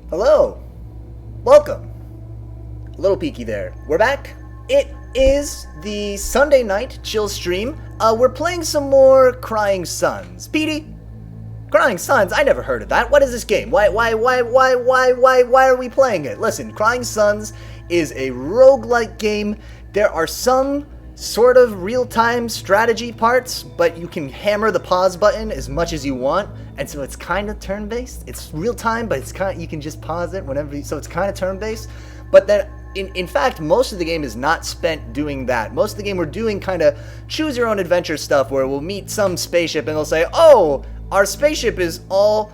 Hello, welcome. A little peeky there. We're back. It is the Sunday night chill stream. We're playing some more Crying Suns. Petey, Crying Suns? I never heard of that. What is this game? Why are we playing it? Listen, Crying Suns is a roguelike game. There are some sort of real-time strategy parts, but you can hammer the pause button as much as you want, and so it's kind of turn-based. It's real-time, but it's kind of, you can just pause it whenever so it's kind of turn-based. But then in fact, most of the game is not spent doing that. Most of the game we're doing kind of choose your own adventure stuff where we'll meet some spaceship and they'll say, "Oh, our spaceship is all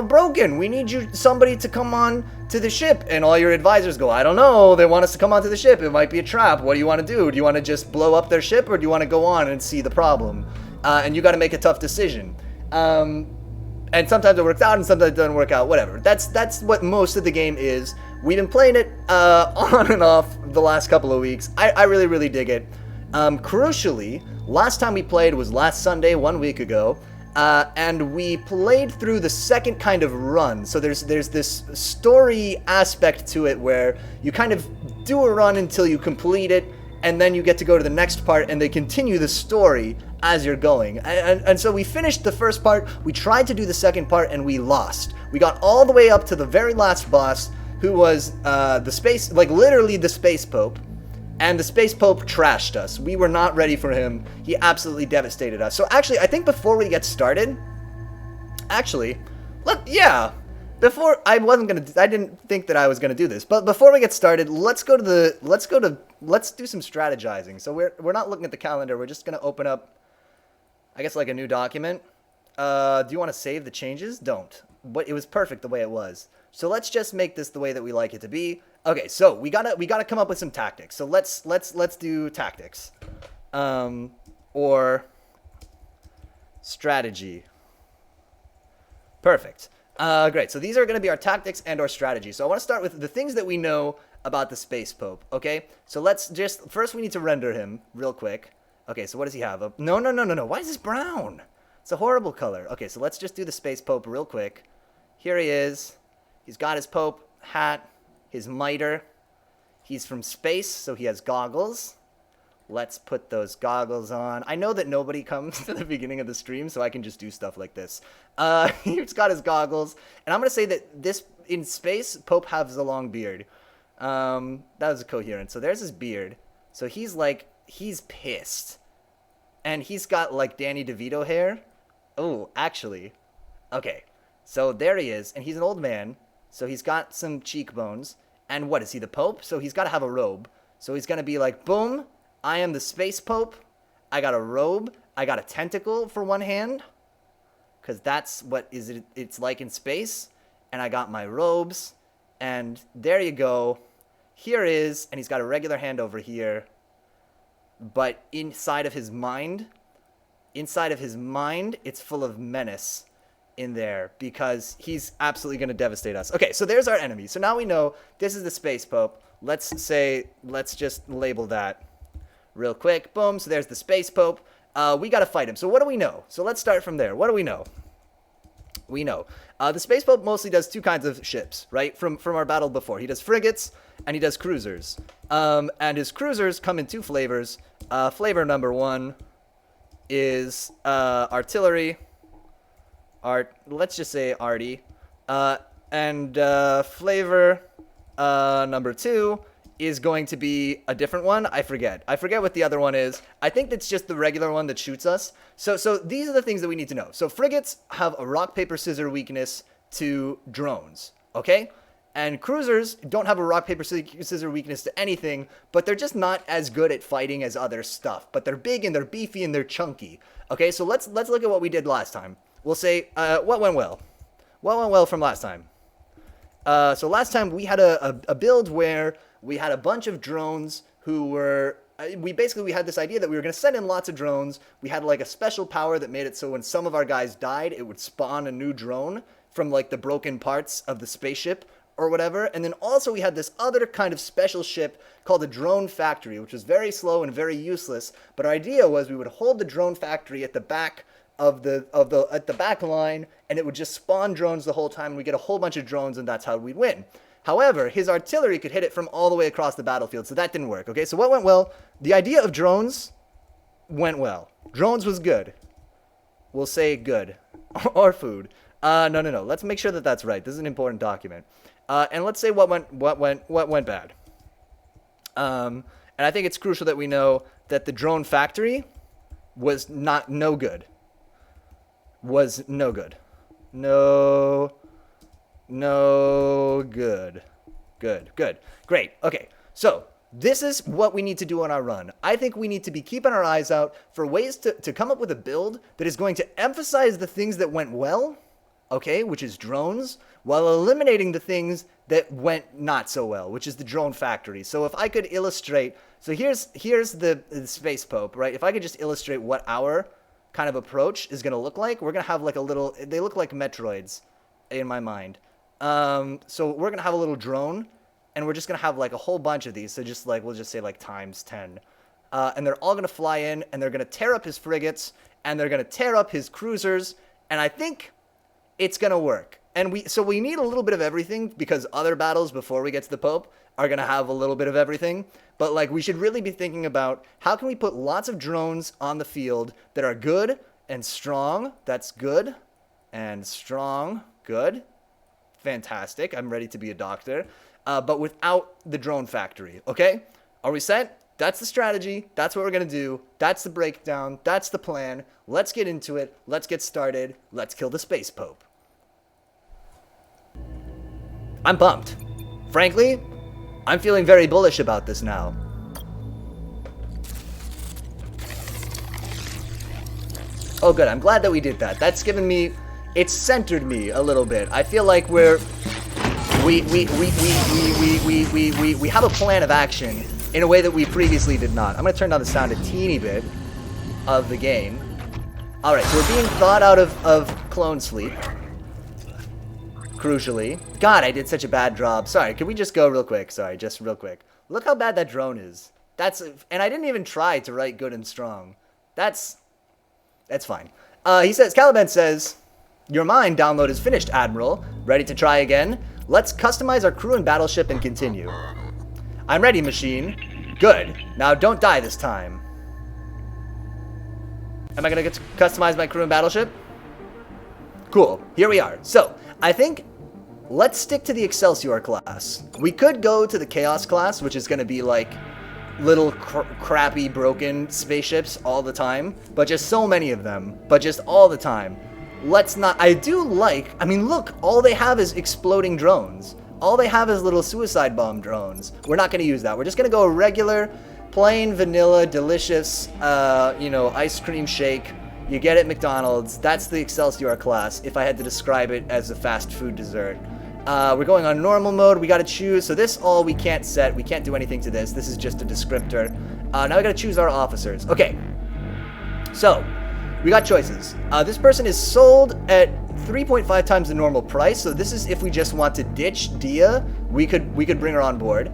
broken. We need somebody to come on to the ship." And all your advisors go, "I don't know. They want us to come onto the ship. It might be a trap. What do you want to do? Do you want to just blow up their ship, or do you want to go on and see the problem?" And you got to make a tough decision. And sometimes it works out, and sometimes it doesn't work out. Whatever. That's what most of the game is. We've been playing it on and off the last couple of weeks. I really, really dig it. Crucially, last time we played was last Sunday, 1 week ago. And we played through the second kind of run. So there's this story aspect to it where you kind of do a run until you complete it, and then you get to go to the next part, and they continue the story as you're going. And so we finished the first part, we tried to do the second part, and we lost. We got all the way up to the very last boss, who was literally the Space Pope. And the Space Pope trashed us. We were not ready for him. He absolutely devastated us. So actually, I think before we get started, I didn't think that I was gonna do this, but before we get started, let's do some strategizing. So we're not looking at the calendar. We're just gonna open up, I guess, like a new document. Do you want to save the changes? Don't. But it was perfect the way it was. So let's just make this the way that we like it to be. Okay, so we gotta come up with some tactics. So let's do tactics, or strategy. Perfect. Great. So these are gonna be our tactics and our strategy. So I want to start with the things that we know about the Space Pope. Okay. So let's just first we need to render him real quick. Okay. So what does he have? No. Why is this brown? It's a horrible color. Okay. So let's just do the Space Pope real quick. Here he is. He's got his Pope hat. His mitre. He's from space, so he has goggles. Let's put those goggles on. I know that nobody comes to the beginning of the stream, so I can just do stuff like this. He's got his goggles. And I'm going to say that in space, Pope has a long beard. That was a coherent. So there's his beard. So he's pissed. And he's got like Danny DeVito hair. Oh, actually. Okay. So there he is. And he's an old man. So he's got some cheekbones. And what, is he the Pope? So he's got to have a robe. So he's going to be like, boom, I am the Space Pope. I got a robe. I got a tentacle for one hand. Because that's what it's like in space. And I got my robes. And there you go. Here is, and he's got a regular hand over here. But inside of his mind, it's full of menace in there, because he's absolutely going to devastate us. Okay, so there's our enemy. So now we know this is the Space Pope. Let's just label that real quick. Boom. So there's the Space Pope. We got to fight him. So what do we know? So let's start from there. What do we know? We know the Space Pope mostly does two kinds of ships, right? From our battle before. He does frigates and he does cruisers. And his cruisers come in two flavors. Flavor number one is artillery. Let's just say arty. And flavor number two is going to be a different one. I forget what the other one is. I think it's just the regular one that shoots us. So these are the things that we need to know. So frigates have a rock, paper, scissors weakness to drones, okay? And cruisers don't have a rock, paper, scissors weakness to anything, but they're just not as good at fighting as other stuff. But they're big and they're beefy and they're chunky. Okay, so let's look at what we did last time. We'll say, what went well? What went well from last time? So last time we had a build where we had a bunch of drones who were... We had this idea that we were going to send in lots of drones. We had like a special power that made it so when some of our guys died, it would spawn a new drone from like the broken parts of the spaceship or whatever. And then also we had this other kind of special ship called a drone factory, which was very slow and very useless. But our idea was we would hold the drone factory at the back at the back line, and it would just spawn drones the whole time, and we get a whole bunch of drones, and that's how we'd win. However, his artillery could hit it from all the way across the battlefield, so that didn't work. Okay, so what went well? The idea of drones went well. Drones was good. We'll say good. Or food. No. Let's make sure that that's right. This is an important document. And let's say what went bad. And I think it's crucial that we know that the drone factory was no good. Was no good. No good. Good. Great. Okay. So this is what we need to do on our run. I think we need to be keeping our eyes out for ways to come up with a build that is going to emphasize the things that went well, okay, which is drones, while eliminating the things that went not so well, which is the drone factory. So if I could illustrate, so here's the Space Pope, right? If I could just illustrate what our kind of approach is going to look like, we're going to have like a little, they look like Metroids in my mind. So we're going to have a little drone, and we're just going to have like a whole bunch of these. So just like, we'll just say like times 10. And they're all going to fly in, and they're going to tear up his frigates, and they're going to tear up his cruisers. And I think it's going to work. And we need a little bit of everything, because other battles before we get to the Pope are going to have a little bit of everything. But like, we should really be thinking about how can we put lots of drones on the field that are good and strong. That's good and strong. Good. Fantastic. I'm ready to be a doctor. But without the drone factory. Okay? Are we set? That's the strategy. That's what we're going to do. That's the breakdown. That's the plan. Let's get into it. Let's get started. Let's kill the Space Pope. I'm pumped. Frankly, I'm feeling very bullish about this now. Oh, good. I'm glad that we did that. That's given me... It's centered me a little bit. I feel like we have a plan of action in a way that we previously did not. I'm going to turn down the sound a teeny bit of the game. All right, so we're being thawed out of clone sleep. Crucially. God, I did such a bad job. Sorry, can we just go real quick? Sorry, just real quick. Look how bad that drone is. And I didn't even try to write good and strong. That's fine. He says, Caliban says, your mine download is finished, Admiral. Ready to try again? Let's customize our crew and battleship and continue. I'm ready, machine. Good. Now don't die this time. Am I going to get to customize my crew and battleship? Cool. Here we are. So, I think let's stick to the Excelsior class. We could go to the Chaos class, which is going to be like little crappy broken spaceships all the time, but just so many of them, but just all the time. Let's not... I mean, look, all they have is exploding drones. All they have is little suicide bomb drones. We're not going to use that. We're just going to go a regular, plain, vanilla, delicious, ice cream shake. You get it at McDonald's. That's the Excelsior class, if I had to describe it as a fast food dessert. We're going on normal mode. We got to choose. So this all we can't set. We can't do anything to this. This is just a descriptor. Now we got to choose our officers. Okay. So... we got choices. This person is sold at 3.5 times the normal price. So this is if we just want to ditch Dia, we could bring her on board.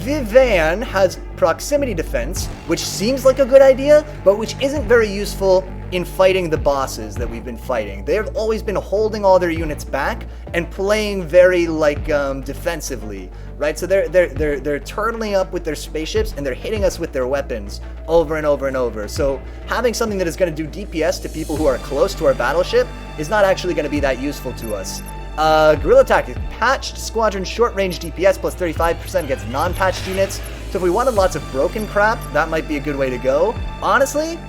Vivan has proximity defense, which seems like a good idea, but which isn't very useful in fighting the bosses that we've been fighting. They've always been holding all their units back and playing very defensively, right? So they're turtling up with their spaceships and they're hitting us with their weapons over and over and over. So having something that is going to do DPS to people who are close to our battleship is not actually going to be that useful to us. Guerrilla Tactics, patched squadron short range DPS plus 35% against non-patched units. So if we wanted lots of broken crap, that might be a good way to go. Honestly,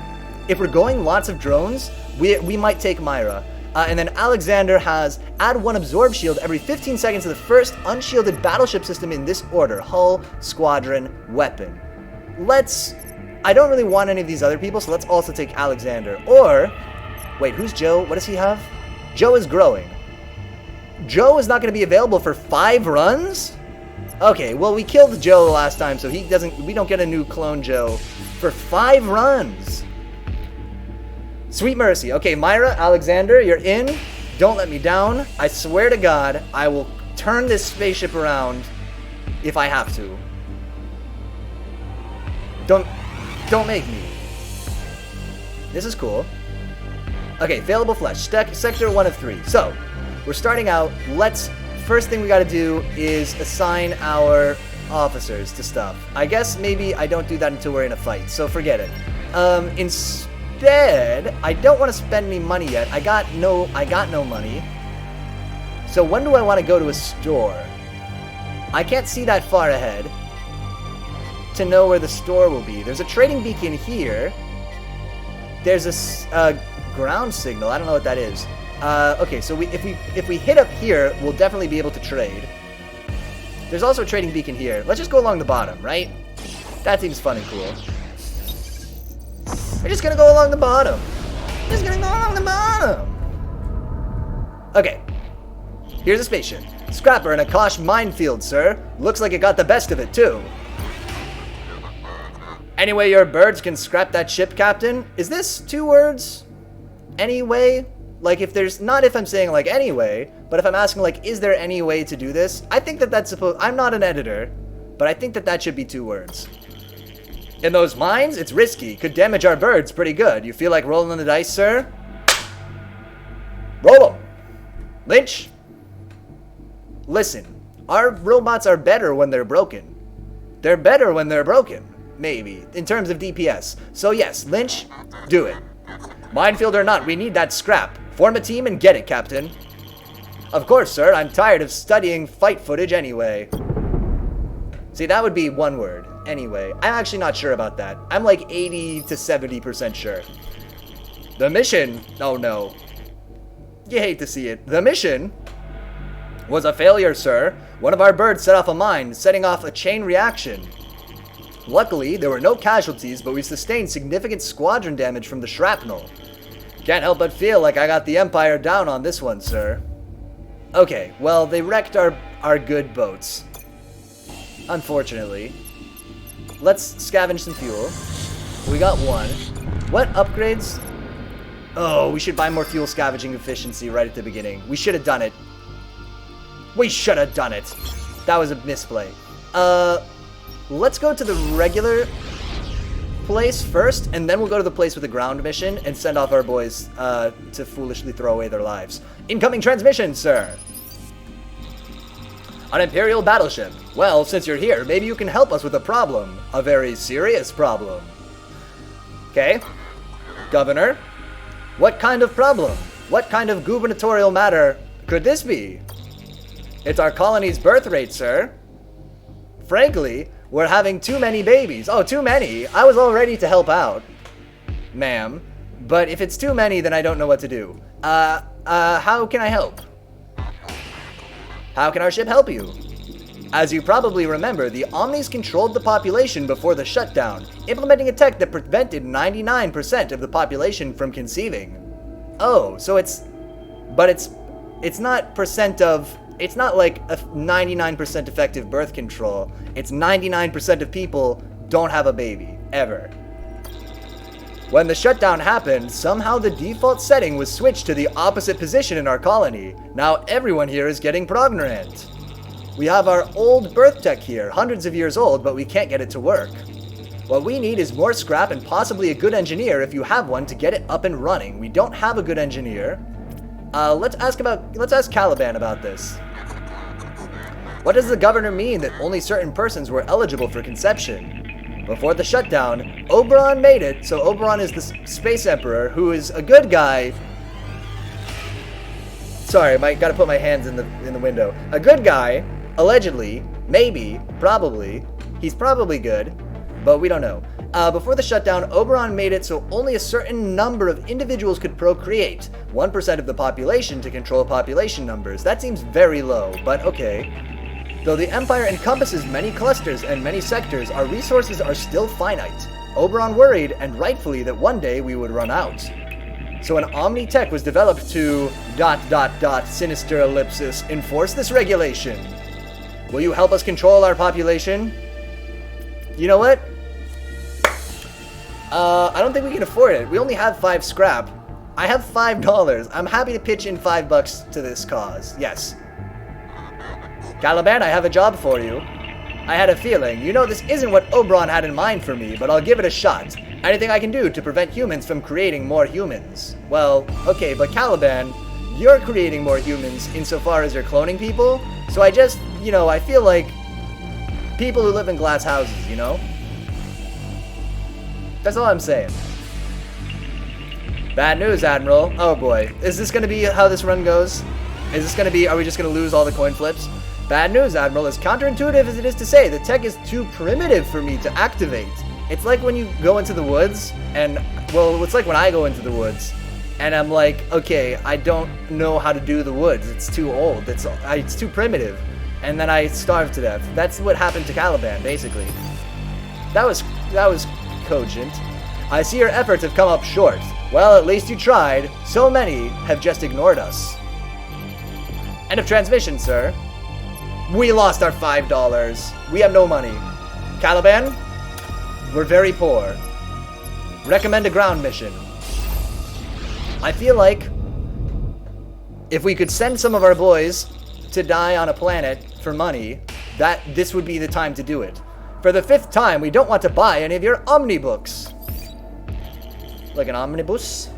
if we're going lots of drones, we might take Myra. And then Alexander has add 1 absorb shield every 15 seconds to the first unshielded battleship system in this order. Hull, squadron, weapon. I don't really want any of these other people, so let's also take Alexander. Or, wait, who's Joe? What does he have? Joe is growing. Joe is not going to be available for 5 runs? Okay, well, we killed Joe last time, so we don't get a new clone Joe for 5 runs. Sweet mercy. Okay, Myra, Alexander, you're in. Don't let me down. I swear to God, I will turn this spaceship around if I have to. Don't make me. This is cool. Okay, available flesh. Sector 1 of 3. So, we're starting out. First thing we gotta do is assign our officers to stuff. I guess maybe I don't do that until we're in a fight, so forget it. Instead, I don't want to spend any money yet. I got no money. So when do I want to go to a store? I can't see that far ahead to know where the store will be. There's a trading beacon here. There's a ground signal. I don't know what that is. Okay, so if we hit up here, we'll definitely be able to trade. There's also a trading beacon here. Let's just go along the bottom, right? That seems fun and cool. We're just gonna go along the bottom. Okay. Here's a spaceship. Scrapper in a Kosh minefield, sir. Looks like it got the best of it, too. Anyway, your birds can scrap that ship, Captain. Is this 2 words? Anyway? Like, if I'm saying, like, anyway, but if I'm asking, like, is there any way to do this? I think that's I'm not an editor, but I think that should be 2 words. In those mines, it's risky. Could damage our birds pretty good. You feel like rolling the dice, sir? Roll them. Lynch. Listen, our robots are better when they're broken. They're better when they're broken, maybe, in terms of DPS. So yes, Lynch, do it. Minefield or not, we need that scrap. Form a team and get it, Captain. Of course, sir. I'm tired of studying fight footage anyway. See, that would be 1 word. Anyway. I'm actually not sure about that. I'm like 80 to 70% sure. The mission... Oh, no. You hate to see it. The mission was a failure, sir. One of our birds set off a mine, setting off a chain reaction. Luckily, there were no casualties, but we sustained significant squadron damage from the shrapnel. Can't help but feel like I got the Empire down on this one, sir. Okay, well, they wrecked our good boats. Unfortunately. Let's scavenge some fuel. We got 1. What upgrades? Oh, we should buy more fuel scavenging efficiency right at the beginning. We should have done it. We should have done it. That was a misplay. Let's go to the regular place first, and then we'll go to the place with the ground mission and send off our boys to foolishly throw away their lives. Incoming transmission, sir. An Imperial battleship. Well, since you're here, maybe you can help us with a problem. A very serious problem. Okay. Governor. What kind of problem? What kind of gubernatorial matter could this be? It's our colony's birth rate, sir. Frankly, we're having too many babies. Oh, too many? I was all ready to help out, ma'am. But if it's too many, then I don't know what to do. How can I help? How can our ship help you? As you probably remember, the Omnis controlled the population before the shutdown, implementing a tech that prevented 99% of the population from conceiving. Oh, so it's not percent of... It's not like a 99% effective birth control. It's 99% of people don't have a baby, ever. When the shutdown happened, somehow the default setting was switched to the opposite position in our colony. Now everyone here is getting prognorant. We have our old birth tech here, hundreds of years old, but we can't get it to work. What we need is more scrap and possibly a good engineer if you have one to get it up and running. We don't have a good engineer. Let's ask Caliban about this. What does the governor mean that only certain persons were eligible for conception? Before the shutdown, Oberon made it, so Oberon is the space emperor, who is a good guy. Sorry, I gotta put my hands in the window. A good guy, allegedly, maybe, probably. He's probably good, but we don't know. Before the shutdown, Oberon made it so only a certain number of individuals could procreate. 1% of the population to control population numbers. That seems very low, but okay. Though the Empire encompasses many clusters and many sectors, our resources are still finite. Oberon worried, and rightfully, that one day we would run out. So an Omni-Tech was developed to... sinister ellipsis, enforce this regulation. Will you help us control our population? You know what? I don't think we can afford it. We only have 5 scrap. I have $5. I'm happy to pitch in $5 to this cause. Yes. Caliban, I have a job for you. I had a feeling. You know, this isn't what Oberon had in mind for me, but I'll give it a shot. Anything I can do to prevent humans from creating more humans? Well, okay, but Caliban, you're creating more humans insofar as you're cloning people, so I just, I feel like people who live in glass houses, That's all I'm saying. Bad news, Admiral. Oh boy. Is this going to be how this run goes? Is this going to be, are we just going to lose all the coin flips? Bad news, Admiral. As counterintuitive as it is to say, the tech is too primitive for me to activate. It's like when you go into the woods, and, well, it's like when I go into the woods, and I'm like, okay, I don't know how to do the woods. It's too old. It's too primitive. And then I starve to death. That's what happened to Caliban, basically. That was cogent. I see your efforts have come up short. Well, at least you tried. So many have just ignored us. End of transmission, sir. We lost our $5. We have no money. Caliban, we're very poor. Recommend a ground mission. I feel like if we could send some of our boys to die on a planet for money, this would be the time to do it. For the 5th time, we don't want to buy any of your omnibooks. Like an omnibus?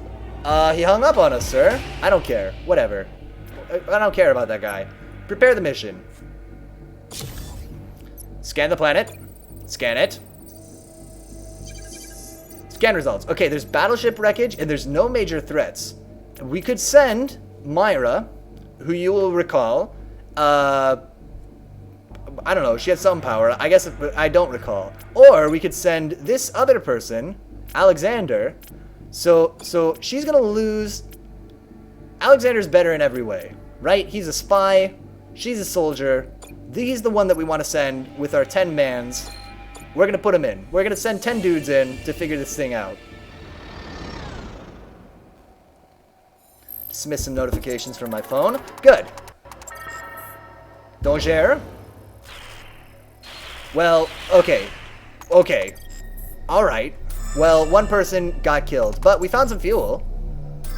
He hung up on us, sir. I don't care. Whatever. I don't care about that guy. Prepare the mission. Scan the planet. Scan it. Scan results. Okay, there's battleship wreckage and there's no major threats. We could send Myra, who you will recall, I don't know, she had some power. I guess I don't recall. Or we could send this other person, Alexander. So she's gonna lose. Alexander's better in every way, right? He's a spy. She's a soldier. He's the one that we want to send with our 10 mans. We're gonna put him in. We're gonna send 10 dudes in to figure this thing out. Dismiss some notifications from my phone. Good. Danger. Well, okay. Okay. Alright. Well, one person got killed, but we found some fuel.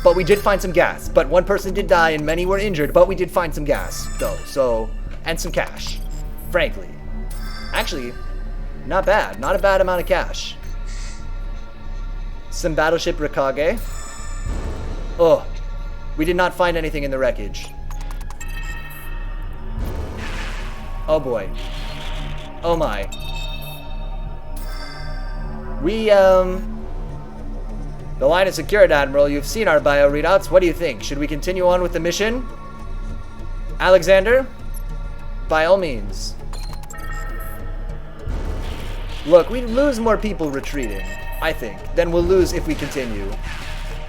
But we did find some gas. But one person did die and many were injured, but we did find some gas, though. So, and some cash. Frankly. Actually, not bad. Not a bad amount of cash. Some battleship Rikage. Oh, we did not find anything in the wreckage. Oh boy. Oh my. The line is secured, Admiral. You've seen our bio readouts. What do you think? Should we continue on with the mission? Alexander? By all means. Look, we lose more people retreating, I think, than we'll lose if we continue.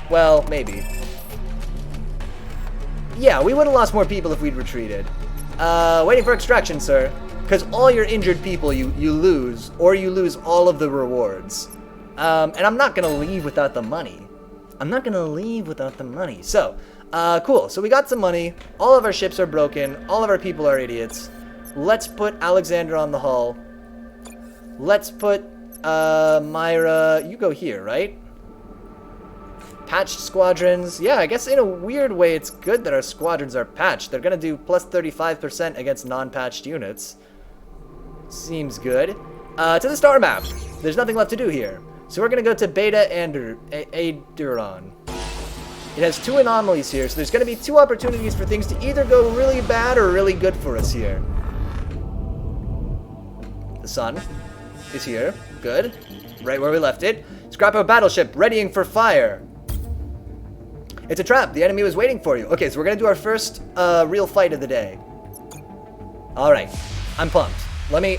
Well, maybe. Yeah, we would have lost more people if we'd retreated. Waiting for extraction, sir. Because all your injured people you lose, or you lose all of the rewards. And I'm not going to leave without the money. I'm not going to leave without the money. So, cool. So we got some money. All of our ships are broken. All of our people are idiots. Let's put Alexander on the hull. Let's put, Myra, you go here, right? Patched squadrons. Yeah, I guess in a weird way it's good that our squadrons are patched. They're going to do plus 35% against non-patched units. Seems good. To the star map. There's nothing left to do here. So we're going to go to Beta Aderon. It has 2 anomalies here, so there's going to be 2 opportunities for things to either go really bad or really good for us here. The sun is here. Good. Right where we left it. Scrap a battleship, readying for fire. It's a trap. The enemy was waiting for you. Okay, so we're going to do our first real fight of the day. Alright. I'm pumped. Let me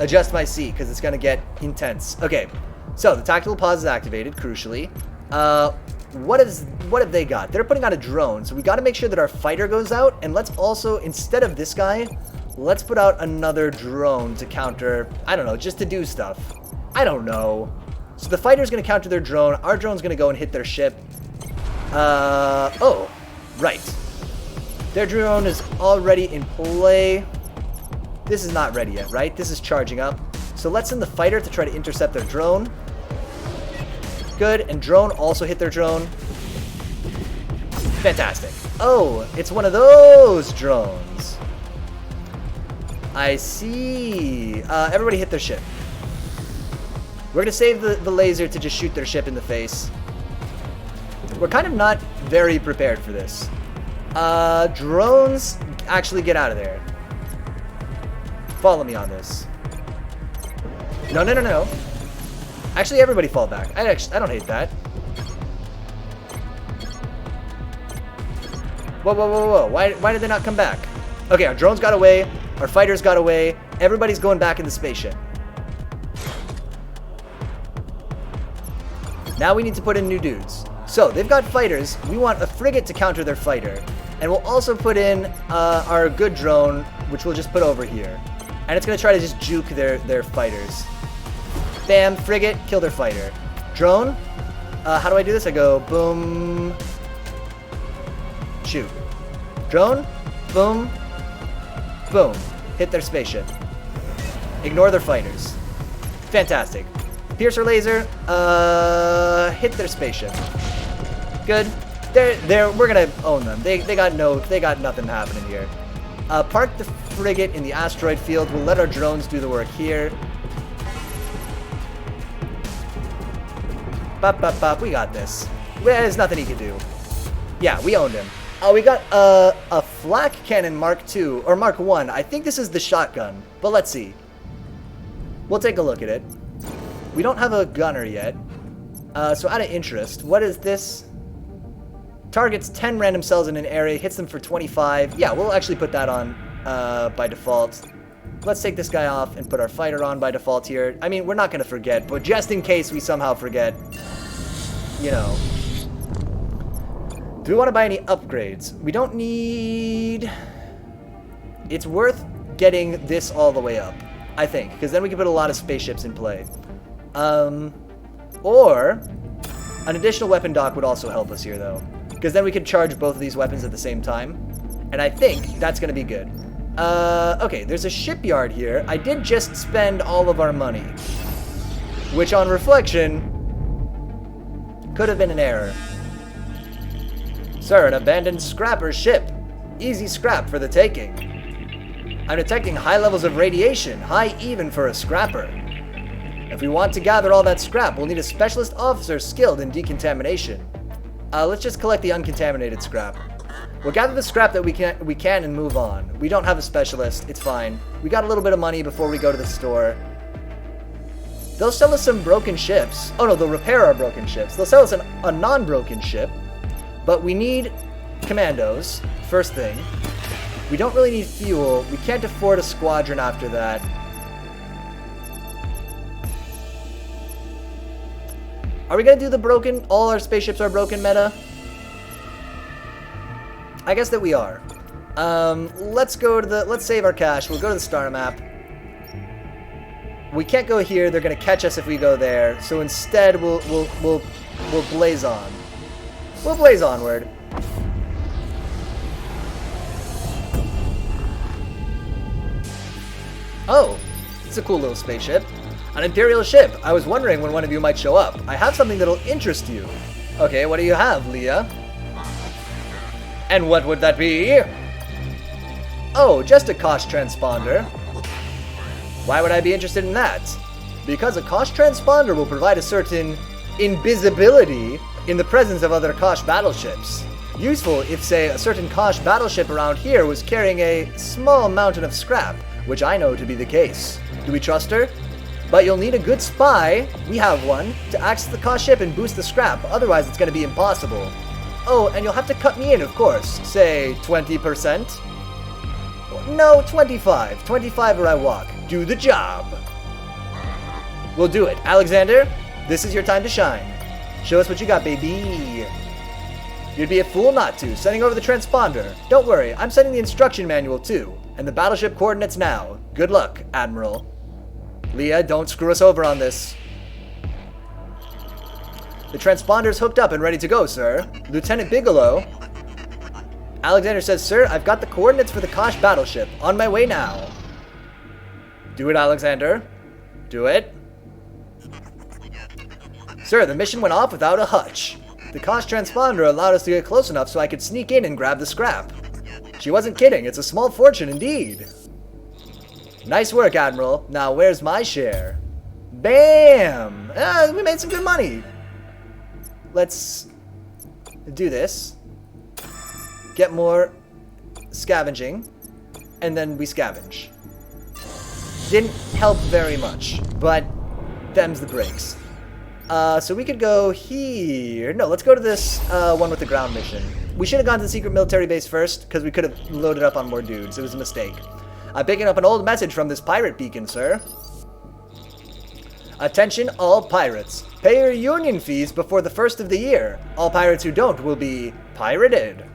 adjust my seat because it's going to get intense. Okay. So, the tactical pause is activated, crucially. What have they got? They're putting out a drone, so we got to make sure that our fighter goes out, and let's also, instead of this guy, let's put out another drone to counter, I don't know, just to do stuff. I don't know. So the fighter's going to counter their drone, our drone's going to go and hit their ship. Oh, right. Their drone is already in play. This is not ready yet, right? This is charging up. So let's send the fighter to try to intercept their drone. Good, and drone also hit their drone. Fantastic. Oh, it's one of those drones. I see. Everybody hit their ship. We're gonna save the laser to just shoot their ship in the face. We're kind of not very prepared for this. Drones, actually get out of there. Follow me on this. No, no, no, no. Actually, everybody fall back. I don't hate that. Whoa, whoa, whoa, whoa. Why did they not come back? Okay, our drones got away. Our fighters got away. Everybody's going back in the spaceship. Now we need to put in new dudes. So, they've got fighters. We want a frigate to counter their fighter. And we'll also put in our good drone, which we'll just put over here. And it's going to try to just juke their fighters. Bam, frigate, kill their fighter. Drone, how do I do this? I go boom, shoot. Drone, boom, boom. Hit their spaceship. Ignore their fighters. Fantastic. Piercer laser, hit their spaceship. Good. We're gonna own them. They got nothing happening here. Park the frigate in the asteroid field. We'll let our drones do the work here. Bop, bop, bop. We got this. There's nothing he can do. Yeah, we owned him. We got a flak cannon Mark II, or Mark I. I think this is the shotgun, but let's see. We'll take a look at it. We don't have a gunner yet. So out of interest, what is this? Targets 10 random cells in an area, hits them for 25. Yeah, we'll actually put that on by default. Let's take this guy off and put our fighter on by default here. I mean, we're not going to forget, but just in case we somehow forget, you know. Do we want to buy any upgrades? We don't need... It's worth getting this all the way up, I think, because then we can put a lot of spaceships in play. Or an additional weapon dock would also help us here, though, because then we could charge both of these weapons at the same time, and I think that's going to be good. Okay, there's a shipyard here. I did just spend all of our money, which on reflection could have been an error. Sir, an abandoned scrapper ship. Easy scrap for the taking. I'm detecting high levels of radiation, high even for a scrapper. If we want to gather all that scrap, we'll need a specialist officer skilled in decontamination. Let's just collect the uncontaminated scrap. We'll gather the scrap that we can and move on. We don't have a specialist, it's fine. We got a little bit of money before we go to the store. They'll sell us some broken ships. Oh no, they'll repair our broken ships. They'll sell us a non-broken ship, but we need commandos, first thing. We don't really need fuel. We can't afford a squadron after that. Are we gonna do the broken, all our spaceships are broken meta? I guess that we are. Let's save our cash. We'll go to the star map. We can't go here. They're gonna catch us if we go there. So instead, we'll blaze on. We'll blaze onward. Oh, it's a cool little spaceship. An Imperial ship. I was wondering when one of you might show up. I have something that'll interest you. Okay, what do you have, Leah? And what would that be? Oh, just a Kosh transponder. Why would I be interested in that? Because a Kosh transponder will provide a certain invisibility in the presence of other Kosh battleships. Useful if, say, a certain Kosh battleship around here was carrying a small mountain of scrap, which I know to be the case. Do we trust her? But you'll need a good spy, we have one, to access the Kosh ship and boost the scrap, otherwise it's going to be impossible. Oh, and you'll have to cut me in, of course. Say, 20%? No, 25. 25 or I walk. Do the job. We'll do it. Alexander, this is your time to shine. Show us what you got, baby. You'd be a fool not to, sending over the transponder. Don't worry, I'm sending the instruction manual too, and the battleship coordinates now. Good luck, Admiral. Leah, don't screw us over on this. The transponder's hooked up and ready to go, sir. Lieutenant Bigelow. Alexander says, sir, I've got the coordinates for the Kosh battleship. On my way now. Do it, Alexander. Do it. Sir, the mission went off without a hutch. The Kosh transponder allowed us to get close enough so I could sneak in and grab the scrap. She wasn't kidding. It's a small fortune indeed. Nice work, Admiral. Now, where's my share? Bam! We made some good money. Let's do this. Get more scavenging. And then we scavenge. Didn't help very much, but them's the breaks. So we could go here. No, let's go to this one with the ground mission. We should have gone to the secret military base first, because we could have loaded up on more dudes. It was a mistake. I'm picking up an old message from this pirate beacon, sir. Attention all pirates. Pay your union fees before the 1st of the year. All pirates who don't will be pirated.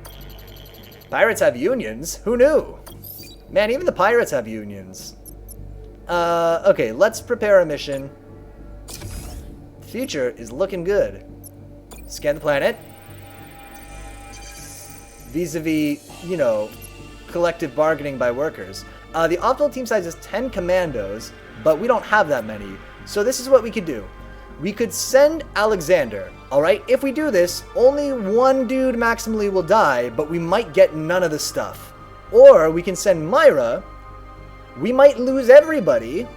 Pirates have unions? Who knew? Man, even the pirates have unions. Okay, let's prepare a mission. The future is looking good. Scan the planet. Vis-a-vis, you know, collective bargaining by workers. The optimal team size is 10 commandos, but we don't have that many. So this is what we could do. We could send Alexander, alright? If we do this, only one dude maximally will die, but we might get none of the stuff. Or we can send Myra. We might lose everybody.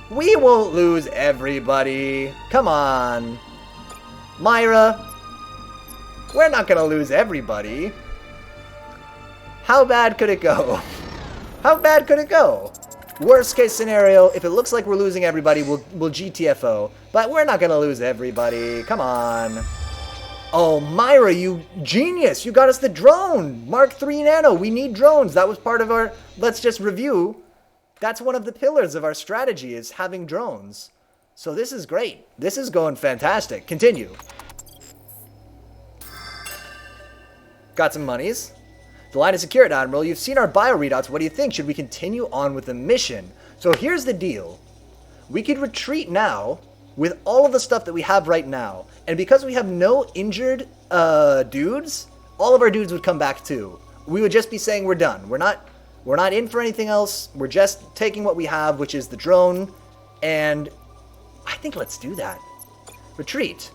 We won't lose everybody. Come on. Myra. We're not gonna lose everybody. How bad could it go? How bad could it go? Worst case scenario, if it looks like we're losing everybody, we'll GTFO. But we're not gonna lose everybody. Come on. Oh, Myra, you genius. You got us the drone. Mark III Nano. We need drones. That was part of our... Let's just review. That's one of the pillars of our strategy is having drones. So this is great. This is going fantastic. Continue. Got some monies. The line is secured, Admiral. You've seen our bio readouts. What do you think? Should we continue on with the mission? So here's the deal. We could retreat now with all of the stuff that we have right now. And because we have no injured dudes, all of our dudes would come back too. We would just be saying we're done. We're not in for anything else. We're just taking what we have, which is the drone. And I think let's do that. Retreat.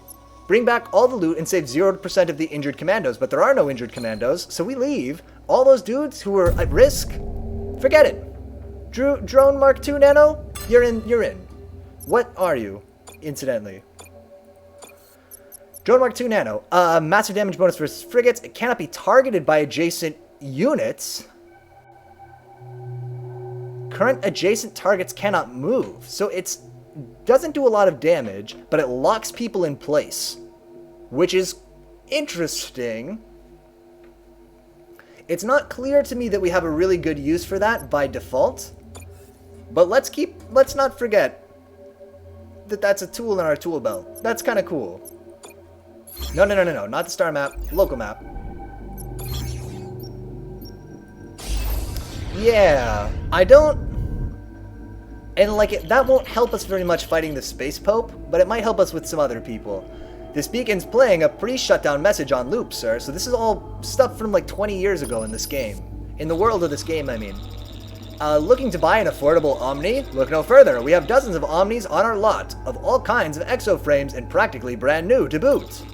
Bring back all the loot and save 0% of the injured commandos. But there are no injured commandos, so we leave. All those dudes who were at risk, forget it. Drone Mark II Nano, you're in. What are you, incidentally? Drone Mark II Nano. Massive damage bonus versus frigates. It cannot be targeted by adjacent units. Current adjacent targets cannot move. So it's doesn't do a lot of damage, but it locks people in place, which is interesting. It's not clear to me that we have a really good use for that by default, but let's not forget that that's a tool in our tool belt. That's kind of cool. No, not the star map, local map. Yeah, I don't... And like, that won't help us very much fighting the Space Pope, but it might help us with some other people. This beacon's playing a pre-shutdown message on loop, sir, so this is all stuff from like 20 years ago in this game. In the world of this game, I mean. Looking to buy an affordable Omni? Look no further. We have dozens of Omnis on our lot, of all kinds of exoframes and practically brand new to boot.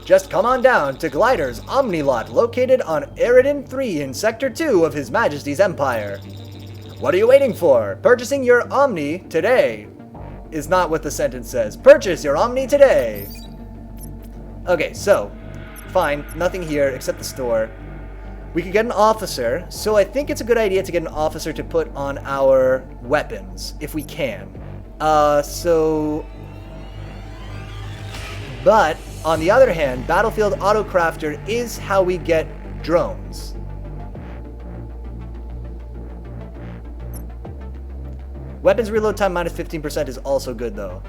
Just come on down to Glider's Omni lot, located on Eridan 3 in Sector 2 of His Majesty's Empire. What are you waiting for? Purchasing your Omni today is not what the sentence says. Purchase your Omni today. Okay, so, fine, nothing here except the store. We could get an officer, so I think it's a good idea to get an officer to put on our weapons, if we can. But, on the other hand, Battlefield Autocrafter is how we get drones. Weapons reload time minus 15% is also good, though.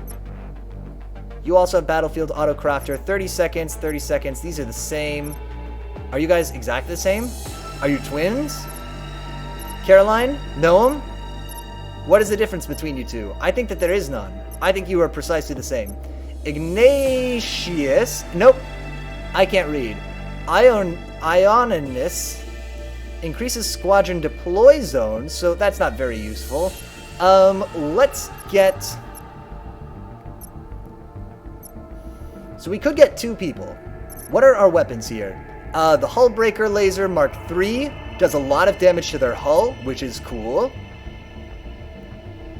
You also have Battlefield Autocrafter, 30 seconds, 30 seconds. These are the same. Are you guys exactly the same? Are you twins? Caroline? Noam? What is the difference between you two? I think that there is none. I think you are precisely the same. Ignatius? Nope. I can't read. Ioninus increases squadron deploy zone, so that's not very useful. Let's get... So we could get two people. What are our weapons here? The Hullbreaker Laser Mark III does a lot of damage to their hull, which is cool.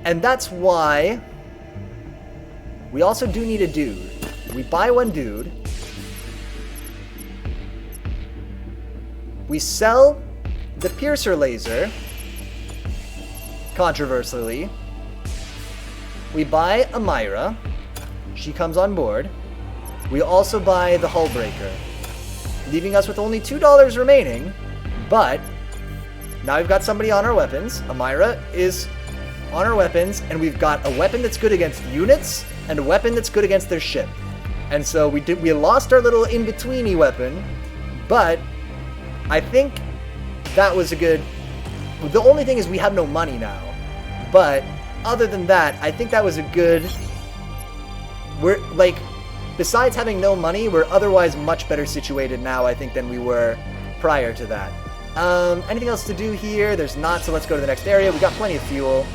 And that's why We also do need a dude. We buy one dude. We sell the piercer laser, controversially. We buy Amira. She comes on board. We also buy the hull breaker, leaving us with only $2 remaining, but now we've got somebody on our weapons. Amira is on our weapons, and we've got a weapon that's good against units and a weapon that's good against their ship. And so we lost our little in-betweeny weapon, but I think that was a good... The only thing is we have no money now, but other than that, I think that was a good... We're, like, besides having no money, we're otherwise much better situated now, I think, than we were prior to that. Anything else to do here? There's not, so let's go to the next area. We got plenty of fuel.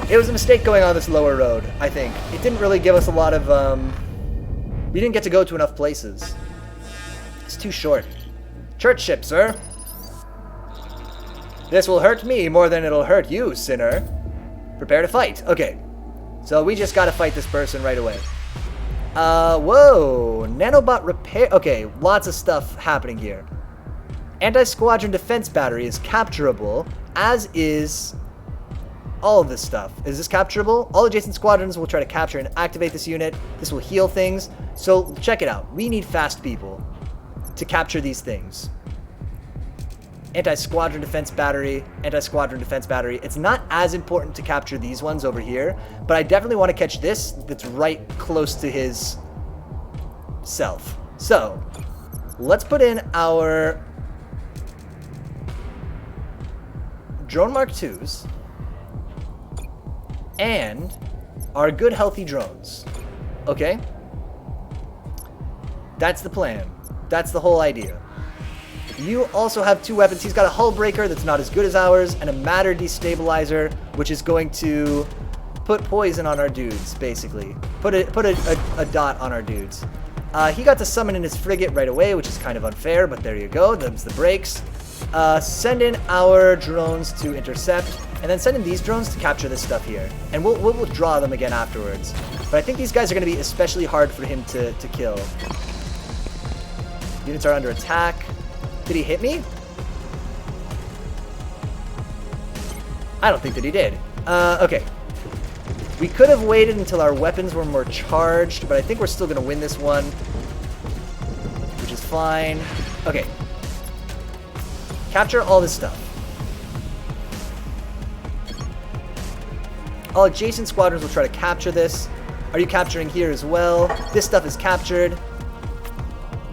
It was a mistake going on this lower road, I think. It didn't really give us a lot of, we didn't get to go to enough places. It's too short. Church ship, sir. This will hurt me more than it'll hurt you, sinner. Prepare to fight. Okay. So we just gotta fight this person right away. Whoa. Nanobot repair. Okay, lots of stuff happening here. Anti-squadron defense battery is capturable, as is all of this stuff. Is this capturable? All adjacent squadrons will try to capture and activate this unit. This will heal things. So check it out. We need fast people to capture these things. Anti-squadron defense battery, anti-squadron defense battery. It's not as important to capture these ones over here, but I definitely want to catch this that's right close to his self. So let's put in our drone Mark IIs and our good healthy drones. Okay? That's the plan. That's the whole idea. You also have two weapons. He's got a hull breaker that's not as good as ours, and a matter destabilizer, which is going to put poison on our dudes, basically. Put a dot on our dudes. He got to summon in his frigate right away, which is kind of unfair, but there you go. Them's the breaks. Send in our drones to intercept, and then send in these drones to capture this stuff here. And we'll withdraw them again afterwards. But I think these guys are going to be especially hard for him to kill. Units are under attack. Did he hit me? I don't think that he did. Okay. We could have waited until our weapons were more charged, but I think we're still going to win this one, which is fine. Okay. Capture all this stuff. All adjacent squadrons will try to capture this. Are you capturing here as well? This stuff is captured.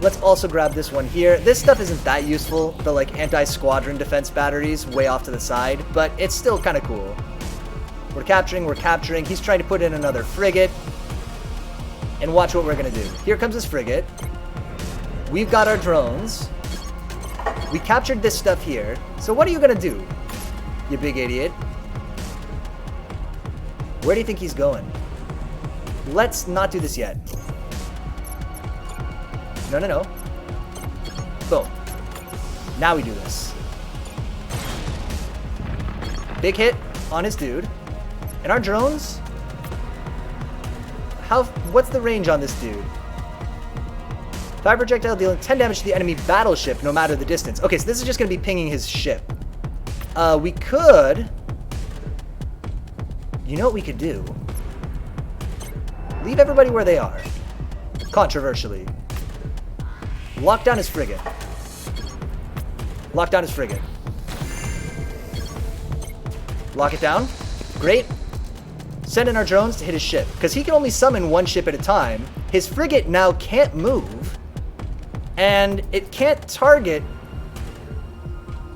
Let's also grab this one here. This stuff isn't that useful, the like anti-squadron defense batteries way off to the side, but it's still kind of cool. We're capturing. He's trying to put in another frigate. And watch what we're gonna do. Here comes his frigate. We've got our drones. We captured this stuff here. So what are you gonna do, you big idiot? Where do you think he's going? Let's not do this yet. No. Boom. Now we do this. Big hit on his dude. And our drones? What's the range on this dude? 5 projectile dealing 10 damage to the enemy battleship no matter the distance. Okay, so this is just going to be pinging his ship. We could... You know what we could do? Leave everybody where they are. Controversially. Lock down his frigate. Lock down his frigate. Lock it down. Great. Send in our drones to hit his ship. Because he can only summon one ship at a time. His frigate now can't move. And it can't target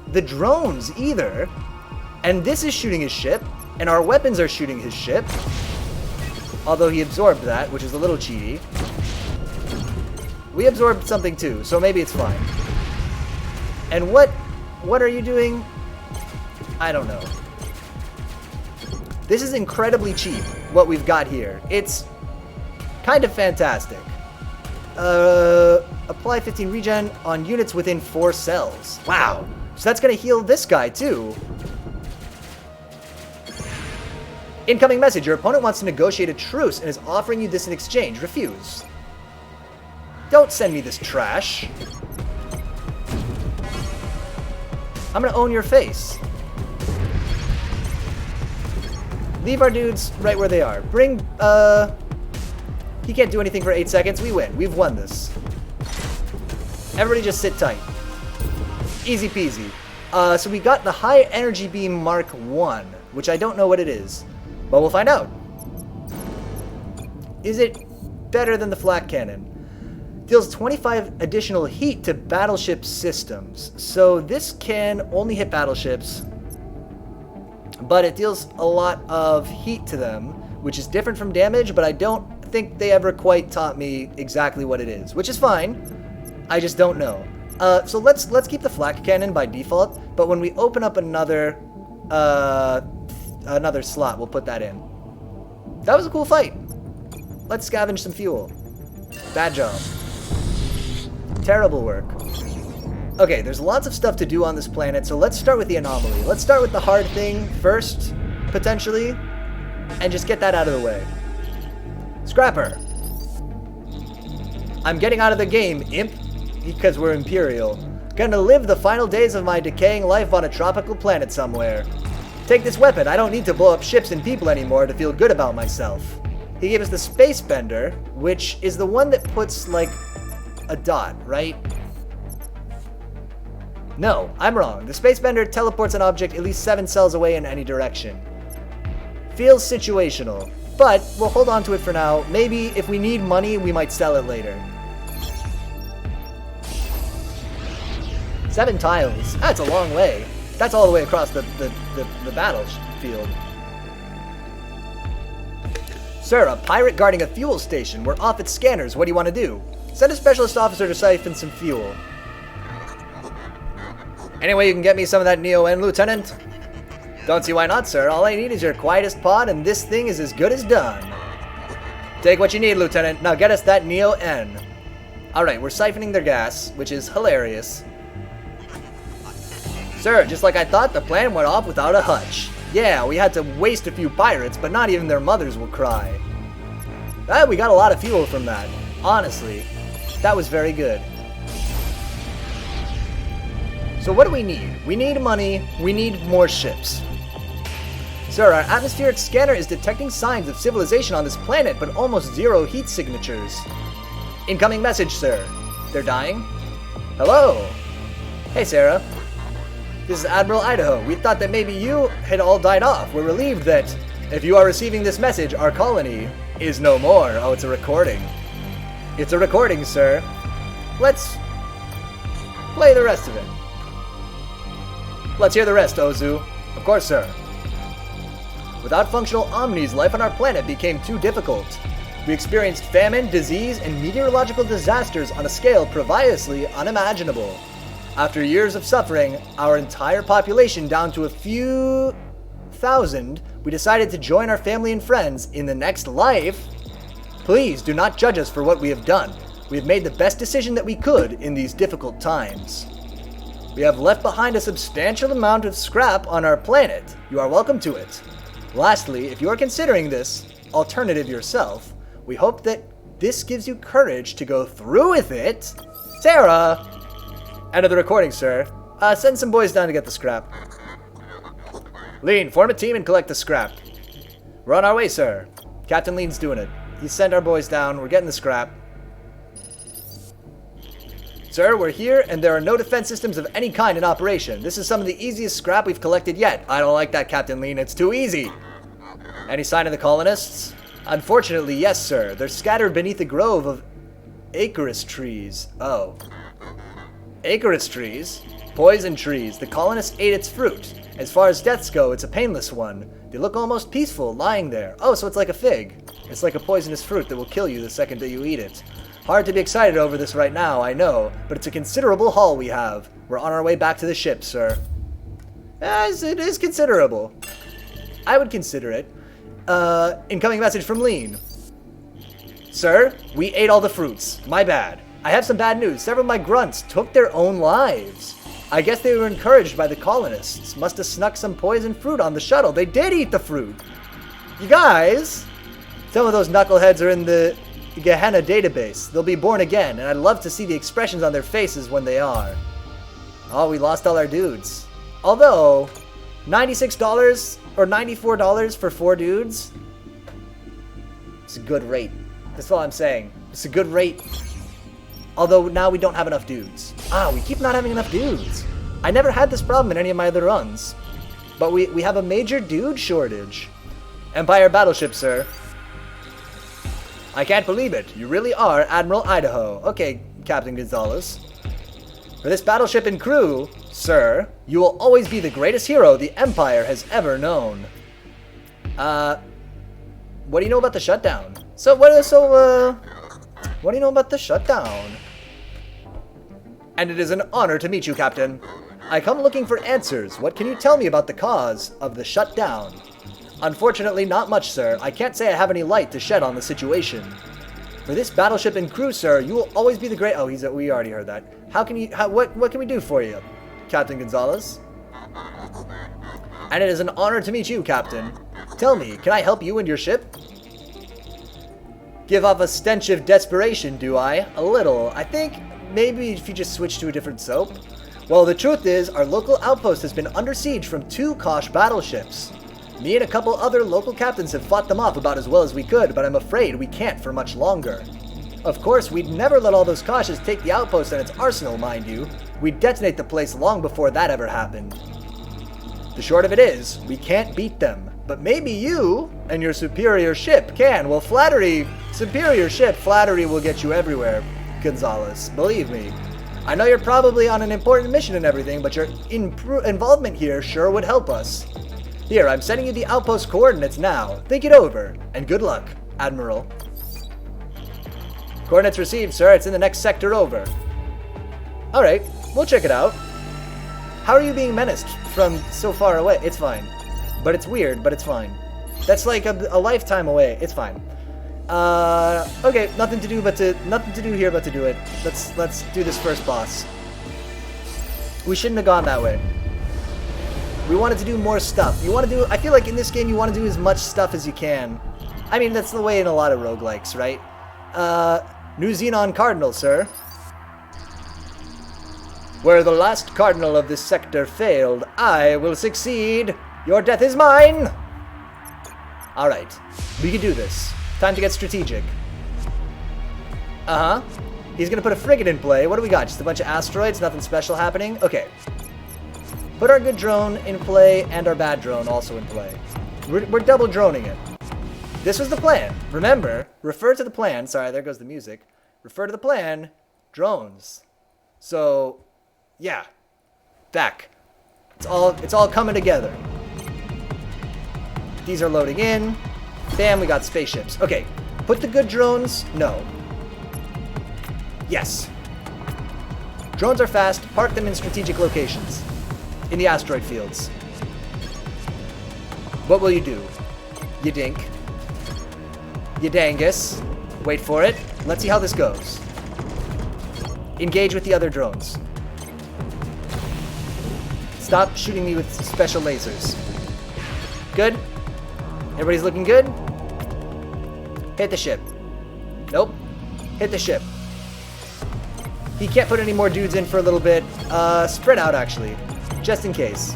the drones either. And this is shooting his ship. And our weapons are shooting his ship. Although he absorbed that, which is a little cheaty. We absorbed something too, so maybe it's fine. And what are you doing? I don't know. This is incredibly cheap, what we've got here. It's kind of fantastic. Apply 15 regen on units within 4 cells. Wow. So that's going to heal this guy too. Incoming message. Your opponent wants to negotiate a truce and is offering you this in exchange. Refuse. Don't send me this trash. I'm gonna own your face. Leave our dudes right where they are. Bring, he can't do anything for 8 seconds. We win. We've won this. Everybody just sit tight. Easy peasy. So we got the High Energy Beam Mark 1, which I don't know what it is, but we'll find out. Is it better than the Flak Cannon? Deals 25 additional heat to battleship systems. So this can only hit battleships, but it deals a lot of heat to them, which is different from damage, but I don't think they ever quite taught me exactly what it is, which is fine. I just don't know. So let's keep the Flak Cannon by default, but when we open up another slot, we'll put that in. That was a cool fight. Let's scavenge some fuel. Bad job. Terrible work. Okay, there's lots of stuff to do on this planet, so let's start with the anomaly. Let's start with the hard thing first, potentially, and just get that out of the way. Scrapper. I'm getting out of the game, imp, because we're Imperial. Gonna live the final days of my decaying life on a tropical planet somewhere. Take this weapon. I don't need to blow up ships and people anymore to feel good about myself. He gave us the Space Bender, which is the one that puts, like, a dot, right? No, I'm wrong. The Space Bender teleports an object at least 7 cells away in any direction. Feels situational, but we'll hold on to it for now. Maybe if we need money, we might sell it later. 7 tiles. That's a long way. That's all the way across the battlefield. Sir, a pirate guarding a fuel station. We're off its scanners. What do you want to do? Send a specialist officer to siphon some fuel. Anyway, you can get me some of that Neo-N, Lieutenant? Don't see why not, sir. All I need is your quietest pod, and this thing is as good as done. Take what you need, Lieutenant. Now get us that Neo-N. Alright, we're siphoning their gas, which is hilarious. Sir, just like I thought, the plan went off without a hutch. Yeah, we had to waste a few pirates, but not even their mothers will cry. We got a lot of fuel from that. Honestly, that was very good. So what do we need? We need money. We need more ships. Sir, our atmospheric scanner is detecting signs of civilization on this planet, but almost zero heat signatures. Incoming message, sir. They're dying? Hello. Hey, Sarah. This is Admiral Idaho. We thought that maybe you had all died off. We're relieved that if you are receiving this message, our colony is no more. Oh, it's a recording. It's a recording, sir. Let's play the rest of it. Let's hear the rest, Ozu. Of course, sir. Without functional omnis, life on our planet became too difficult. We experienced famine, disease, and meteorological disasters on a scale previously unimaginable. After years of suffering, our entire population down to a few thousand, we decided to join our family and friends in the next life. Please do not judge us for what we have done. We have made the best decision that we could in these difficult times. We have left behind a substantial amount of scrap on our planet. You are welcome to it. Lastly, if you are considering this alternative yourself, we hope that this gives you courage to go through with it. Sarah! End of the recording, sir. Send some boys down to get the scrap. Lean, form a team and collect the scrap. We're on our way, sir. Captain Lean's doing it. He sent our boys down. We're getting the scrap. Sir, we're here, and there are no defense systems of any kind in operation. This is some of the easiest scrap we've collected yet. I don't like that, Captain Lean. It's too easy. Any sign of the colonists? Unfortunately, yes, sir. They're scattered beneath a grove of Icarus trees. Oh. Icarus trees? Poison trees. The colonists ate its fruit. As far as deaths go, it's a painless one. They look almost peaceful, lying there. Oh, so it's like a fig. It's like a poisonous fruit that will kill you the second that you eat it. Hard to be excited over this right now, I know, but it's a considerable haul we have. We're on our way back to the ship, sir. Yes, it is considerable. I would consider it. Incoming message from Lean. Sir, we ate all the fruits. My bad. I have some bad news. Several of my grunts took their own lives. I guess they were encouraged by the colonists. Must have snuck some poison fruit on the shuttle. They did eat the fruit. You guys! Some of those knuckleheads are in the Gehenna database. They'll be born again, and I'd love to see the expressions on their faces when they are. Oh, we lost all our dudes. Although, $96 or $94 for 4 dudes? It's a good rate. That's all I'm saying. It's a good rate. Although now we don't have enough dudes. We keep not having enough dudes. I never had this problem in any of my other runs. But we have a major dude shortage. Empire battleship, sir. I can't believe it. You really are Admiral Idaho. Okay, Captain Gonzalez. For this battleship and crew, sir, you will always be the greatest hero the Empire has ever known. What do you know about the shutdown? What do you know about the shutdown? And it is an honor to meet you, Captain. I come looking for answers. What can you tell me about the cause of the shutdown? Unfortunately, not much, sir. I can't say I have any light to shed on the situation. For this battleship and crew, sir, you will always be the great... Oh, we already heard that. What can we do for you, Captain Gonzalez? And it is an honor to meet you, Captain. Tell me, can I help you and your ship? Give off a stench of desperation, do I? A little. I think maybe if you just switch to a different soap. Well, the truth is, our local outpost has been under siege from 2 Kosh battleships. Me and a couple other local captains have fought them off about as well as we could, but I'm afraid we can't for much longer. Of course, we'd never let all those Koshes take the outpost and its arsenal, mind you. We'd detonate the place long before that ever happened. The short of it is, we can't beat them. But maybe you and your superior ship can. Well, superior ship flattery will get you everywhere, Gonzalez. Believe me. I know you're probably on an important mission and everything, but your involvement here sure would help us. Here, I'm sending you the outpost coordinates now. Think it over, and good luck, Admiral. Coordinates received, sir. It's in the next sector over. Alright, we'll check it out. How are you being menaced from so far away? It's fine. But it's weird, but it's fine. That's like a lifetime away. It's fine. Okay, nothing to do here but to do it. Let's do this first boss. We shouldn't have gone that way. We wanted to do more stuff. I feel like in this game you want to do as much stuff as you can. I mean, that's the way in a lot of roguelikes, right? New Xenon Cardinal, sir. Where the last cardinal of this sector failed, I will succeed. Your death is mine! Alright, we can do this. Time to get strategic. Uh-huh. He's gonna put a frigate in play. What do we got? Just a bunch of asteroids? Nothing special happening? Okay. Put our good drone in play and our bad drone also in play. We're double droning it. This was the plan. Remember, refer to the plan. Sorry, there goes the music. Refer to the plan. Drones. So, yeah. Back. It's all coming together. These are loading in. Bam, we got spaceships. Okay, put the good drones. No. Yes. Drones are fast. Park them in strategic locations. In the asteroid fields. What will you do? You dink. You dangus. Wait for it. Let's see how this goes. Engage with the other drones. Stop shooting me with special lasers. Good? Everybody's looking good? Hit the ship. Nope. Hit the ship. He can't put any more dudes in for a little bit. Spread out, actually. Just in case.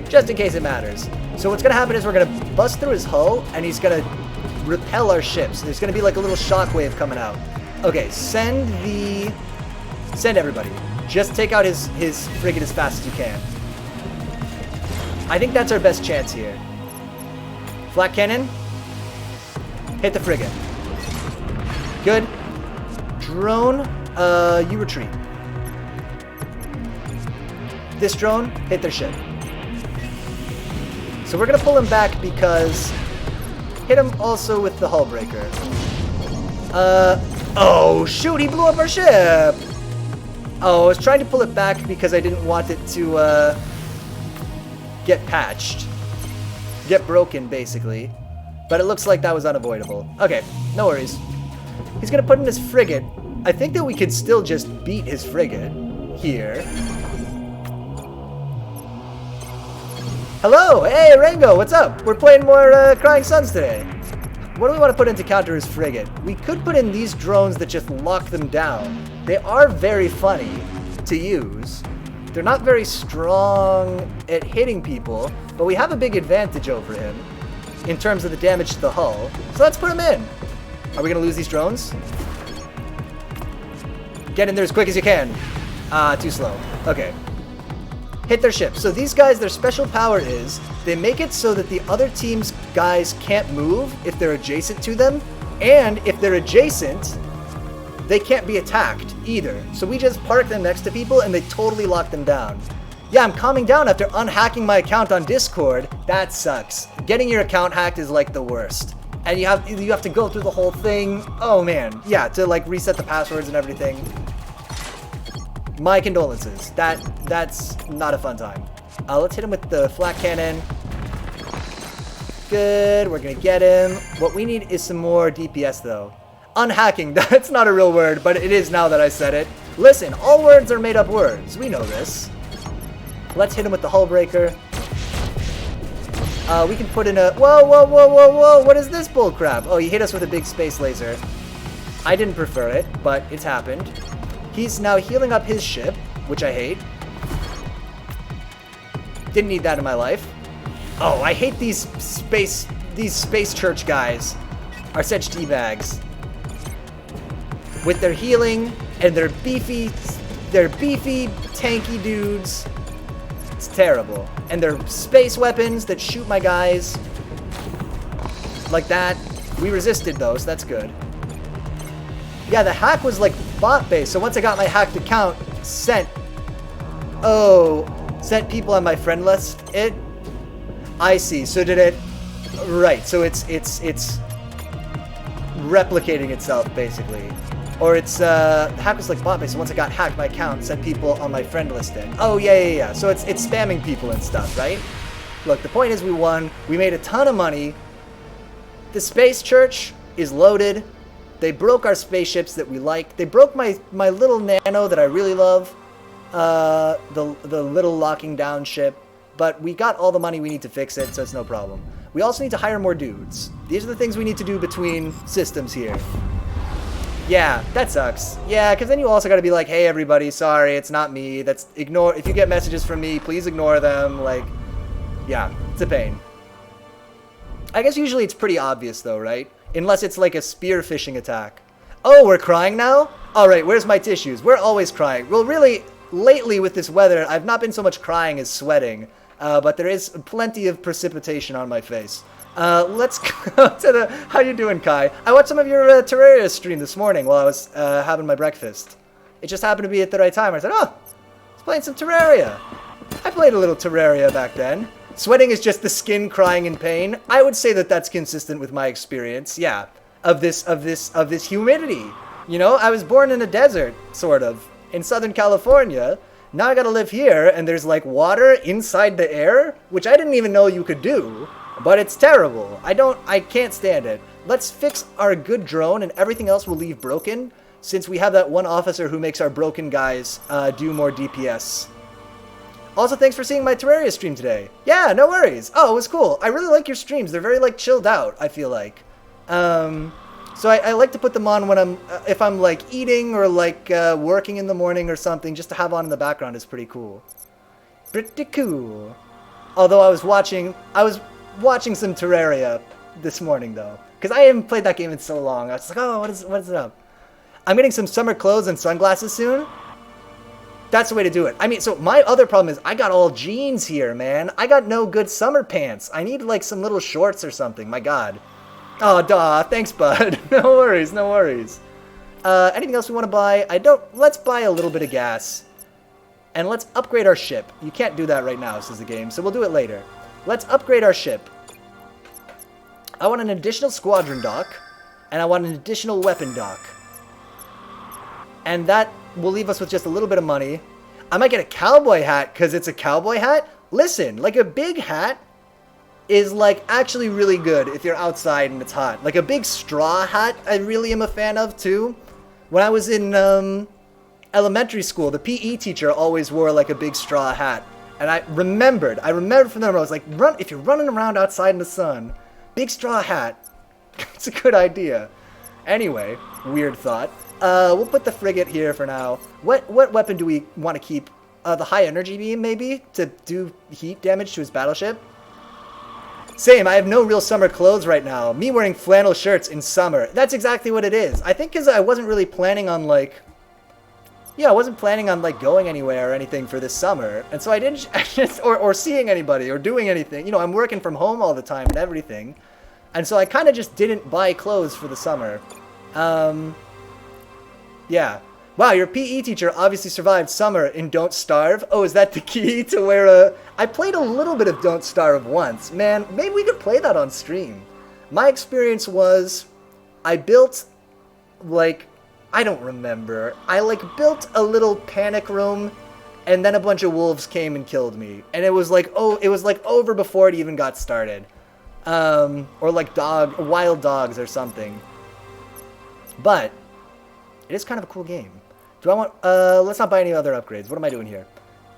Just in case it matters. So what's going to happen is we're going to bust through his hull, and he's going to repel our ships. There's going to be like a little shockwave coming out. Okay, send everybody. Just take out his frigate as fast as you can. I think that's our best chance here. Flak cannon. Hit the frigate. Good. Drone, you retreat. This drone, hit their ship. So we're gonna pull him back because... Hit him also with the hull breaker. Oh shoot, he blew up our ship! Oh, I was trying to pull it back because I didn't want it to, get patched. Get broken, basically. But it looks like that was unavoidable. Okay, no worries. He's gonna put in his frigate. I think that we could still just beat his frigate. Here. Hello! Hey, Rango, what's up? We're playing more Crying Suns today. What do we want to put in to counter his frigate? We could put in these drones that just lock them down. They are very funny to use. They're not very strong at hitting people, but we have a big advantage over him in terms of the damage to the hull. So let's put him in. Are we going to lose these drones? Get in there as quick as you can. Too slow. Okay. Hit their ship. So these guys, their special power is they make it so that the other team's guys can't move if they're adjacent to them, and if they're adjacent, they can't be attacked either. So we just park them next to people and they totally lock them down. Yeah, I'm calming down after unhacking my account on Discord. That sucks. Getting your account hacked is like the worst. And you have to go through the whole thing. Oh man. Yeah, to like reset the passwords and everything. My condolences. That's not a fun time. Let's hit him with the flak cannon. Good. We're gonna get him. What we need is some more DPS though. Unhacking. That's not a real word, but it is now that I said it. Listen, all words are made up words. We know this. Let's hit him with the hull breaker. We can put in a... Whoa, whoa, whoa, whoa, whoa. What is this bull crap? Oh, he hit us with a big space laser. I didn't prefer it, but it's happened. He's now healing up his ship, which I hate. Didn't need that in my life. Oh, I hate these space church guys. Are such D-bags. With their healing and their beefy tanky dudes. It's terrible. And their space weapons that shoot my guys. Like that. We resisted though, so that's good. Yeah, the hack was like bot based, so once I got my hacked account, sent people on my friend list. I see. So did it? Right. So it's replicating itself basically, or it's the hack was like bot based. So once I got hacked, my account sent people on my friend list in. Oh yeah. So it's spamming people and stuff, right? Look, the point is we won. We made a ton of money. The space church is loaded. They broke our spaceships that we like. They broke my little nano that I really love. The little locking down ship. But we got all the money we need to fix it, so it's no problem. We also need to hire more dudes. These are the things we need to do between systems here. Yeah, that sucks. Yeah, because then you also got to be like, hey everybody, sorry, it's not me. Ignore. If you get messages from me, please ignore them. Like, yeah, it's a pain. I guess usually it's pretty obvious though, right? Unless it's like a spear phishing attack. Oh, we're crying now? Alright, where's my tissues? We're always crying. Well, really, lately with this weather, I've not been so much crying as sweating. But there is plenty of precipitation on my face. Let's go to the... How you doing, Kai? I watched some of your Terraria stream this morning while I was having my breakfast. It just happened to be at the right time. I said, oh, let's play some Terraria. I played a little Terraria back then. Sweating is just the skin crying in pain. I would say that that's consistent with my experience, yeah, of this humidity. You know, I was born in a desert, sort of, in Southern California. Now I gotta live here, and there's like water inside the air, which I didn't even know you could do, but it's terrible. I can't stand it. Let's fix our good drone, and everything else will leave broken, since we have that one officer who makes our broken guys do more DPS. Also, thanks for seeing my Terraria stream today. Yeah, no worries. Oh, it was cool. I really like your streams. They're very, like, chilled out, I feel like. So I like to put them on when if I'm, like, eating or, like, working in the morning or something, just to have on in the background is pretty cool. Pretty cool. Although I was watching some Terraria this morning, though. Because I haven't played that game in so long. I was like, oh, what is it up? I'm getting some summer clothes and sunglasses soon. That's the way to do it. I mean, so my other problem is I got all jeans here, man. I got no good summer pants. I need like some little shorts or something. My God. Oh, duh. Thanks, bud. No worries. No worries. Anything else we want to buy? Let's buy a little bit of gas. And let's upgrade our ship. You can't do that right now, says the game, so we'll do it later. Let's upgrade our ship. I want an additional squadron dock. And I want an additional weapon dock. And that will leave us with just a little bit of money. I might get a cowboy hat because it's a cowboy hat. Listen, like a big hat is like actually really good if you're outside and it's hot. Like a big straw hat I really am a fan of too. When I was in elementary school, the PE teacher always wore like a big straw hat. And I remembered from them, I was like, if you're running around outside in the sun, big straw hat, it's a good idea. Anyway, weird thought. We'll put the frigate here for now. What weapon do we want to keep? The high energy beam, maybe? To do heat damage to his battleship? Same, I have no real summer clothes right now. Me wearing flannel shirts in summer. That's exactly what it is. I think because I wasn't really planning on, like... Yeah, I wasn't planning on, like, going anywhere or anything for this summer. And so I didn't... or seeing anybody or doing anything. You know, I'm working from home all the time and everything. And so I kind of just didn't buy clothes for the summer. Yeah. Wow, your PE teacher obviously survived summer in Don't Starve. Oh, is that the key to where I played a little bit of Don't Starve once. Man, maybe we could play that on stream. My experience was I built, like, I don't remember. I, like, built a little panic room, and then a bunch of wolves came and killed me. And it was like, over before it even got started. Or like wild dogs or something. But it is kind of a cool game. Do I want, let's not buy any other upgrades. What am I doing here?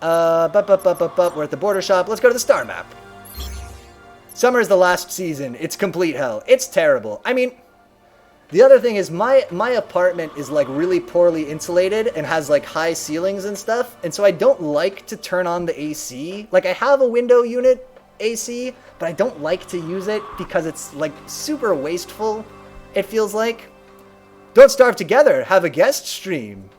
We're at the border shop. Let's go to the star map. Summer is the last season. It's complete hell. It's terrible. I mean, the other thing is my apartment is like really poorly insulated and has like high ceilings and stuff. And so I don't like to turn on the AC. Like I have a window unit AC, but I don't like to use it because it's like super wasteful. It feels like. Don't Starve Together. Have a guest stream.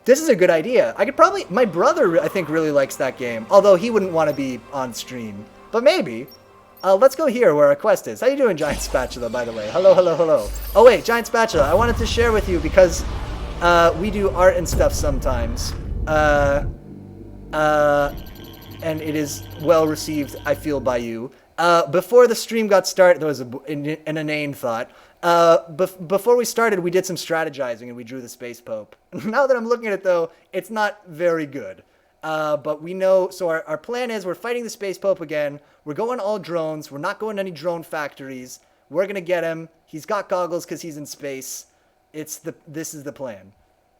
This is a good idea. I could probably... My brother, I think, really likes that game. Although he wouldn't want to be on stream. But maybe. Let's go here where our quest is. How you doing, Giant Spatula, by the way? Hello, hello, hello. Oh, wait, Giant Spatula. I wanted to share with you because we do art and stuff sometimes. And it is well received, I feel, by you. Before the stream got started, there was an inane thought. Before we started, we did some strategizing and we drew the Space Pope. Now that I'm looking at it, though, it's not very good. But we know, so our plan is we're fighting the Space Pope again. We're going all drones. We're not going to any drone factories. We're going to get him. He's got goggles because he's in space. This is the plan.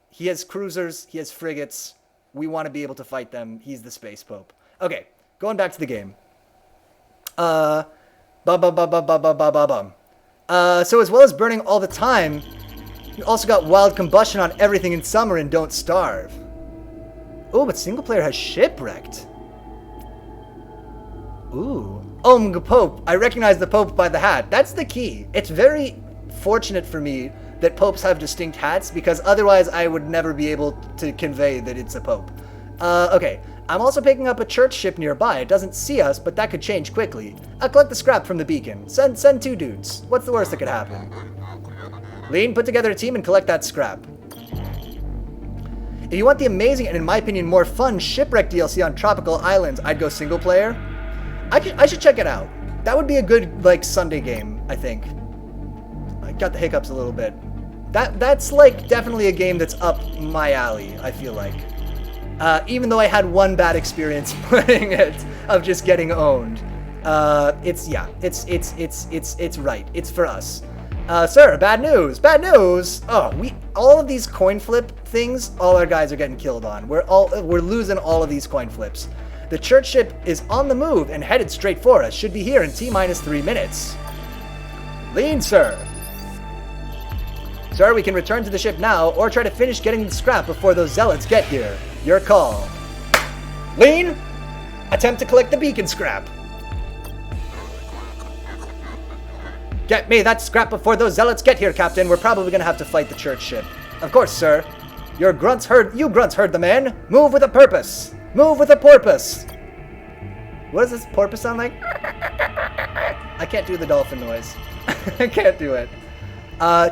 He has cruisers. He has frigates. We want to be able to fight them. He's the Space Pope. Okay, going back to the game. So as well as burning all the time, you also got wild combustion on everything in summer and Don't Starve. Oh, but single player has shipwrecked. Ooh. Pope. I recognize the Pope by the hat. That's the key. It's very fortunate for me that popes have distinct hats because otherwise I would never be able to convey that it's a pope. Okay. I'm also picking up a church ship nearby. It doesn't see us, but that could change quickly. I'll collect the scrap from the beacon. Send 2 dudes. What's the worst that could happen? Lean, put together a team and collect that scrap. If you want the amazing and, in my opinion, more fun Shipwreck DLC on Tropical Islands, I'd go single player. I should check it out. That would be a good, like, Sunday game, I think. I got the hiccups a little bit. That's, like, definitely a game that's up my alley, I feel like. Even though I had one bad experience playing it of just getting owned. It's right. It's for us. Sir, bad news. Bad news. Oh, all of these coin flip things, all our guys are getting killed on. We're losing all of these coin flips. The church ship is on the move and headed straight for us. Should be here in T-3 minutes. Lean, sir. Sir, we can return to the ship now or try to finish getting the scrap before those zealots get here. Your call. Lean, attempt to collect the beacon scrap. Get me that scrap before those zealots get here, Captain. We're probably gonna have to fight the church ship. Of course, sir. You grunts heard the man. Move with a purpose. Move with a porpoise. What does this porpoise sound like? I can't do the dolphin noise. I can't do it.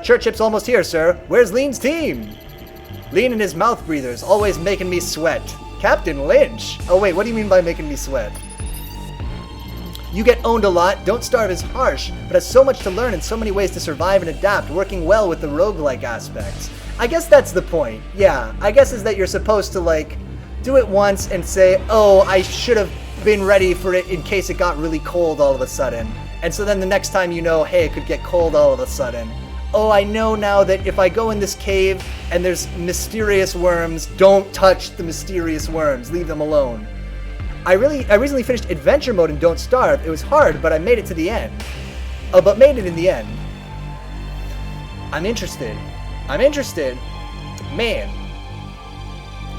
Church ship's almost here, sir. Where's Lean's team? Lean and his mouth breathers, always making me sweat. Captain Lynch. Oh wait, what do you mean by making me sweat? You get owned a lot. Don't Starve is harsh, but has so much to learn and so many ways to survive and adapt, working well with the roguelike aspects. I guess that's the point. Yeah, I guess is that you're supposed to, like, do it once and say, oh, I should have been ready for it in case it got really cold all of a sudden. And so then the next time you know, hey, it could get cold all of a sudden. Oh, I know now that if I go in this cave and there's mysterious worms, don't touch the mysterious worms. Leave them alone. I recently finished Adventure Mode in Don't Starve. It was hard, but I made it to the end. Oh, but made it in the end. I'm interested. Man,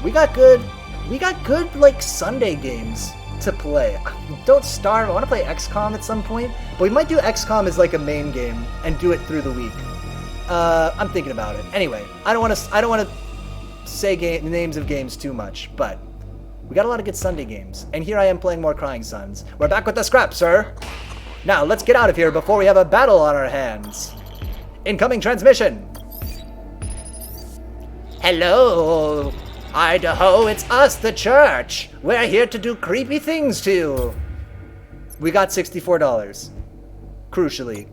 we got good, like, Sunday games to play. Don't Starve. I want to play XCOM at some point, but we might do XCOM as, like, a main game and do it through the week. I'm thinking about it. Anyway, I don't want to say names of games too much, but we got a lot of good Sunday games, and here I am playing more Crying Suns. We're back with the scrap, sir. Now, let's get out of here before we have a battle on our hands. Incoming transmission. Hello, Idaho, it's us, the church. We're here to do creepy things to you. We got $64, crucially.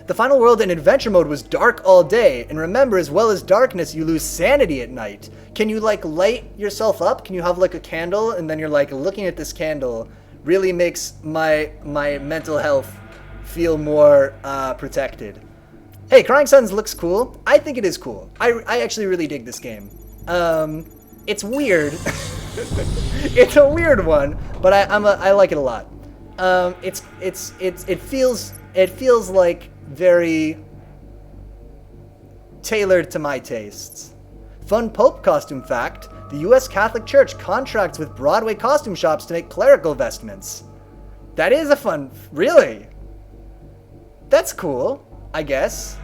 The final world in Adventure Mode was dark all day, and remember, as well as darkness, you lose sanity at night. Can you, like, light yourself up? Can you have, like, a candle, and then you're, like, looking at this candle really makes my mental health feel more protected. Hey, Crying Suns looks cool. I think it is cool. I actually really dig this game. It's weird. It's a weird one, but I like it a lot. It feels like very tailored to my tastes. Fun Pope costume fact: the U.S. Catholic Church contracts with Broadway costume shops to make clerical vestments. That is a fun... Really? That's cool, I guess.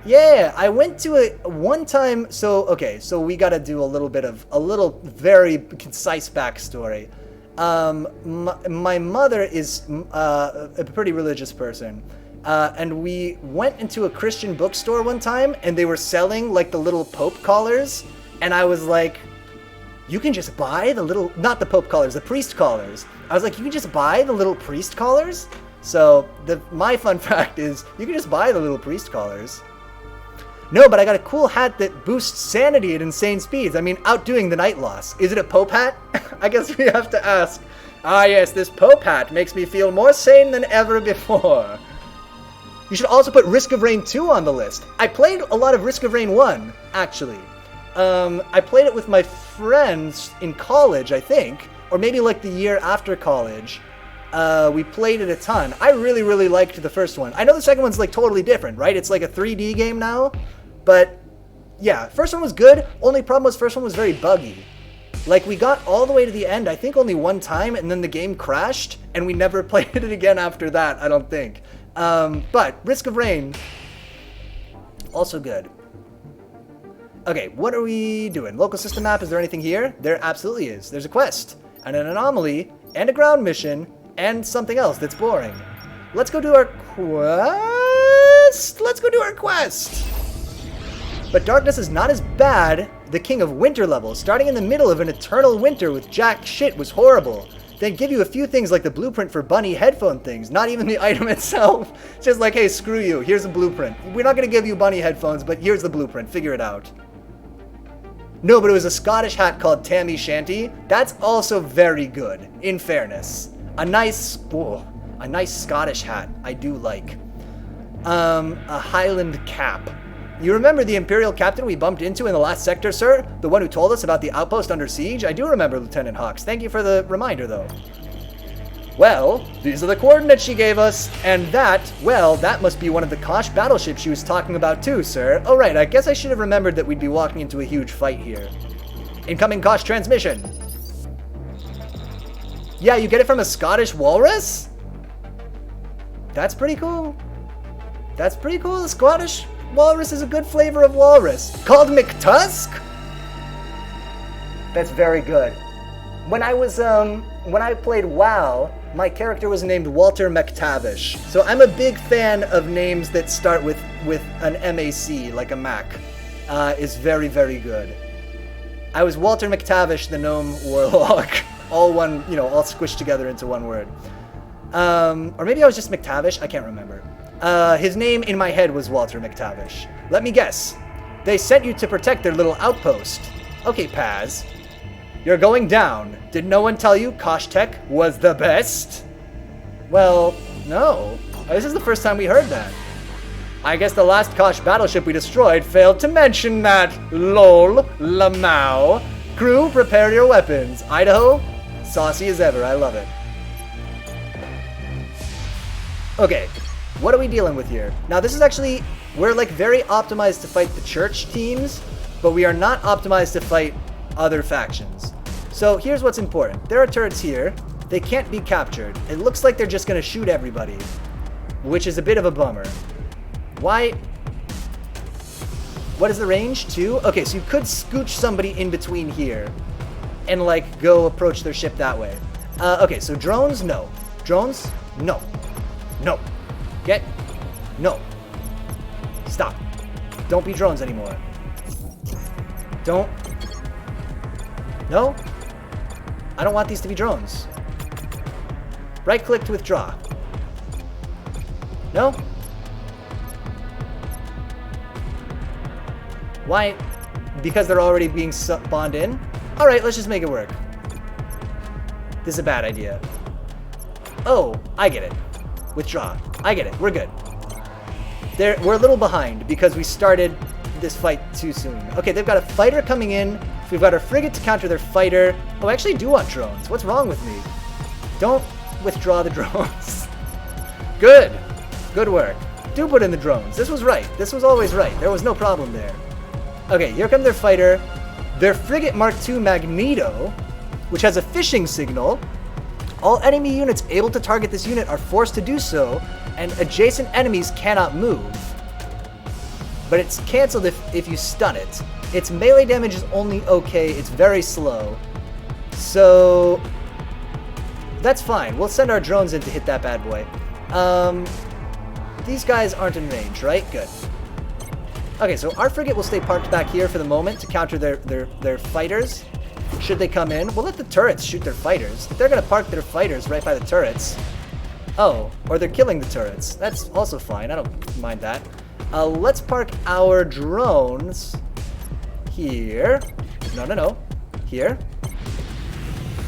Yeah, I went to it one time. So we gotta do a little very concise backstory. My mother is a pretty religious person. And we went into a Christian bookstore one time, and they were selling, like, the little Pope collars, and I was like, you can just buy the little, not the Pope collars, the priest collars. I was like, you can just buy the little priest collars? So, my fun fact is, you can just buy the little priest collars. No, but I got a cool hat that boosts sanity at insane speeds. I mean, outdoing the night loss. Is it a Pope hat? I guess we have to ask. Ah yes, this Pope hat makes me feel more sane than ever before. You should also put Risk of Rain 2 on the list. I played a lot of Risk of Rain 1, actually. I played it with my friends in college, I think, or maybe like the year after college. We played it a ton. I really, really liked the first one. I know the second one's like totally different, right? It's like a 3D game now, but yeah, first one was good. Only problem was first one was very buggy. Like, we got all the way to the end, I think only one time, and then the game crashed, and we never played it again after that, I don't think. But Risk of Rain, also good. Okay, what are we doing? Local system map, is there anything here? There absolutely is. There's a quest, and an anomaly, and a ground mission, and something else that's boring. Let's go do our quest! But darkness is not as bad. The King of Winter level, starting in the middle of an eternal winter with jack shit, was horrible. They give you a few things like the blueprint for bunny headphone things, not even the item itself. It's just like, hey, screw you, here's a blueprint. We're not going to give you bunny headphones, but here's the blueprint, figure it out. No, but it was a Scottish hat called Tammy Shanty. That's also very good, in fairness. A nice Scottish hat, I do like. A Highland cap. You remember the Imperial captain we bumped into in the last sector, sir? The one who told us about the outpost under siege? I do remember, Lieutenant Hawks. Thank you for the reminder, though. Well, these are the coordinates she gave us, and that must be one of the Kosh battleships she was talking about too, sir. Oh right, I guess I should have remembered that we'd be walking into a huge fight here. Incoming Kosh transmission. Yeah, you get it from a Scottish walrus? That's pretty cool. That's pretty cool. The Scottish walrus is a good flavor of walrus. Called McTusk? That's very good. When I played WoW, my character was named Walter McTavish. So I'm a big fan of names that start with an MAC, like a Mac. Is very, very good. I was Walter McTavish, the gnome warlock. All squished together into one word. Or maybe I was just McTavish, I can't remember. His name in my head was Walter McTavish. Let me guess. They sent you to protect their little outpost. Okay, Paz. You're going down. Did no one tell you Kosh Tech was the best? Well, no. This is the first time we heard that. I guess the last Kosh battleship we destroyed failed to mention that. Lol. Lamau. Crew, prepare your weapons. Idaho, Saucy as ever, I love it. Okay, what are we dealing with here? Now this is actually, we're like very optimized to fight the church teams, but we are not optimized to fight other factions. So here's what's important. There are turrets here. They can't be captured. It looks like they're just gonna shoot everybody, which is a bit of a bummer. Why? What is the range? 2? Okay, so you could scooch somebody in between here and like go approach their ship that way. Okay, so drones, no. Drones, no. No. Get. No. Stop. Don't be drones anymore. Don't. No. I don't want these to be drones. Right click to withdraw. No? Why? Because they're already being spawned in? Alright, let's just make it work. This is a bad idea. Oh, I get it. Withdraw. I get it. We're good. We're a little behind because we started this fight too soon. Okay, they've got a fighter coming in. We've got our frigate to counter their fighter. Oh, I actually do want drones. What's wrong with me? Don't withdraw the drones. Good. Good work. Do put in the drones. This was right. This was always right. There was no problem there. Okay, here comes their fighter. Their frigate Mark II Magneto, which has a fishing signal. All enemy units able to target this unit are forced to do so, and adjacent enemies cannot move. But it's cancelled if you stun it. Its melee damage is only okay. It's very slow. So that's fine. We'll send our drones in to hit that bad boy. These guys aren't in range, right? Good. Okay, so our frigate will stay parked back here for the moment to counter their fighters. Should they come in, we'll let the turrets shoot their fighters. If they're going to park their fighters right by the turrets. Oh, or they're killing the turrets. That's also fine. I don't mind that. Let's park our drones here. No. Here.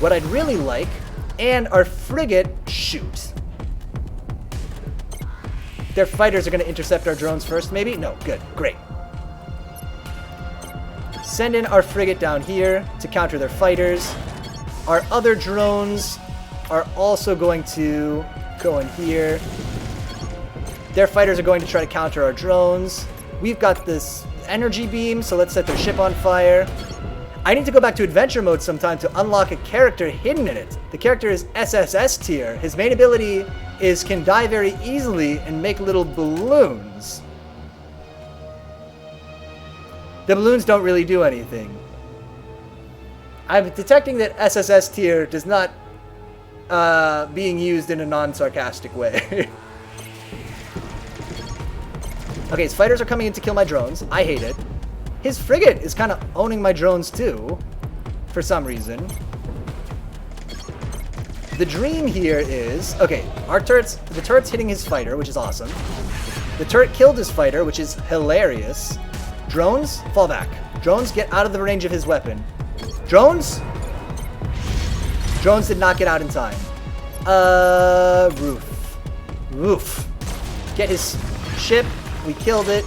What I'd really like, and our frigate shoot. Their fighters are going to intercept our drones first, maybe? No, good, great. Send in our frigate down here to counter their fighters. Our other drones are also going to go in here. Their fighters are going to try to counter our drones. We've got this energy beam, so let's set their ship on fire. I need to go back to adventure mode sometime to unlock a character hidden in it. The character is SSS tier. His main ability is can die very easily and make little balloons. The balloons don't really do anything. I'm detecting that SSS tier does not being used in a non-sarcastic way. Okay, his fighters are coming in to kill my drones. I hate it. His frigate is kind of owning my drones too, for some reason. The dream here is, okay, the turret's hitting his fighter, which is awesome. The turret killed his fighter, which is hilarious. Drones, fall back. Drones, get out of the range of his weapon. Drones? Drones did not get out in time. Roof. Get his ship. We killed it.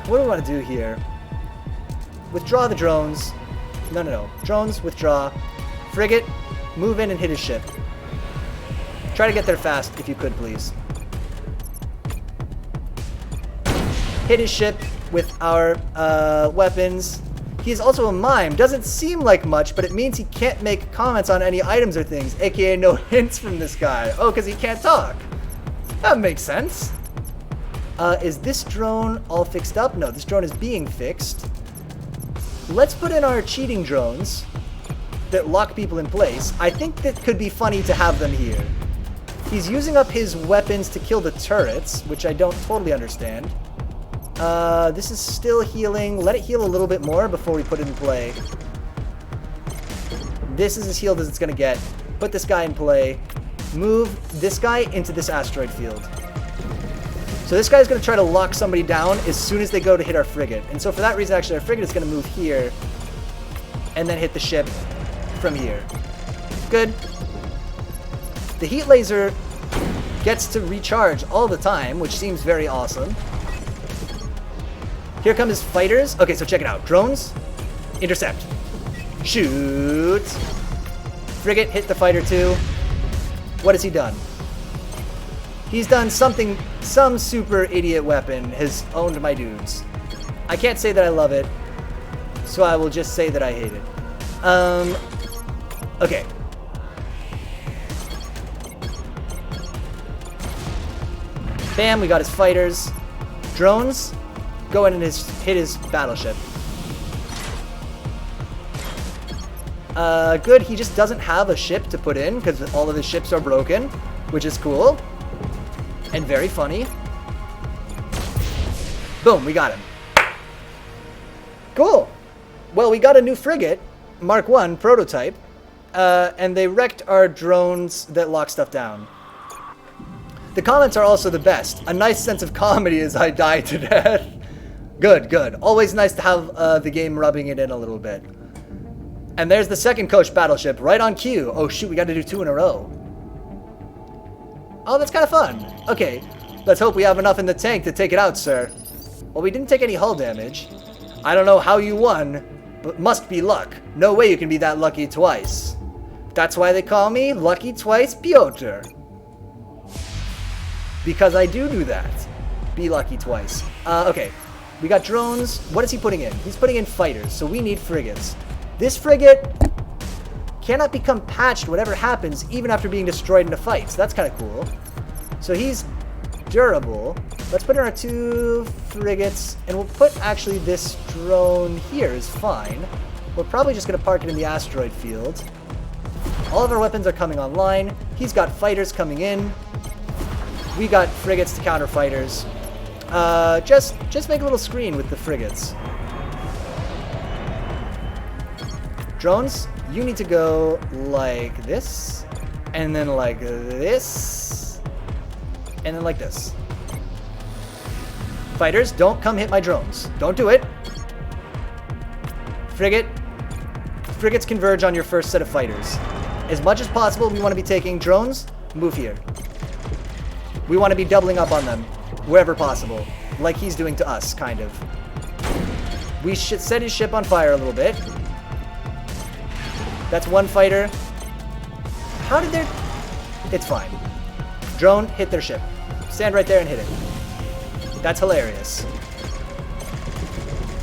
What do we want to do here? Withdraw the drones. No. Drones, withdraw. Frigate, move in and hit his ship. Try to get there fast, if you could, please. Hit his ship with our weapons. He's also a mime. Doesn't seem like much, but it means he can't make comments on any items or things, aka no hints from this guy. Oh, because he can't talk. That makes sense. Is this drone all fixed up? No, this drone is being fixed. Let's put in our cheating drones that lock people in place. I think that could be funny to have them here. He's using up his weapons to kill the turrets, which I don't totally understand. This is still healing. Let it heal a little bit more before we put it in play. This is as healed as it's gonna get. Put this guy in play. Move this guy into this asteroid field. So this guy's going to try to lock somebody down as soon as they go to hit our frigate. And so for that reason, actually, our frigate is going to move here and then hit the ship from here. Good. The heat laser gets to recharge all the time, which seems very awesome. Here come his fighters. Okay, so check it out. Drones, intercept. Shoot. Frigate hit the fighter too. What has he done? He's done something, some super idiot weapon has owned my dudes. I can't say that I love it, so I will just say that I hate it. Okay. Bam, we got his fighters. Drones, go in and hit his battleship. Good, he just doesn't have a ship to put in because all of his ships are broken, which is cool. And very funny. Boom, we got him. Cool. Well, we got a new frigate, Mark 1 prototype, and they wrecked our drones that lock stuff down. The comments are also the best. A nice sense of comedy as I die to death. Good, good. Always nice to have the game rubbing it in a little bit. And there's the second coach battleship, right on cue. Oh shoot, we got to do 2 in a row. Oh, that's kind of fun. Okay, let's hope we have enough in the tank to take it out, sir. Well, we didn't take any hull damage. I don't know how you won, but must be luck. No way you can be that lucky twice. That's why they call me Lucky Twice Piotr. Because I do that. Be lucky twice. Okay, we got drones. What is he putting in? He's putting in fighters, so we need frigates. This frigate cannot become patched whatever happens, even after being destroyed in a fight. So that's kind of cool. So he's durable. Let's put in our 2 frigates, and we'll put actually this drone here is fine. We're probably just going to park it in the asteroid field. All of our weapons are coming online. He's got fighters coming in. We got frigates to counter fighters. Just make a little screen with the frigates. Drones, you need to go like this, and then like this, and then like this. Fighters, don't come hit my drones. Don't do it. Frigates converge on your first set of fighters. As much as possible, we want to be taking drones, move here. We want to be doubling up on them, wherever possible, like he's doing to us, kind of. We should set his ship on fire a little bit. That's 1 fighter. How did their... It's fine. Drone, hit their ship. Stand right there and hit it. That's hilarious.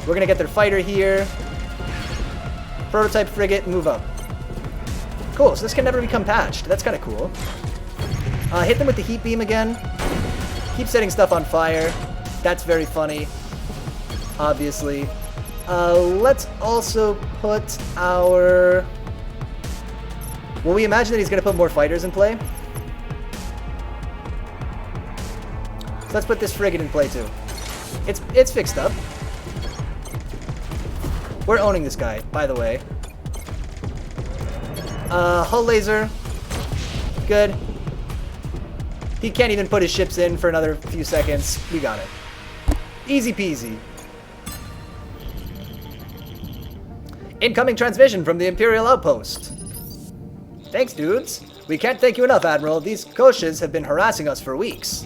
We're gonna get their fighter here. Prototype frigate, move up. Cool, so this can never become patched. That's kind of cool. Hit them with the heat beam again. Keep setting stuff on fire. That's very funny. Obviously. Let's also put our... Will we imagine that he's going to put more fighters in play? So let's put this frigate in play too. It's fixed up. We're owning this guy, by the way. Hull laser. Good. He can't even put his ships in for another few seconds. We got it. Easy peasy. Incoming transmission from the Imperial Outpost. Thanks, dudes. We can't thank you enough, Admiral. These Koshas have been harassing us for weeks.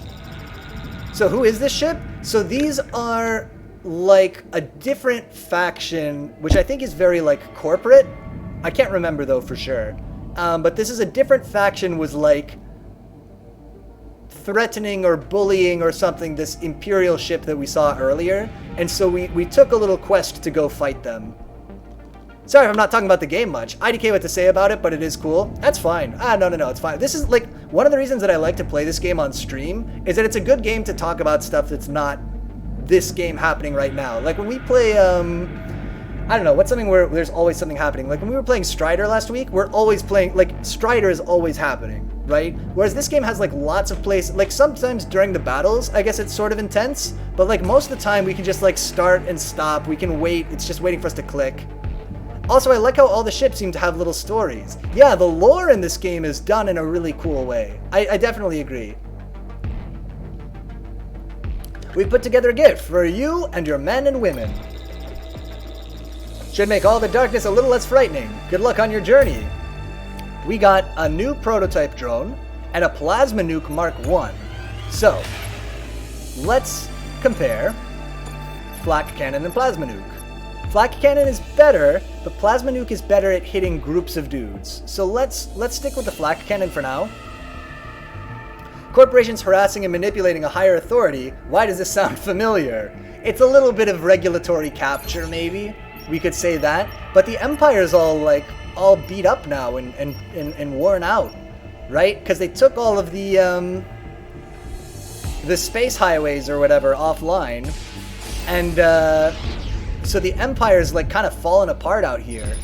So who is this ship? So these are like a different faction, which I think is very like corporate. I can't remember though for sure. But this is a different faction, was like threatening or bullying or something this Imperial ship that we saw earlier. And so we took a little quest to go fight them. Sorry if I'm not talking about the game much. IDK what to say about it, but it is cool. That's fine. No, it's fine. This is like one of the reasons that I like to play this game on stream is that it's a good game to talk about stuff that's not this game happening right now. Like when we play, I don't know, what's something where there's always something happening? Like when we were playing Strider last week, we're always playing, like Strider is always happening, right? Whereas this game has like lots of places, like sometimes during the battles, I guess it's sort of intense, but like most of the time we can just like start and stop. We can wait. It's just waiting for us to click. Also, I like how all the ships seem to have little stories. Yeah, the lore in this game is done in a really cool way. I definitely agree. We've put together a gift for you and your men and women. Should make all the darkness a little less frightening. Good luck on your journey. We got a new prototype drone and a plasma nuke Mark 1. So, let's compare flak cannon and plasma nuke. Flak cannon is better but plasma nuke is better at hitting groups of dudes. So let's stick with the flak cannon for now. Corporations harassing and manipulating a higher authority. Why does this sound familiar? It's a little bit of regulatory capture, maybe. We could say that. But the Empire's all beat up now and worn out, right? Because they took all of the space highways or whatever offline, and so the Empire's like kind of fallen apart out here.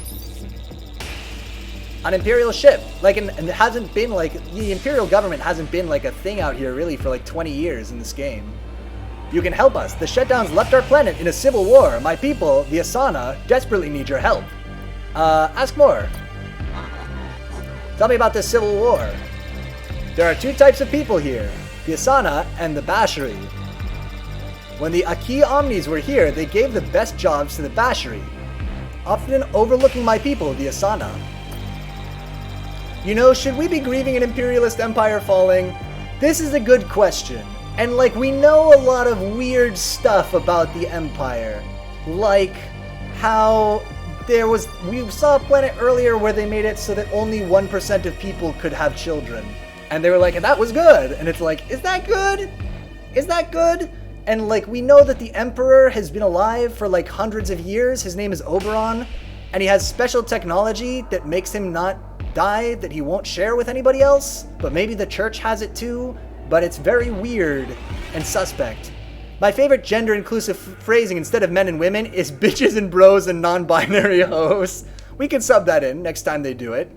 An Imperial ship, and it hasn't been the Imperial government hasn't been like a thing out here really for like 20 years in this game. You can help us. The shutdowns left our planet in a civil war. My people, the Asana, desperately need your help. Ask more. Tell me about this civil war. There are two types of people here, the Asana and the Bashari. When the Aki Omnis were here, they gave the best jobs to the Bashari, often overlooking my people, the Asana. You know, should we be grieving an imperialist empire falling? This is a good question. And we know a lot of weird stuff about the empire. Like how we saw a planet earlier where they made it so that only 1% of people could have children. And they were like, and that was good. And it's like, is that good? Is that good? And we know that the emperor has been alive for hundreds of years. His name is Oberon. And he has special technology that makes him not die, that he won't share with anybody else, but maybe the church has it too, but it's very weird and suspect. My favorite gender-inclusive phrasing instead of men and women is bitches and bros and non-binary hoes. We can sub that in next time they do it.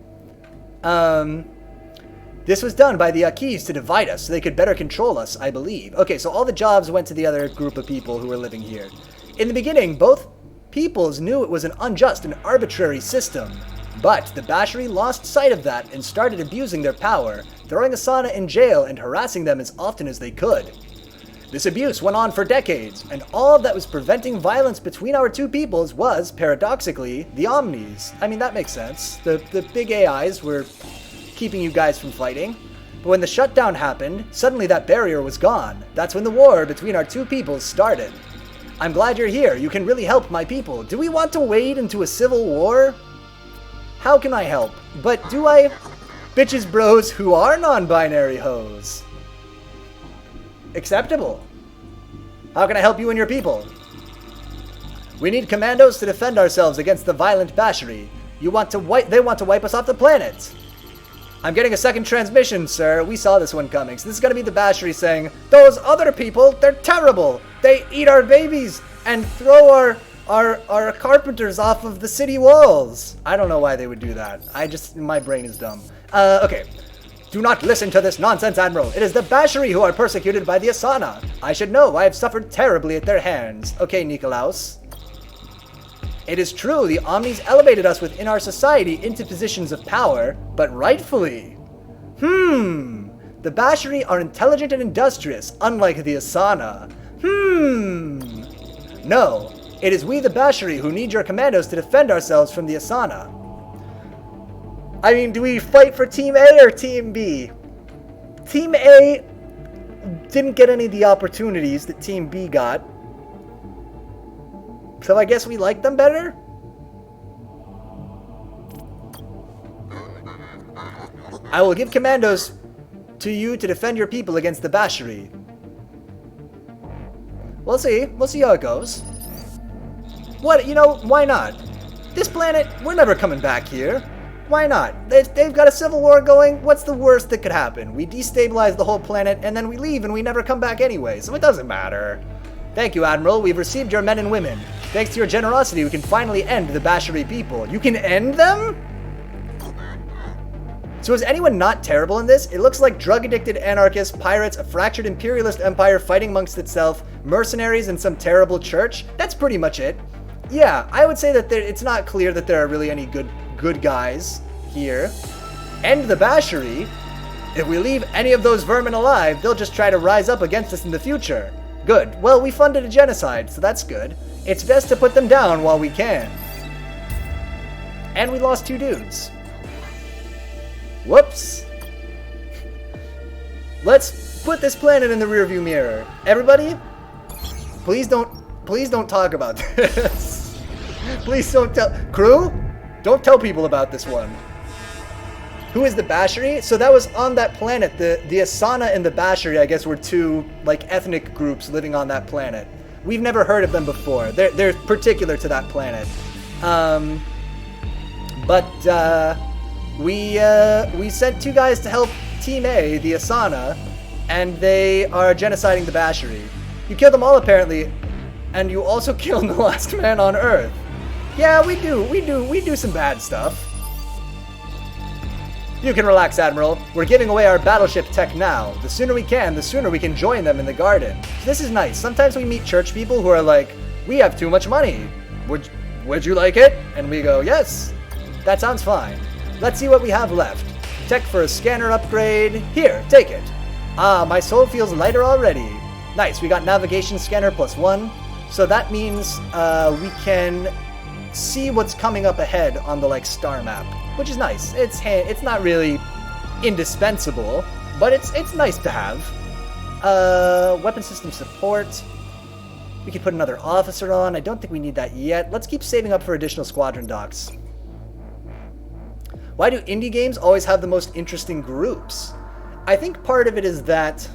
This was done by the Akis to divide us so they could better control us, I believe. Okay, so all the jobs went to the other group of people who were living here. In the beginning, both peoples knew it was an unjust and arbitrary system. But the Bashari lost sight of that and started abusing their power, throwing Asana in jail and harassing them as often as they could. This abuse went on for decades, and all that was preventing violence between our two peoples was, paradoxically, the Omnis. I mean, that makes sense. The big AIs were keeping you guys from fighting. But when the shutdown happened, suddenly that barrier was gone. That's when the war between our two peoples started. I'm glad you're here. You can really help my people. Do we want to wade into a civil war? How can I help? But do I? Bitches bros who are non-binary hoes. Acceptable. How can I help you and your people? We need commandos to defend ourselves against the violent Bashari. They want to wipe us off the planet. I'm getting a second transmission, sir. We saw this one coming. So this is going to be the Bashari saying, those other people, they're terrible. They eat our babies and throw our carpenters off of the city walls. I don't know why they would do that. My brain is dumb. Okay. Do not listen to this nonsense, Admiral. It is the Bashari who are persecuted by the Asana. I should know. I have suffered terribly at their hands. Okay, Nikolaos. It is true, the Omnis elevated us within our society into positions of power, but rightfully. The Bashari are intelligent and industrious, unlike the Asana. No, it is we the Bashari who need your commandos to defend ourselves from the Asana. I mean, do we fight for Team A or Team B? Team A didn't get any of the opportunities that Team B got. So I guess we like them better? I will give commandos to you to defend your people against the Bashari. We'll see. We'll see how it goes. Why not? This planet, we're never coming back here. Why not? They've got a civil war going. What's the worst that could happen? We destabilize the whole planet and then we leave and we never come back anyway, so it doesn't matter. Thank you, Admiral. We've received your men and women. Thanks to your generosity, we can finally end the Bashari people. You can end them? So is anyone not terrible in this? It looks like drug-addicted anarchists, pirates, a fractured imperialist empire fighting amongst itself, mercenaries, and some terrible church. That's pretty much it. Yeah, I would say that it's not clear that there are really any good guys here. End the Bashari? If we leave any of those vermin alive, they'll just try to rise up against us in the future. Good. Well, we funded a genocide, so that's good. It's best to put them down while we can. And we lost 2 dudes. Whoops. Let's put this planet in the rearview mirror. Everybody, please don't talk about this. Please don't tell. Crew? Don't tell people about this one. Who is the Bashiri? So that was on that planet. The Asana and the Bashiri, I guess, were two like ethnic groups living on that planet. We've never heard of them before. They're particular to that planet. We sent two guys to help Team A, the Asana, and they are genociding the Bashiri. You killed them all apparently, and you also killed the last man on Earth. Yeah, we do some bad stuff. You can relax, Admiral. We're giving away our battleship tech now. The sooner we can, the sooner we can join them in the garden. So this is nice. Sometimes we meet church people who are like, we have too much money. Would you like it? And we go, yes. That sounds fine. Let's see what we have left. Tech for a scanner upgrade. Here, take it. Ah, my soul feels lighter already. Nice, we got navigation scanner +1. So that means we can see what's coming up ahead on the like star map, which is nice. It's not really indispensable, but it's nice to have. Weapon system support. We could put another officer on. I don't think we need that yet. Let's keep saving up for additional squadron docks. Why do indie games always have the most interesting groups? I think part of it is that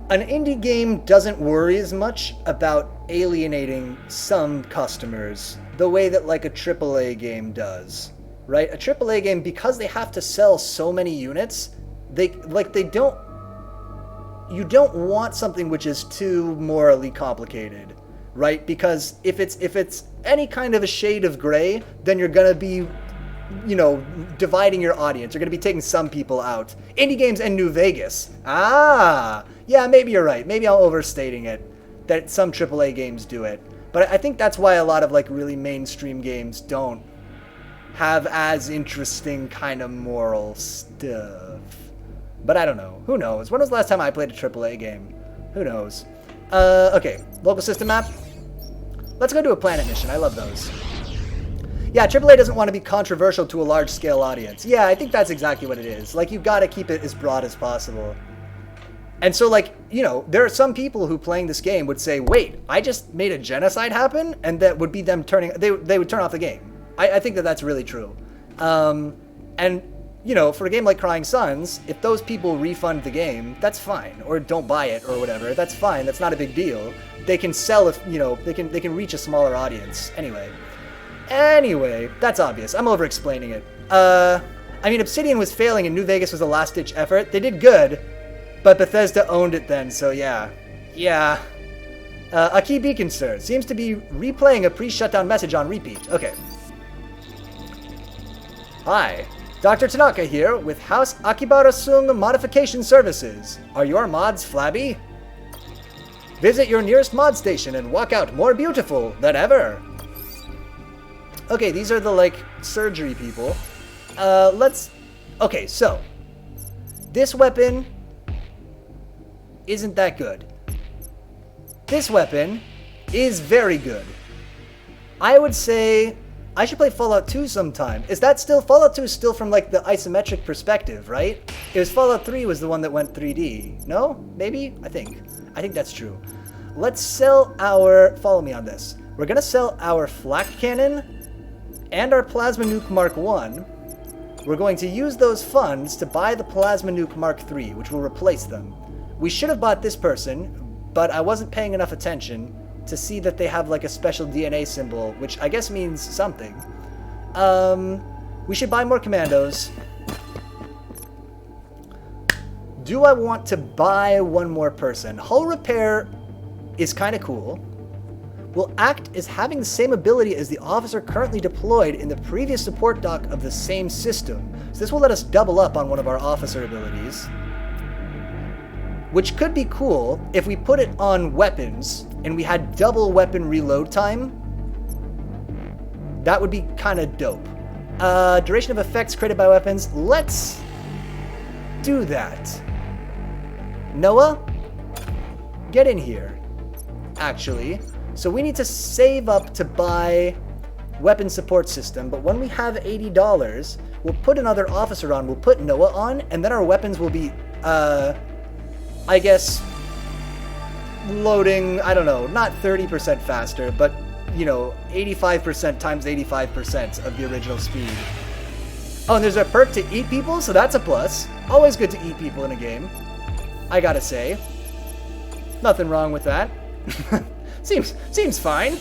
an indie game doesn't worry as much about alienating some customers the way that like a AAA game does, right? A AAA game, because they have to sell so many units, you don't want something which is too morally complicated, right? Because if it's any kind of a shade of gray, then you're gonna be, dividing your audience. You're gonna be taking some people out. Indie games and New Vegas. Ah, yeah, maybe you're right. Maybe I'm overstating it, that some AAA games do it. But I think that's why a lot of like really mainstream games don't have as interesting kind of moral stuff. But I don't know. Who knows? When was the last time I played a AAA game? Who knows? Okay, local system map. Let's go do a planet mission. I love those. Yeah, AAA doesn't want to be controversial to a large-scale audience. Yeah, I think that's exactly what it is. Like, you've got to keep it as broad as possible. And so, like, there are some people who playing this game would say, wait, I just made a genocide happen? And that would be them they would turn off the game. I think that that's really true. And, for a game like Crying Suns, if those people refund the game, that's fine. Or don't buy it or whatever. That's fine. That's not a big deal. They can sell if, they can reach a smaller audience. Anyway, that's obvious. I'm over-explaining it. Obsidian was failing and New Vegas was a last-ditch effort. They did good, but Bethesda owned it then, so yeah. Yeah. A key beacon, sir. Seems to be replaying a pre-shutdown message on repeat. Okay. Hi. Dr. Tanaka here with House Akibara-sung Modification Services. Are your mods flabby? Visit your nearest mod station and walk out more beautiful than ever. Okay, these are the, like, surgery people. Okay, so. This weapon isn't that good. This weapon is very good. I would say I should play Fallout 2 sometime. Is that still... Fallout 2 is still from, like, the isometric perspective, right? It was Fallout 3 was the one that went 3D. No? Maybe? I think that's true. Let's sell our... Follow me on this. We're gonna sell our flak cannon and our Plasma Nuke Mark 1. We're going to use those funds to buy the Plasma Nuke Mark 3, which will replace them. We should have bought this person, but I wasn't paying enough attention to see that they have like a special DNA symbol, which I guess means something. We should buy more commandos. Do I want to buy one more person? Hull repair is kind of cool. Will act as having the same ability as the officer currently deployed in the previous support dock of the same system. So this will let us double up on one of our officer abilities, which could be cool if we put it on weapons and we had double weapon reload time. That would be kind of dope. Duration of effects created by weapons. Let's do that. Noah, get in here. Actually. So we need to save up to buy weapon support system, but when we have $80, we'll put another officer on, we'll put Noah on, and then our weapons will be, I guess, loading, I don't know, not 30% faster, but, you know, 85% times 85% of the original speed. Oh, and there's a perk to eat people, so that's a plus. Always good to eat people in a game, I gotta say. Nothing wrong with that. Seems fine.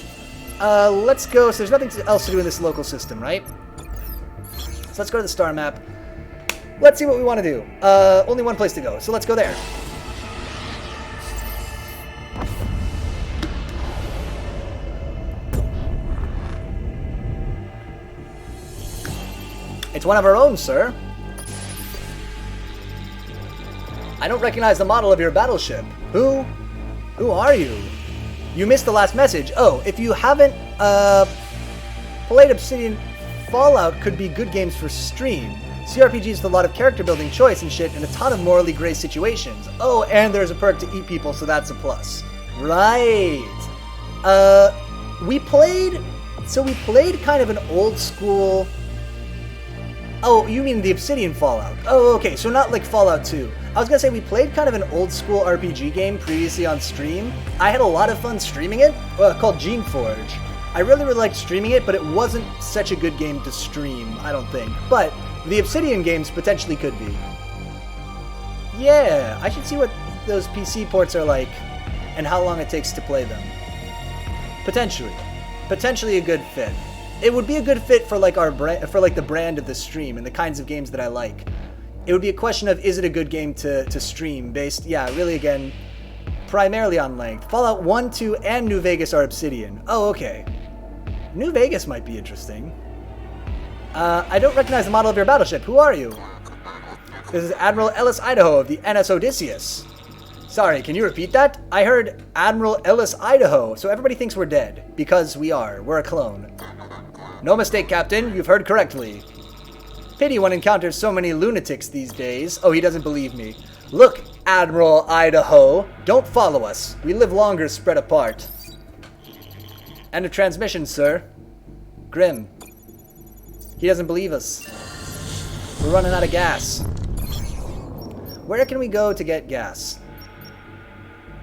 Let's go. So there's nothing else to do in this local system, right? So let's go to the star map. Let's see what we want to do. Only one place to go, so let's go there. It's one of our own, sir. I don't recognize the model of your battleship. Who are you? You missed the last message. Oh, if you haven't played Obsidian, Fallout could be good games for stream. CRPGs with a lot of character building, choice and shit, and a ton of morally gray situations. Oh, and there's a perk to eat people, so that's a plus. Right. We played kind of an old school... Oh, you mean the Obsidian Fallout. Oh, okay, so not like Fallout 2. I was gonna say we played kind of an old school RPG game previously on stream. I had a lot of fun streaming it, called Geneforge. I really liked streaming it, but it wasn't such a good game to stream, I don't think. But the Obsidian games potentially could be. Yeah, I should see what those PC ports are like and how long it takes to play them. Potentially a good fit. It would be a good fit for like the brand of the stream and the kinds of games that I like. It would be a question of, is it a good game to stream based, yeah, really again, primarily on length. Fallout 1, 2, and New Vegas are Obsidian. Oh, okay. New Vegas might be interesting. I don't recognize the model of your battleship. Who are you? This is Admiral Ellis Idaho of the NS Odysseus. Sorry, can you repeat that? I heard Admiral Ellis Idaho, so everybody thinks we're dead. Because we are. We're a clone. No mistake, Captain. You've heard correctly. Pity one encounters so many lunatics these days. Oh, he doesn't believe me. Look, Admiral Idaho. Don't follow us. We live longer spread apart. End of transmission, sir. Grim. He doesn't believe us. We're running out of gas. Where can we go to get gas?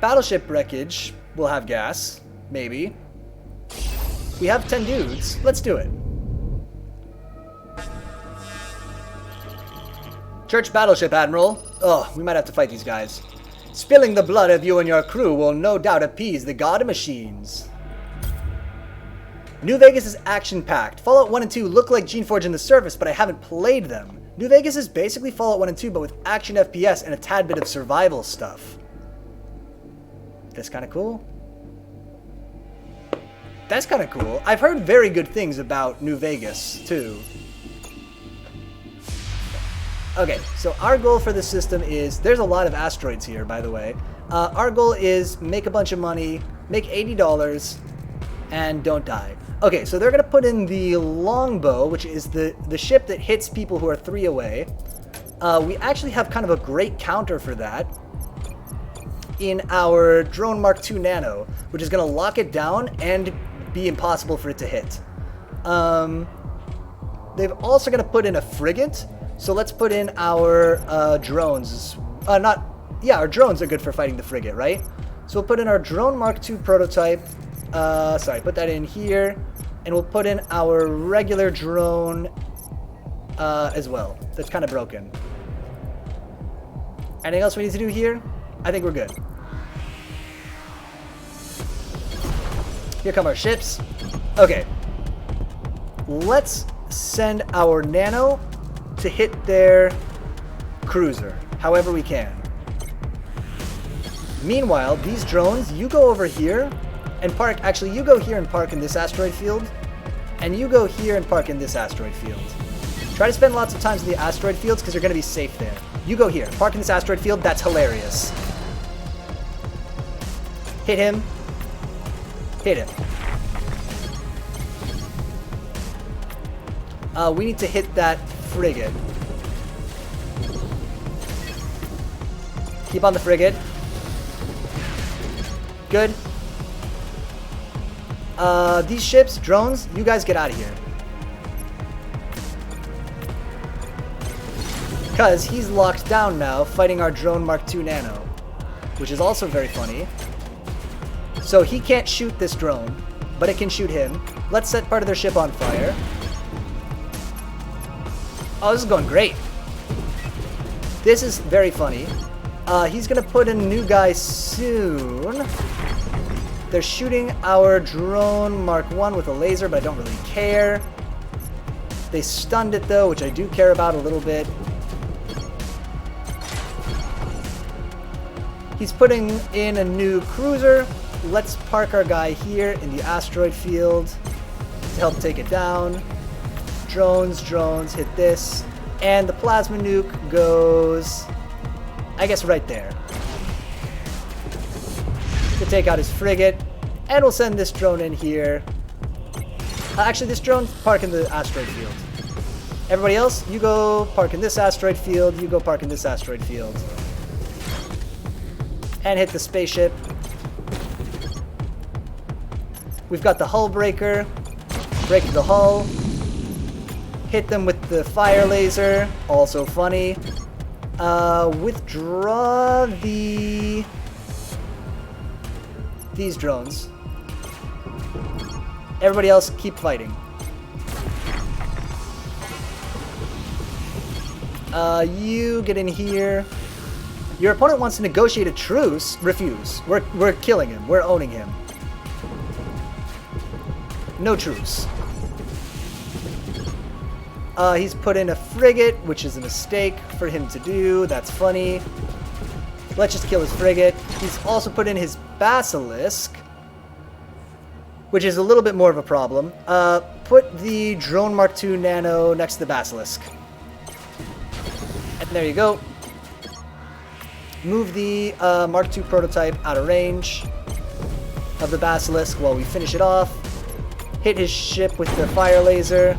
Battleship wreckage will have gas. Maybe. We have 10 dudes. Let's do it. Church battleship, Admiral. Oh, we might have to fight these guys. Spilling the blood of you and your crew will no doubt appease the god machines. New Vegas is action-packed. Fallout 1 and 2 look like Geneforge in the surface, but I haven't played them. New Vegas is basically Fallout 1 and 2, but with action FPS and a tad bit of survival stuff. That's kind of cool. That's kind of cool. I've heard very good things about New Vegas, too. Okay, so our goal for this system is... There's a lot of asteroids here, by the way. Our goal is make a bunch of money, make $80, and don't die. Okay, so they're going to put in the longbow, which is the ship that hits people who are 3 away. We actually have kind of a great counter for that in our Drone Mark II Nano, which is going to lock it down and be impossible for it to hit. They've also going to put in a frigate, so let's put in our drones. Our drones are good for fighting the frigate, right? So we'll put in our Drone Mark II prototype. Put that in here, and we'll put in our regular drone as well. That's kind of broken. Anything else we need to do here? I think we're good. Here come our ships. Okay. Let's send our nano to hit their cruiser, however we can. Meanwhile, these drones, you go over here and park. Actually, you go here and park in this asteroid field, and you go here and park in this asteroid field. Try to spend lots of times in the asteroid fields because you're going to be safe there. You go here, park in this asteroid field. That's hilarious. Hit him. Hit him. We need to hit that frigate. Keep on the frigate. Good. These ships, drones, you guys get out of here. Because he's locked down now, fighting our Drone Mark II Nano. Which is also very funny. So he can't shoot this drone, but it can shoot him. Let's set part of their ship on fire. Oh, this is going great. This is very funny. He's gonna put in a new guy soon. They're shooting our drone Mark 1 with a laser, but I don't really care. They stunned it though, which I do care about a little bit. He's putting in a new cruiser. Let's park our guy here in the asteroid field to help take it down. Drones, hit this. And the plasma nuke goes, I guess, right there. To take out his frigate. And we'll send this drone in here. Actually, this drone, park in the asteroid field. Everybody else, you go park in this asteroid field. You go park in this asteroid field. And hit the spaceship. We've got the hull breaker. Break the hull. Hit them with the fire laser. Also funny. Withdraw these drones. Everybody else, keep fighting. You get in here. Your opponent wants to negotiate a truce. Refuse. We're killing him. We're owning him. No truce. He's put in a frigate, which is a mistake for him to do. That's funny. Let's just kill his frigate. He's also put in his basilisk, which is a little bit more of a problem. Put the drone Mark II Nano next to the basilisk. And there you go. Move the Mark II prototype out of range of the basilisk while we finish it off. Hit his ship with the fire laser.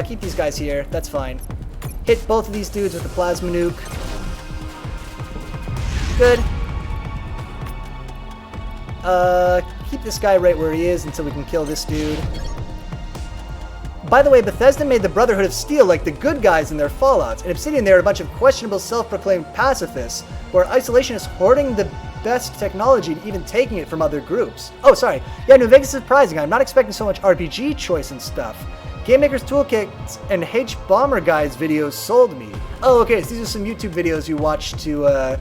Keep these guys here. That's fine. Hit both of these dudes with the plasma nuke. Good. Keep this guy right where he is until we can kill this dude. By the way, Bethesda made the Brotherhood of Steel like the good guys in their Fallouts, and Obsidian they are a bunch of questionable self-proclaimed pacifists, where Isolation is hoarding the best technology and even taking it from other groups. Oh, sorry. Yeah, New Vegas is surprising. I'm not expecting so much RPG choice and stuff. Game Maker's Toolkit and H-Bomber Guys videos sold me. Oh, okay, so these are some YouTube videos you watch to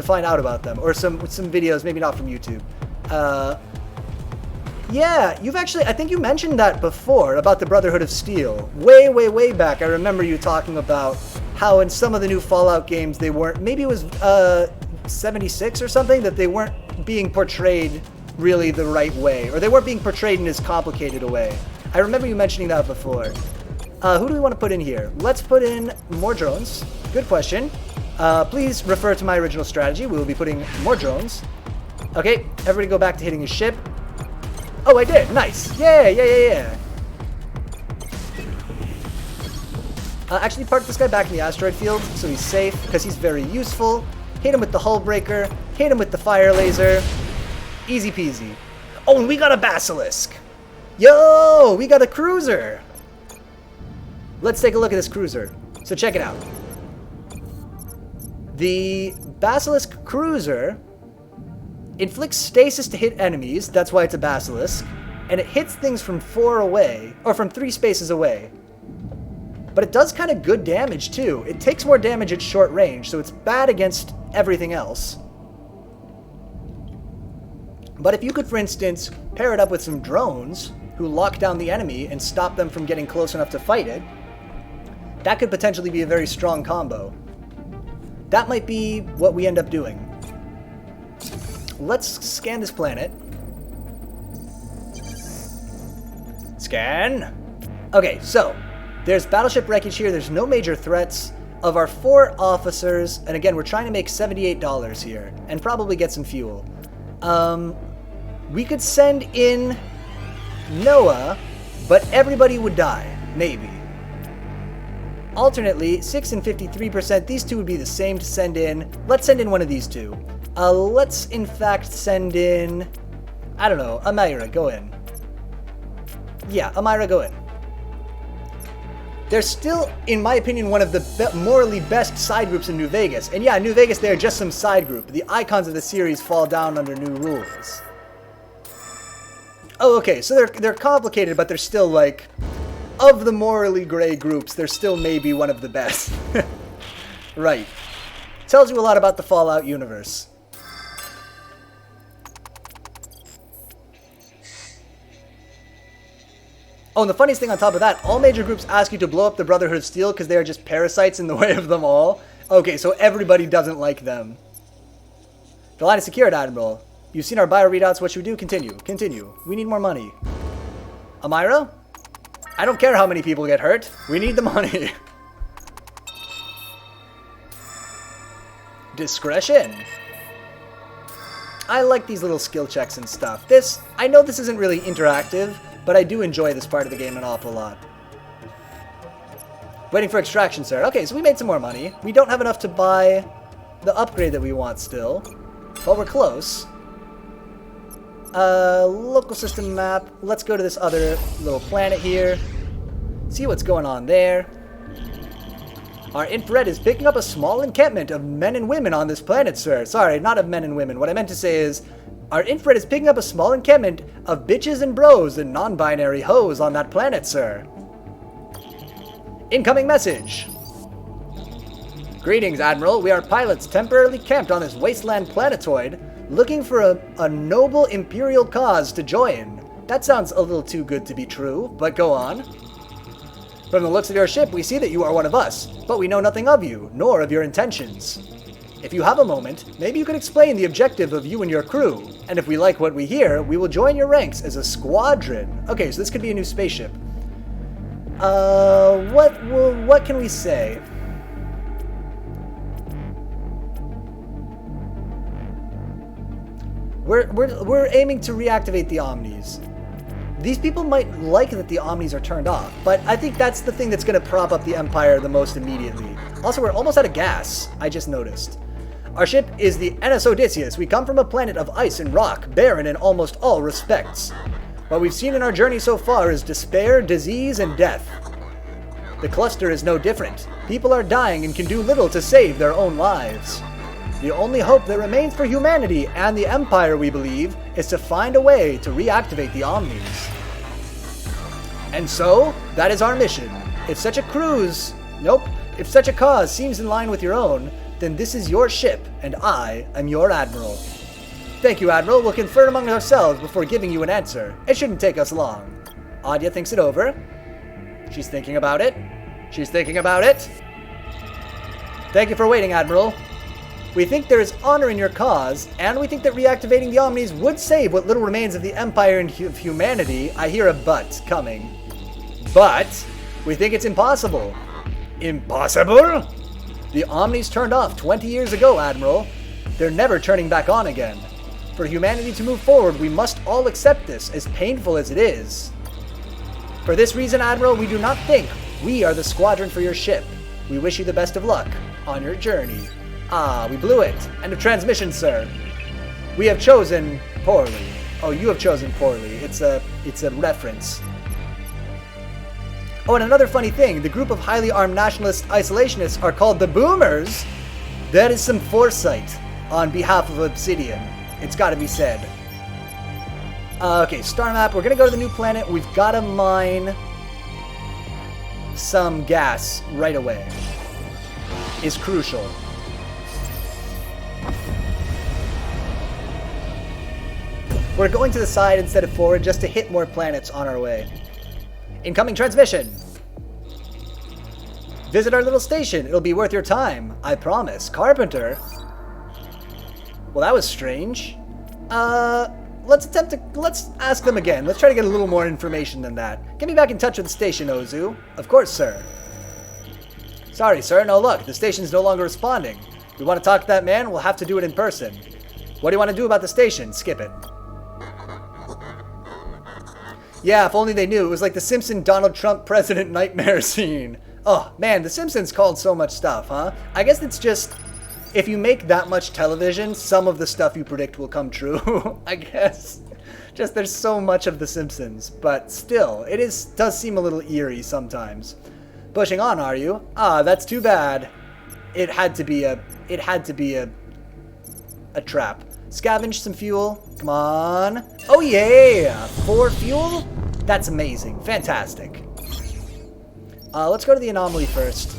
find out about them, or some videos, maybe not from YouTube. Yeah, you've actually, I think you mentioned that before, about the Brotherhood of Steel. Way back, I remember you talking about how in some of the new Fallout games they weren't, maybe it was 76 or something, that they weren't being portrayed really the right way, or they weren't being portrayed in as complicated a way. I remember you mentioning that before. Who do we want to put in here? Let's put in more drones. Good question. Please refer to my original strategy. We will be putting more drones. Okay, everybody go back to hitting his ship. Oh, I did. Nice. Yeah. Actually, park this guy back in the asteroid field so he's safe, because he's very useful. Hit him with the hull breaker. Hit him with the fire laser. Easy peasy. Oh, and we got a basilisk. Yo, we got a cruiser. Let's take a look at this cruiser. So check it out. The Basilisk cruiser inflicts stasis to hit enemies. That's why it's a basilisk. And it hits things from 4 away, or from 3 spaces away. But it does kind of good damage too. It takes more damage at short range, so it's bad against everything else. But if you could, for instance, pair it up with some drones who lock down the enemy and stop them from getting close enough to fight it, that could potentially be a very strong combo. That might be what we end up doing. Let's scan this planet. Scan. Okay, so there's battleship wreckage here. There's no major threats. Of our 4 officers, and again, we're trying to make $78 here, and probably get some fuel. We could send in Noah, but everybody would die, maybe. Alternately, 6 and 53%, these two would be the same to send in. Let's send in one of these two. Let's in fact send in, I don't know, Amira, go in. Yeah, Amira, go in. They're still, in my opinion, one of the morally best side groups in New Vegas. And yeah, New Vegas, they are just some side group. The icons of the series fall down under new rules. Oh, okay, so they're complicated, but they're still, like, of the morally gray groups, they're still maybe one of the best. Right. Tells you a lot about the Fallout universe. Oh, and the funniest thing on top of that, all major groups ask you to blow up the Brotherhood of Steel because they are just parasites in the way of them all. Okay, so everybody doesn't like them. The line is secured, Admiral. You've seen our bio readouts. What should we do? Continue. Continue. We need more money. Amira? I don't care how many people get hurt. We need the money. Discretion. I like these little skill checks and stuff. I know this isn't really interactive, but I do enjoy this part of the game an awful lot. Waiting for extraction, sir. Okay, so we made some more money. We don't have enough to buy the upgrade that we want still, but we're close. Local system map. Let's go to this other little planet here. See what's going on there. Our infrared is picking up a small encampment of men and women on this planet, sir. Sorry, not of men and women. What I meant to say is, our infrared is picking up a small encampment of bitches and bros and non-binary hoes on that planet, sir. Incoming message. Greetings, Admiral. We are pilots temporarily camped on this wasteland planetoid, looking for a noble imperial cause to join. That sounds a little too good to be true, but go on. From the looks of your ship, we see that you are one of us, but we know nothing of you, nor of your intentions. If you have a moment, maybe you could explain the objective of you and your crew, and if we like what we hear, we will join your ranks as a squadron. Okay, so this could be a new spaceship. What can we say? We're aiming to reactivate the Omnis. These people might like that the Omnis are turned off, but I think that's the thing that's going to prop up the Empire the most immediately. Also, we're almost out of gas, I just noticed. Our ship is the NS Odysseus. We come from a planet of ice and rock, barren in almost all respects. What we've seen in our journey so far is despair, disease, and death. The cluster is no different. People are dying and can do little to save their own lives. The only hope that remains for humanity and the Empire, we believe, is to find a way to reactivate the Omnis. And so, that is our mission. If such a if such a cause seems in line with your own, then this is your ship, and I am your Admiral. Thank you, Admiral. We'll confer among ourselves before giving you an answer. It shouldn't take us long. Adya thinks it over. She's thinking about it. She's thinking about it. Thank you for waiting, Admiral. We think there is honor in your cause, and we think that reactivating the Omnis would save what little remains of the Empire and of humanity. I hear a but coming. But we think it's impossible. Impossible? The Omnis turned off 20 years ago, Admiral. They're never turning back on again. For humanity to move forward, we must all accept this, as painful as it is. For this reason, Admiral, we do not think we are the squadron for your ship. We wish you the best of luck on your journey. Ah, we blew it. End of transmission, sir. We have chosen poorly. Oh, you have chosen poorly. It's a reference. Oh, and another funny thing. The group of highly armed nationalist isolationists are called the Boomers. That is some foresight on behalf of Obsidian. It's got to be said. Okay, star map. We're going to go to the new planet. We've got to mine some gas right away. Is crucial. We're going to the side instead of forward just to hit more planets on our way. Incoming transmission! Visit our little station. It'll be worth your time. I promise. Carpenter? Well, that was strange. Let's ask them again. Let's try to get a little more information than that. Get me back in touch with the station, Ozu. Of course, sir. Sorry, sir. No luck. The station's no longer responding. If we want to talk to that man, we'll have to do it in person. What do you want to do about the station? Skip it. Yeah, if only they knew. It was like the Simpson Donald Trump president nightmare scene. Oh, man, The Simpsons called so much stuff, huh? I guess it's just, if you make that much television, some of the stuff you predict will come true, I guess. Just there's so much of The Simpsons, but still, does seem a little eerie sometimes. Pushing on, are you? Ah, that's too bad. It had to be a trap. Scavenge some fuel. Come on. Oh yeah! 4 fuel? That's amazing. Fantastic. Let's go to the anomaly first.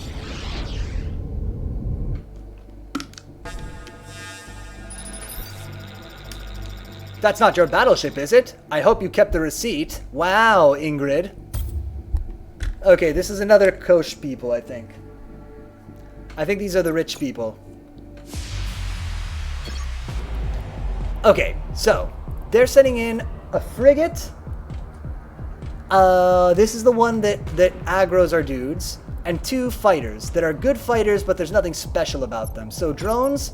That's not your battleship, is it? I hope you kept the receipt. Wow, Ingrid. Okay, this is another Kosh people, I think. I think these are the rich people. Okay, so they're sending in a frigate. This is the one that aggroes our dudes, and 2 fighters that are good fighters, but there's nothing special about them. So drones,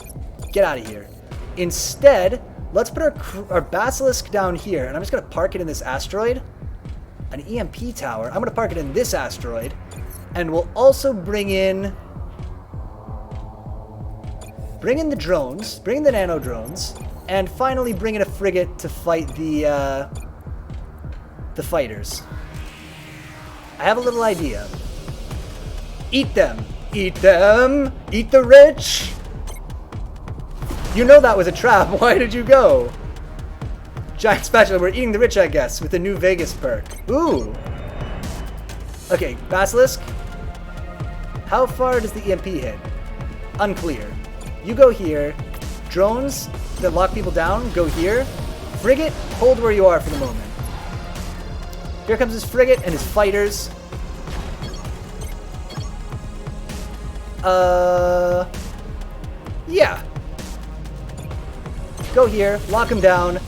get out of here. Instead, let's put our basilisk down here, and I'm just gonna park it in this asteroid. An EMP tower. I'm gonna park it in this asteroid, and we'll also bring in the drones, bring in the nano drones, and finally bring in a frigate to fight the fighters. I have a little idea. Eat them! Eat them! Eat the rich! You know that was a trap. Why did you go? Giant spatula. We're eating the rich, I guess, with the new Vegas perk. Ooh! Okay, Basilisk. How far does the EMP hit? Unclear. You go here. Drones that lock people down, go here. Frigate, hold where you are for the moment. Here comes his frigate and his fighters. Yeah. Go here, lock him down.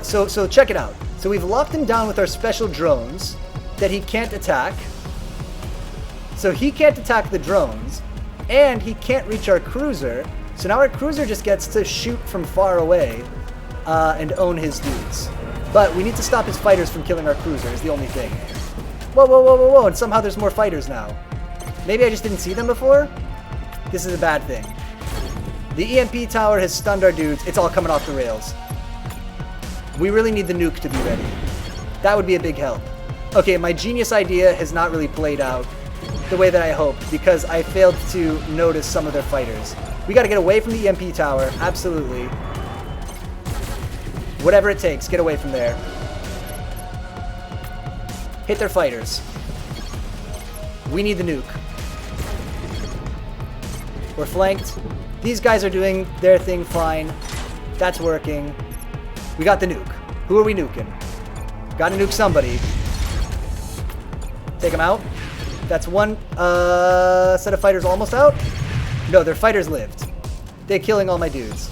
So check it out. So we've locked him down with our special drones that he can't attack. So he can't attack the drones, and he can't reach our cruiser. So now our cruiser just gets to shoot from far away and own his dudes. But we need to stop his fighters from killing our cruiser is the only thing. Whoa, whoa, whoa, whoa, whoa, and somehow there's more fighters now. Maybe I just didn't see them before? This is a bad thing. The EMP tower has stunned our dudes. It's all coming off the rails. We really need the nuke to be ready. That would be a big help. Okay, my genius idea has not really played out the way that I hoped because I failed to notice some of their fighters. We gotta get away from the EMP tower, absolutely. Whatever it takes, get away from there. Hit their fighters. We need the nuke. We're flanked. These guys are doing their thing fine. That's working. We got the nuke. Who are we nuking? Gotta nuke somebody. Take them out. That's one set of fighters almost out. No, their fighters lived. They're killing all my dudes.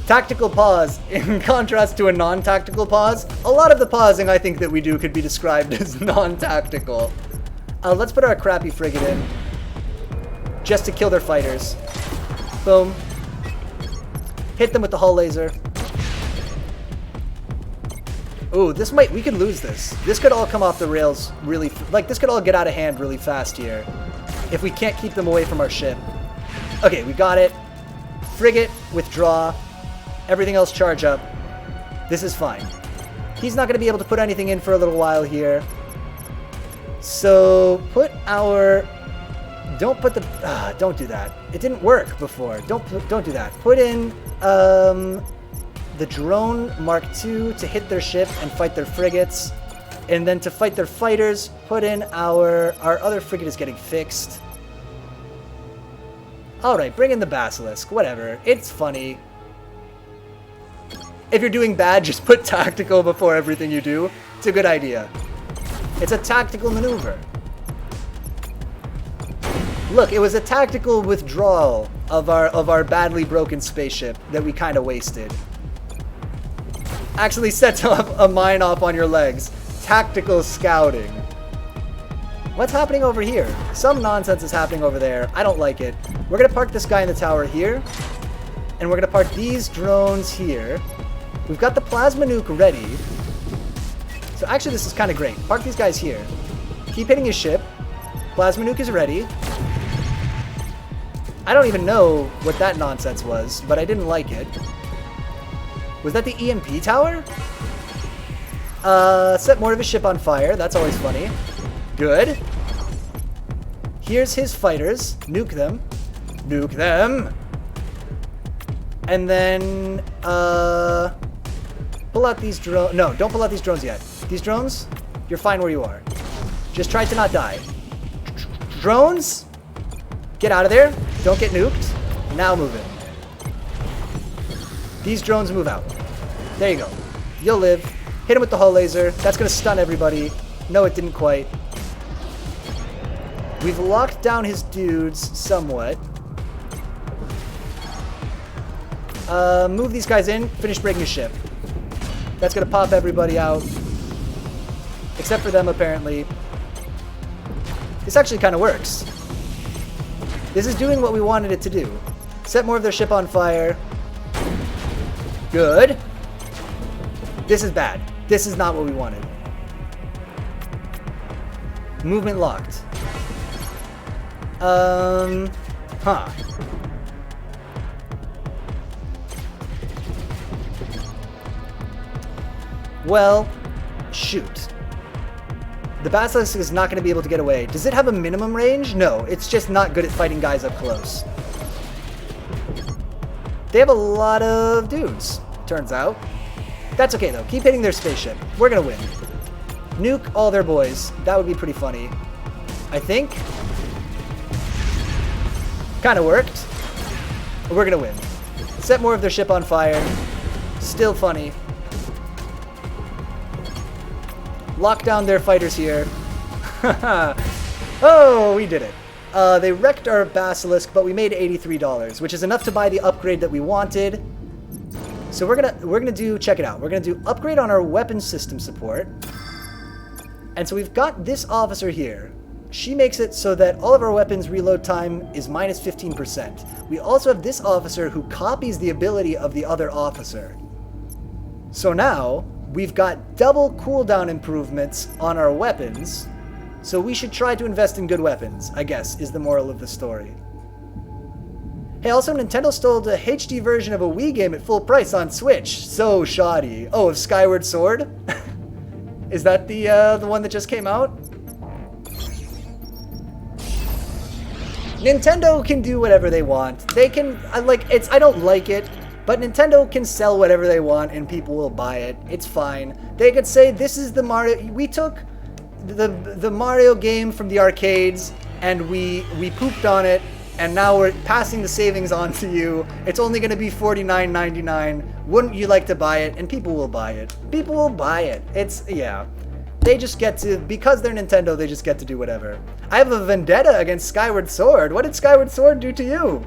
Tactical pause. In contrast to a non-tactical pause, a lot of the pausing I think that we do could be described as non-tactical. Let's put our crappy frigate in. Just to kill their fighters. Boom. Hit them with the hull laser. Ooh, we could lose this. This could all come off the rails really, this could all get out of hand really fast here. If we can't keep them away from our ship. Okay, we got it. Frigate, withdraw. Everything else charge up. This is fine. He's not going to be able to put anything in for a little while here. So, put our... Don't put the... don't do that. It didn't work before. Don't do that. Put in the drone Mark II to hit their ship and fight their frigates. And then to fight their fighters, put in our other frigate is getting fixed. Alright, bring in the Basilisk. Whatever. It's funny. If you're doing bad, just put tactical before everything you do. It's a good idea. It's a tactical maneuver. Look, it was a tactical withdrawal of our badly broken spaceship that we kind of wasted. Actually sets up a mine off on your legs. Tactical scouting. What's happening over here? Some nonsense is happening over there. I don't like it. We're going to park this guy in the tower here. And we're going to park these drones here. We've got the plasma nuke ready. So actually this is kind of great. Park these guys here. Keep hitting his ship. Plasma nuke is ready. I don't even know what that nonsense was, but I didn't like it. Was that the EMP tower? Set more of his ship on fire. That's always funny. Good. Here's his fighters. Nuke them. Nuke them. And then, pull out these drones. No, don't pull out these drones yet. These drones, you're fine where you are. Just try to not die. Drones, get out of there. Don't get nuked. Now move in. These drones move out. There you go. You'll live. Hit him with the hull laser. That's going to stun everybody. No, it didn't quite. We've locked down his dudes somewhat. Move these guys in. Finish breaking his ship. That's going to pop everybody out. Except for them, apparently. This actually kind of works. This is doing what we wanted it to do. Set more of their ship on fire. Good. This is bad. This is not what we wanted. Movement locked. Huh. Well, shoot. The Basilisk is not going to be able to get away. Does it have a minimum range? No, it's just not good at fighting guys up close. They have a lot of dudes, turns out. That's okay, though. Keep hitting their spaceship. We're going to win. Nuke all their boys. That would be pretty funny. I think. Kind of worked. We're going to win. Set more of their ship on fire. Still funny. Lock down their fighters here. Oh, we did it. They wrecked our Basilisk, but we made $83, which is enough to buy the upgrade that we wanted. So we're gonna do, check it out. We're gonna do upgrade on our weapon system support. And so we've got this officer here. She makes it so that all of our weapons reload time is minus 15%. We also have this officer who copies the ability of the other officer. So now we've got double cooldown improvements on our weapons. So we should try to invest in good weapons, I guess, is the moral of the story. Hey, also Nintendo stole the HD version of a Wii game at full price on Switch. So shoddy. Oh, of Skyward Sword? Is that the one that just came out? Nintendo can do whatever they want. They can, I don't like it, but Nintendo can sell whatever they want and people will buy it. It's fine. They could say, this is the Mario, we took the Mario game from the arcades and we pooped on it, and now we're passing the savings on to you. It's only going to be $49.99. Wouldn't you like to buy it? And people will buy it. People will buy it. It's, yeah. They just get to, because they're Nintendo, they just get to do whatever. I have a vendetta against Skyward Sword. What did Skyward Sword do to you?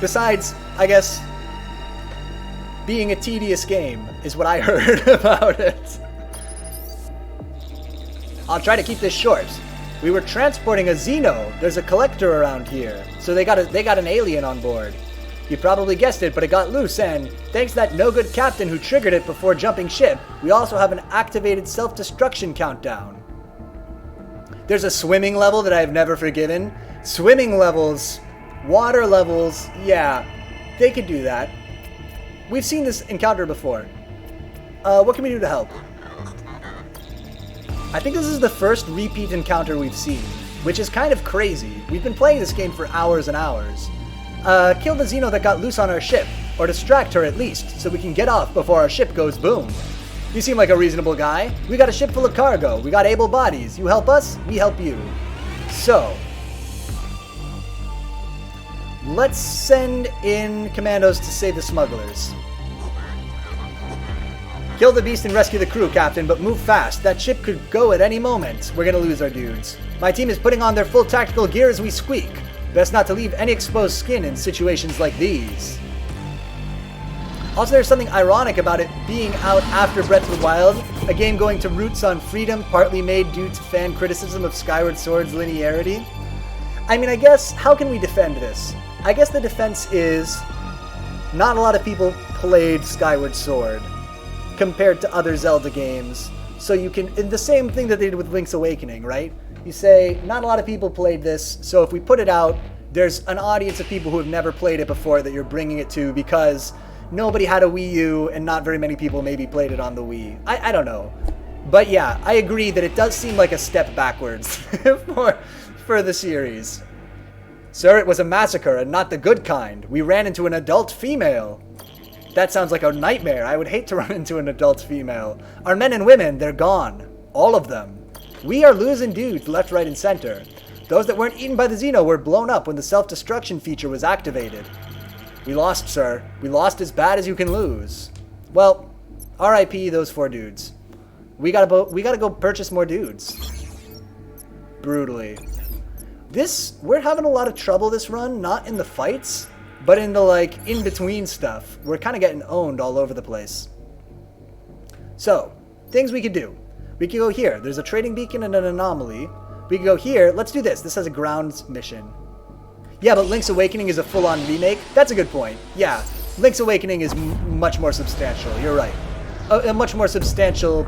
Besides, I guess, being a tedious game is what I heard about it. I'll try to keep this short. We were transporting a Xeno. There's a collector around here. So they got an alien on board. You probably guessed it, but it got loose, and thanks to that no-good captain who triggered it before jumping ship, we also have an activated self-destruction countdown. There's a swimming level that I've never forgiven. Swimming levels, water levels, yeah, they could do that. We've seen this encounter before. What can we do to help? I think this is the first repeat encounter we've seen, which is kind of crazy. We've been playing this game for hours and hours. Kill the Xeno that got loose on our ship, or distract her at least, so we can get off before our ship goes boom. You seem like a reasonable guy. We got a ship full of cargo. We got able bodies. You help us, we help you. So, let's send in commandos to save the smugglers. Kill the beast and rescue the crew, Captain, but move fast. That ship could go at any moment. We're gonna lose our dudes. My team is putting on their full tactical gear as we squeak. Best not to leave any exposed skin in situations like these. Also, there's something ironic about it being out after Breath of the Wild, a game going to roots on freedom, partly made due to fan criticism of Skyward Sword's linearity. I mean, I guess, how can we defend this? I guess the defense is, not a lot of people played Skyward Sword compared to other Zelda games. So you can, in the same thing that they did with Link's Awakening, right? You say, not a lot of people played this, so if we put it out, there's an audience of people who have never played it before that you're bringing it to because nobody had a Wii U and not very many people maybe played it on the Wii. I don't know. But yeah, I agree that it does seem like a step backwards for the series. Sir, it was a massacre and not the good kind. We ran into an adult female. That sounds like a nightmare. I would hate to run into an adult female. Our men and women, they're gone. All of them. We are losing dudes left, right, and center. Those that weren't eaten by the Xeno were blown up when the self-destruction feature was activated. We lost, sir. We lost as bad as you can lose. Well, R.I.P. those 4 dudes. We gotta go purchase more dudes. Brutally. We're having a lot of trouble this run, not in the fights, but in the, like, in-between stuff. We're kind of getting owned all over the place. So, things we could do. We could go here. There's a trading beacon and an anomaly. We could go here. Let's do this. This has a ground mission. Yeah, but Link's Awakening is a full-on remake. That's a good point. Yeah, Link's Awakening is much more substantial. You're right. A much more substantial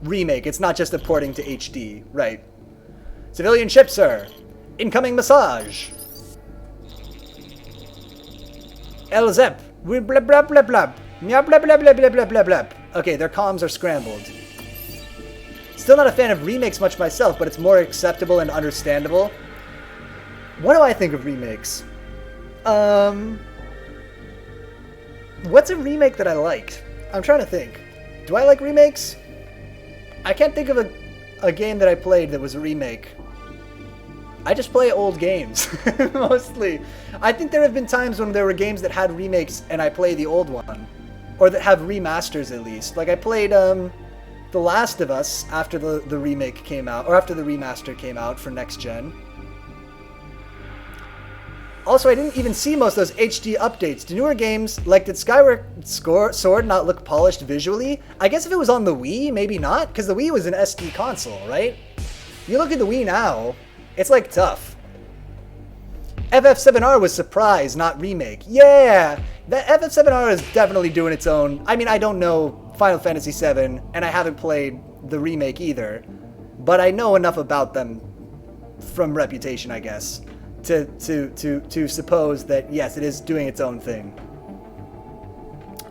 remake. It's not just a porting to HD. Right. Civilian ship, sir. Incoming massage. Elzep. Blab blab blab blab. Meow blab blab blab blab blab blab blab. Okay, their comms are scrambled. Still not a fan of remakes much myself, but it's more acceptable and understandable. What do I think of remakes? What's a remake that I liked? I'm trying to think. Do I like remakes? I can't think of a game that I played that was a remake. I just play old games, mostly. I think there have been times when there were games that had remakes and I play the old one. Or that have remasters, at least. Like, I played, The Last of Us after the remake came out, or after the remaster came out for next gen. Also, I didn't even see most of those HD updates to newer games. Like, did Skyward Sword not look polished visually? I guess if it was on the Wii, maybe not, because the Wii was an SD console, right? You look at the Wii now, it's like tough. FF7R was surprise, not remake. Yeah! The FF7R is definitely doing its own. I mean, I don't know Final Fantasy VII, and I haven't played the remake either, but I know enough about them from reputation, I guess, to suppose that yes, it is doing its own thing.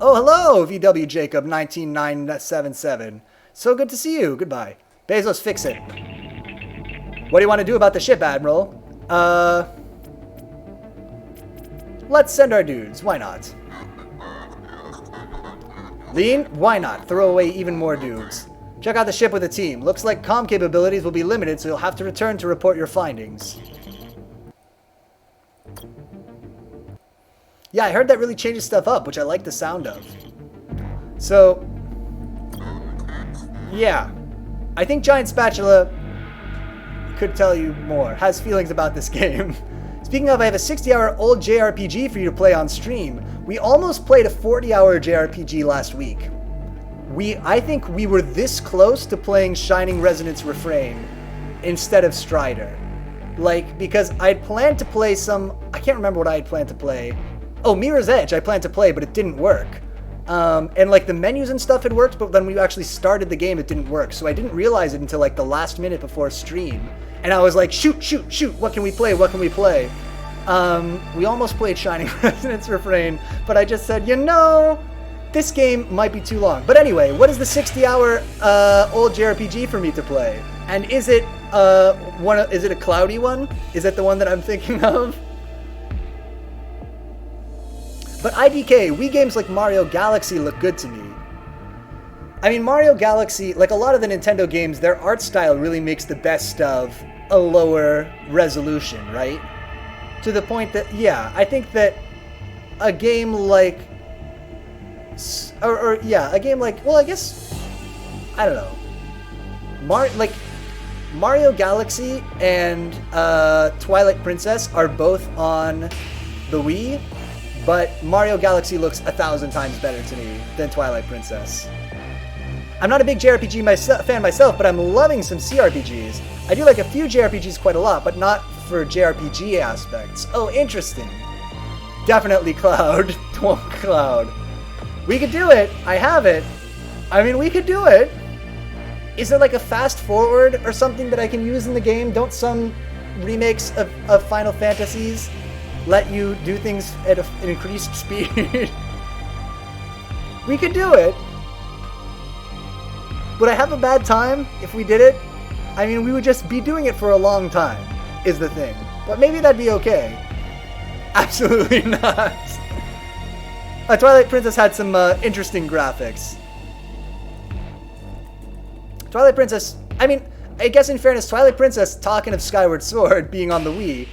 Oh, hello, VW Jacob 19977. So good to see you. Goodbye. Bezos, fix it. What do you want to do about the ship, Admiral? Let's send our dudes. Why not? Lean? Why not? Throw away even more dudes. Check out the ship with the team. Looks like comm capabilities will be limited, so you'll have to return to report your findings. Yeah, I heard that really changes stuff up, which I like the sound of. So, yeah. I think Giant Spatula could tell you more, has feelings about this game. Speaking of, I have a 60-hour old JRPG for you to play on stream. We almost played a 40-hour JRPG last week. I think we were this close to playing Shining Resonance Refrain instead of Strider. Like, because I'd planned to play I can't remember what I had planned to play. Oh, Mirror's Edge I planned to play, but it didn't work. And like the menus and stuff had worked, but when we actually started the game, it didn't work. So I didn't realize it until like the last minute before stream. And I was like, shoot, what can we play? We almost played Shining Resonance Refrain, but I just said, you know, this game might be too long. But anyway, what is the 60-hour old JRPG for me to play? And is it is it a cloudy one? Is it the one that I'm thinking of? But IDK, Wii games like Mario Galaxy look good to me. I mean, Mario Galaxy, like a lot of the Nintendo games, their art style really makes the best of a lower resolution, right? To the point that, yeah, I think that a game like, a game like, well, I guess, I don't know. Mario Galaxy and Twilight Princess are both on the Wii, but Mario Galaxy looks 1,000 times better to me than Twilight Princess. I'm not a big JRPG fan myself, but I'm loving some CRPGs. I do like a few JRPGs quite a lot, but not for JRPG aspects. Oh, interesting. Definitely Cloud. Twonk Cloud. We could do it. I have it. I mean, we could do it. Is there like a fast forward or something that I can use in the game? Don't some remakes of Final Fantasies let you do things at an increased speed? We could do it. Would I have a bad time if we did it? I mean, we would just be doing it for a long time, is the thing. But maybe that'd be okay. Absolutely not. Twilight Princess had some interesting graphics. Twilight Princess, I mean, I guess in fairness, Twilight Princess, talking of Skyward Sword being on the Wii,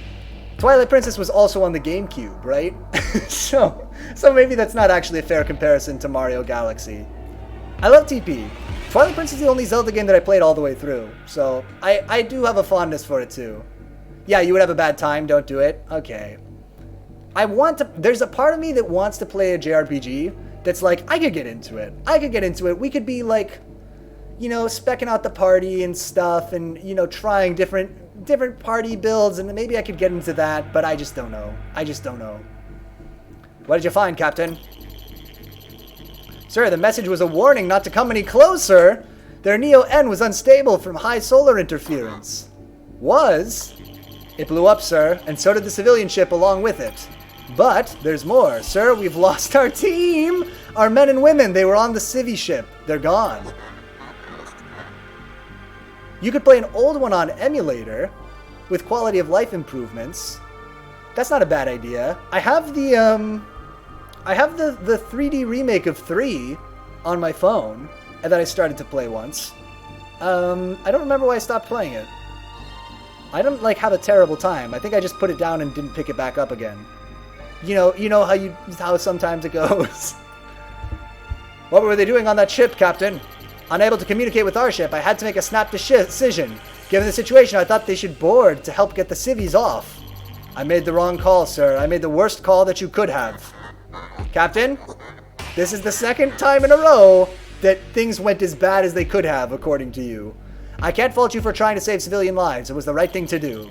Twilight Princess was also on the GameCube, right? so maybe that's not actually a fair comparison to Mario Galaxy. I love TP. Twilight Princess is the only Zelda game that I played all the way through, so I do have a fondness for it too. Yeah, you would have a bad time, don't do it? Okay. There's a part of me that wants to play a JRPG that's like, I could get into it. We could be like, you know, specking out the party and stuff and, you know, trying different party builds, and maybe I could get into that, but I just don't know. What did you find, Captain? Sir, the message was a warning not to come any closer. Their Neo-N was unstable from high solar interference. Was? It blew up, sir, and so did the civilian ship along with it. But there's more. Sir, we've lost our team! Our men and women, they were on the Civi ship. They're gone. You could play an old one on emulator with quality of life improvements. That's not a bad idea. I have the 3D remake of 3 on my phone that I started to play once. I don't remember why I stopped playing it. I don't like have a terrible time. I think I just put it down and didn't pick it back up again. You know how sometimes it goes. What were they doing on that ship, Captain? Unable to communicate with our ship, I had to make a snap decision. Given the situation, I thought they should board to help get the civvies off. I made the wrong call, sir. I made the worst call that you could have. Captain, this is the second time in a row that things went as bad as they could have, according to you. I can't fault you for trying to save civilian lives. It was the right thing to do.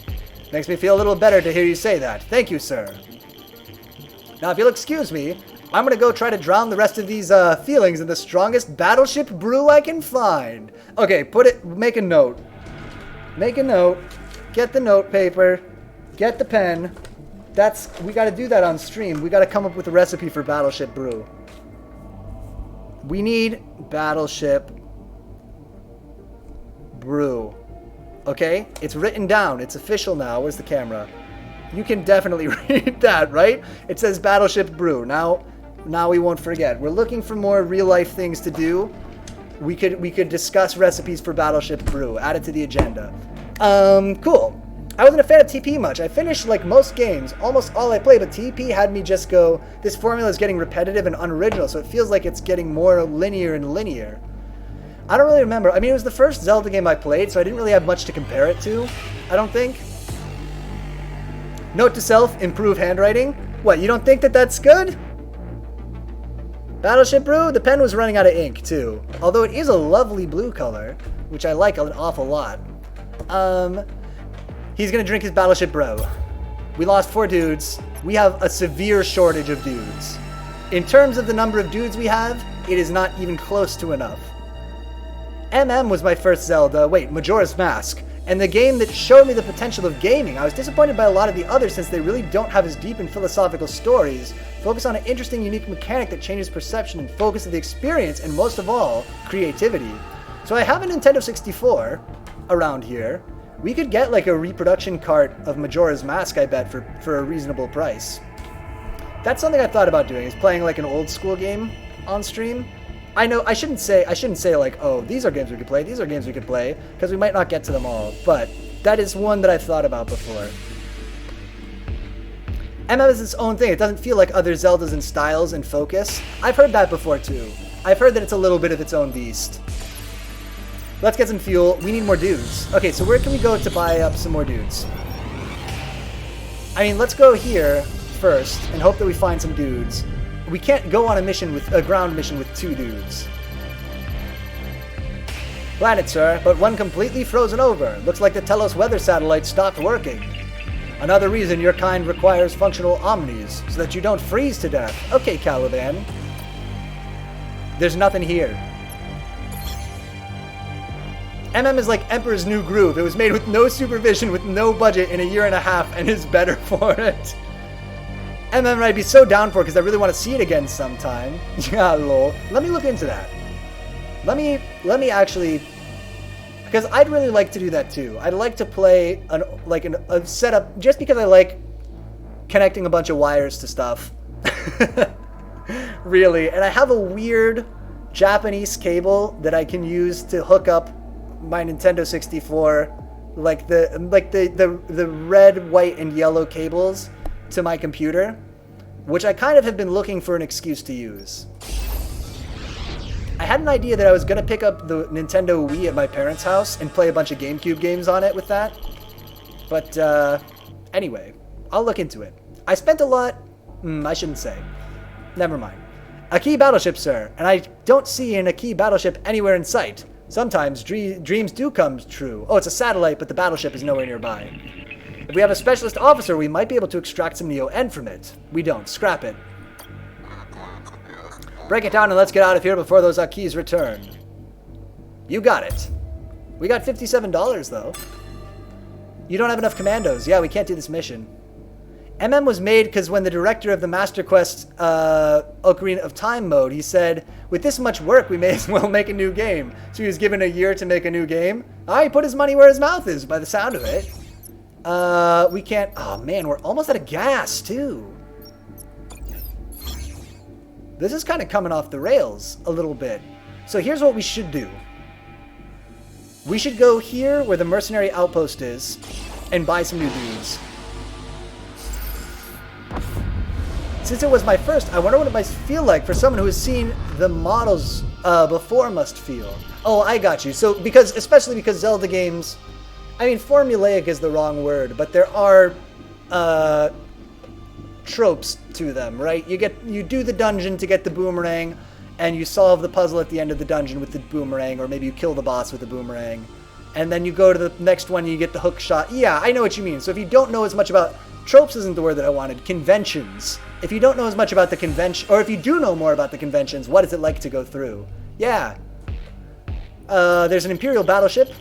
Makes me feel a little better to hear you say that. Thank you, sir. Now, if you'll excuse me, I'm gonna go try to drown the rest of these feelings in the strongest battleship brew I can find. Okay, make a note. Make a note. Get the note paper. Get the pen. We gotta do that on stream. We gotta come up with a recipe for battleship brew. We need battleship brew. Okay? It's written down. It's official now. Where's the camera? You can definitely read that, right? It says battleship brew. Now we won't forget. We're looking for more real-life things to do. We could discuss recipes for battleship brew. Add it to the agenda. Cool. I wasn't a fan of TP much. I finished, like most games, almost all I played, but TP had me just go, this formula is getting repetitive and unoriginal, so it feels like it's getting more linear and linear. I don't really remember. I mean, it was the first Zelda game I played, so I didn't really have much to compare it to, I don't think. Note to self, improve handwriting. What, you don't think that that's good? Battleship Brew, the pen was running out of ink, too. Although it is a lovely blue color, which I like an awful lot. He's gonna drink his Battleship Brew. We lost 4 dudes. We have a severe shortage of dudes. In terms of the number of dudes we have, it is not even close to enough. MM was my first Zelda, Majora's Mask, and the game that showed me the potential of gaming. I was disappointed by a lot of the others since they really don't have as deep and philosophical stories, focus on an interesting, unique mechanic that changes perception and focus of the experience, and most of all, creativity. So I have a Nintendo 64 around here. We could get like a reproduction cart of Majora's Mask, I bet, for a reasonable price. That's something I thought about doing, is playing like an old school game on stream. I know I shouldn't say like, oh, these are games we could play, these are games we could play, because we might not get to them all, but that is one that I've thought about before. MM is its own thing. It doesn't feel like other Zeldas in styles and focus. I've heard that before too. I've heard that it's a little bit of its own beast. Let's get some fuel. We need more dudes. Okay, so where can we go to buy up some more dudes? I mean, let's go here first and hope that we find some dudes. We can't go on a ground mission with 2 dudes. Planet, sir, but one completely frozen over. Looks like the Telos weather satellite stopped working. Another reason your kind requires functional omnis, so that you don't freeze to death. Okay, Caliban. There's nothing here. MM is like Emperor's New Groove. It was made with no supervision, with no budget, in a year and a half, and is better for it. MM I'd be so down for it, because I really want to see it again sometime. Yeah, lol. Let me look into that. Let me actually, because I'd really like to do that too. I'd like to play a setup just because I like connecting a bunch of wires to stuff. Really, and I have a weird Japanese cable that I can use to hook up my Nintendo 64, like the red, white, and yellow cables to my computer, which I kind of have been looking for an excuse to use. I had an idea that I was gonna pick up the Nintendo Wii at my parents' house and play a bunch of GameCube games on it with that, but anyway, I'll look into it. I spent a lot. I shouldn't say. Never mind. A key battleship, sir, and I don't see a key battleship anywhere in sight. Sometimes dreams do come true. Oh, it's a satellite, but the battleship is nowhere nearby. If we have a specialist officer, we might be able to extract some Neo-N from it. We don't. Scrap it. Break it down and let's get out of here before those keys return. You got it. We got $57, though. You don't have enough commandos. Yeah, we can't do this mission. MM was made because when the director of the Master Quest Ocarina of Time mode, he said, with this much work, we may as well make a new game. So he was given a year to make a new game. He put his money where his mouth is, by the sound of it. We can't... Oh, man, we're almost out of gas, too. This is kind of coming off the rails a little bit. So here's what we should do. We should go here where the mercenary outpost is and buy some new dudes. Since it was my first, I wonder what it might feel like for someone who has seen the models before must feel. Oh, I got you. So, especially because Zelda games, I mean, formulaic is the wrong word, but there are tropes to them, right? You do the dungeon to get the boomerang, and you solve the puzzle at the end of the dungeon with the boomerang, or maybe you kill the boss with the boomerang, and then you go to the next one and you get the hook shot. Yeah, I know what you mean. So if you don't know as much about... Tropes isn't the word that I wanted. Conventions. If you don't know as much about the convention, or if you do know more about the conventions, what is it like to go through? Yeah. There's an Imperial battleship.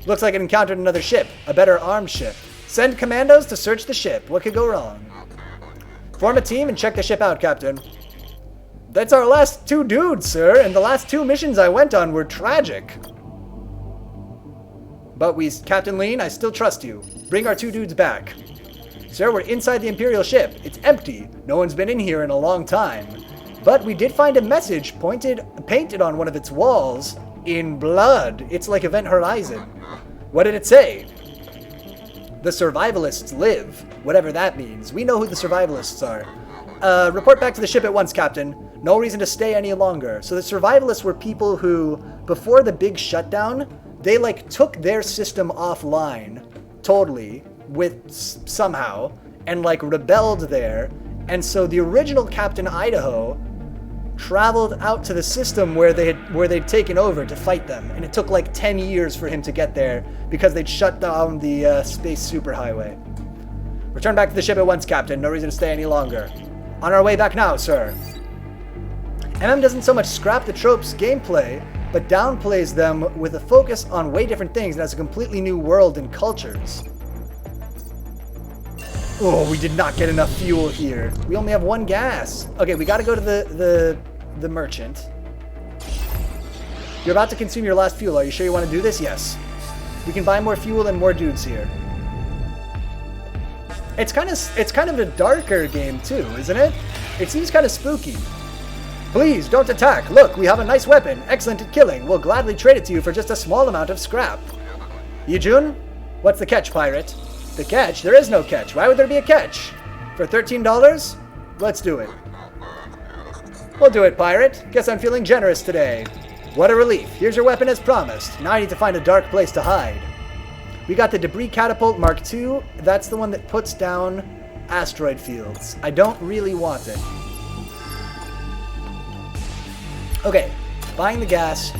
Looks like it encountered another ship. A better armed ship. Send commandos to search the ship. What could go wrong? Form a team and check the ship out, Captain. That's our last 2 dudes, sir, and the last 2 missions I went on were tragic. But Captain Lean, I still trust you. Bring our 2 dudes back. Sir, we're inside the Imperial ship. It's empty. No one's been in here in a long time. But we did find a message painted on one of its walls in blood. It's like Event Horizon. What did it say? The survivalists live. Whatever that means. We know who the survivalists are. Report back to the ship at once, Captain. No reason to stay any longer. So the survivalists were people who, before the big shutdown, they took their system offline. Totally. Somehow, and rebelled there, and so the original Captain Idaho traveled out to the system where they'd taken over to fight them, and it took 10 years for him to get there because they'd shut down the space superhighway. Return back to the ship at once, Captain. No reason to stay any longer. On our way back now, sir. MM doesn't so much scrap the tropes gameplay, but downplays them with a focus on way different things and has a completely new world and cultures. Oh, we did not get enough fuel here. We only have 1 gas. Okay, we gotta go to the merchant. You're about to consume your last fuel. Are you sure you want to do this? Yes. We can buy more fuel and more dudes here. It's kind of a darker game too, isn't it? It seems kind of spooky. Please, don't attack. Look, we have a nice weapon. Excellent at killing. We'll gladly trade it to you for just a small amount of scrap. Yijun? What's the catch, pirate? The catch? There is no catch. Why would there be a catch? For $13? Let's do it. We'll do it, pirate. Guess I'm feeling generous today. What a relief. Here's your weapon as promised. Now I need to find a dark place to hide. We got the Debris Catapult Mark II. That's the one that puts down asteroid fields. I don't really want it. Okay. Buying the gas.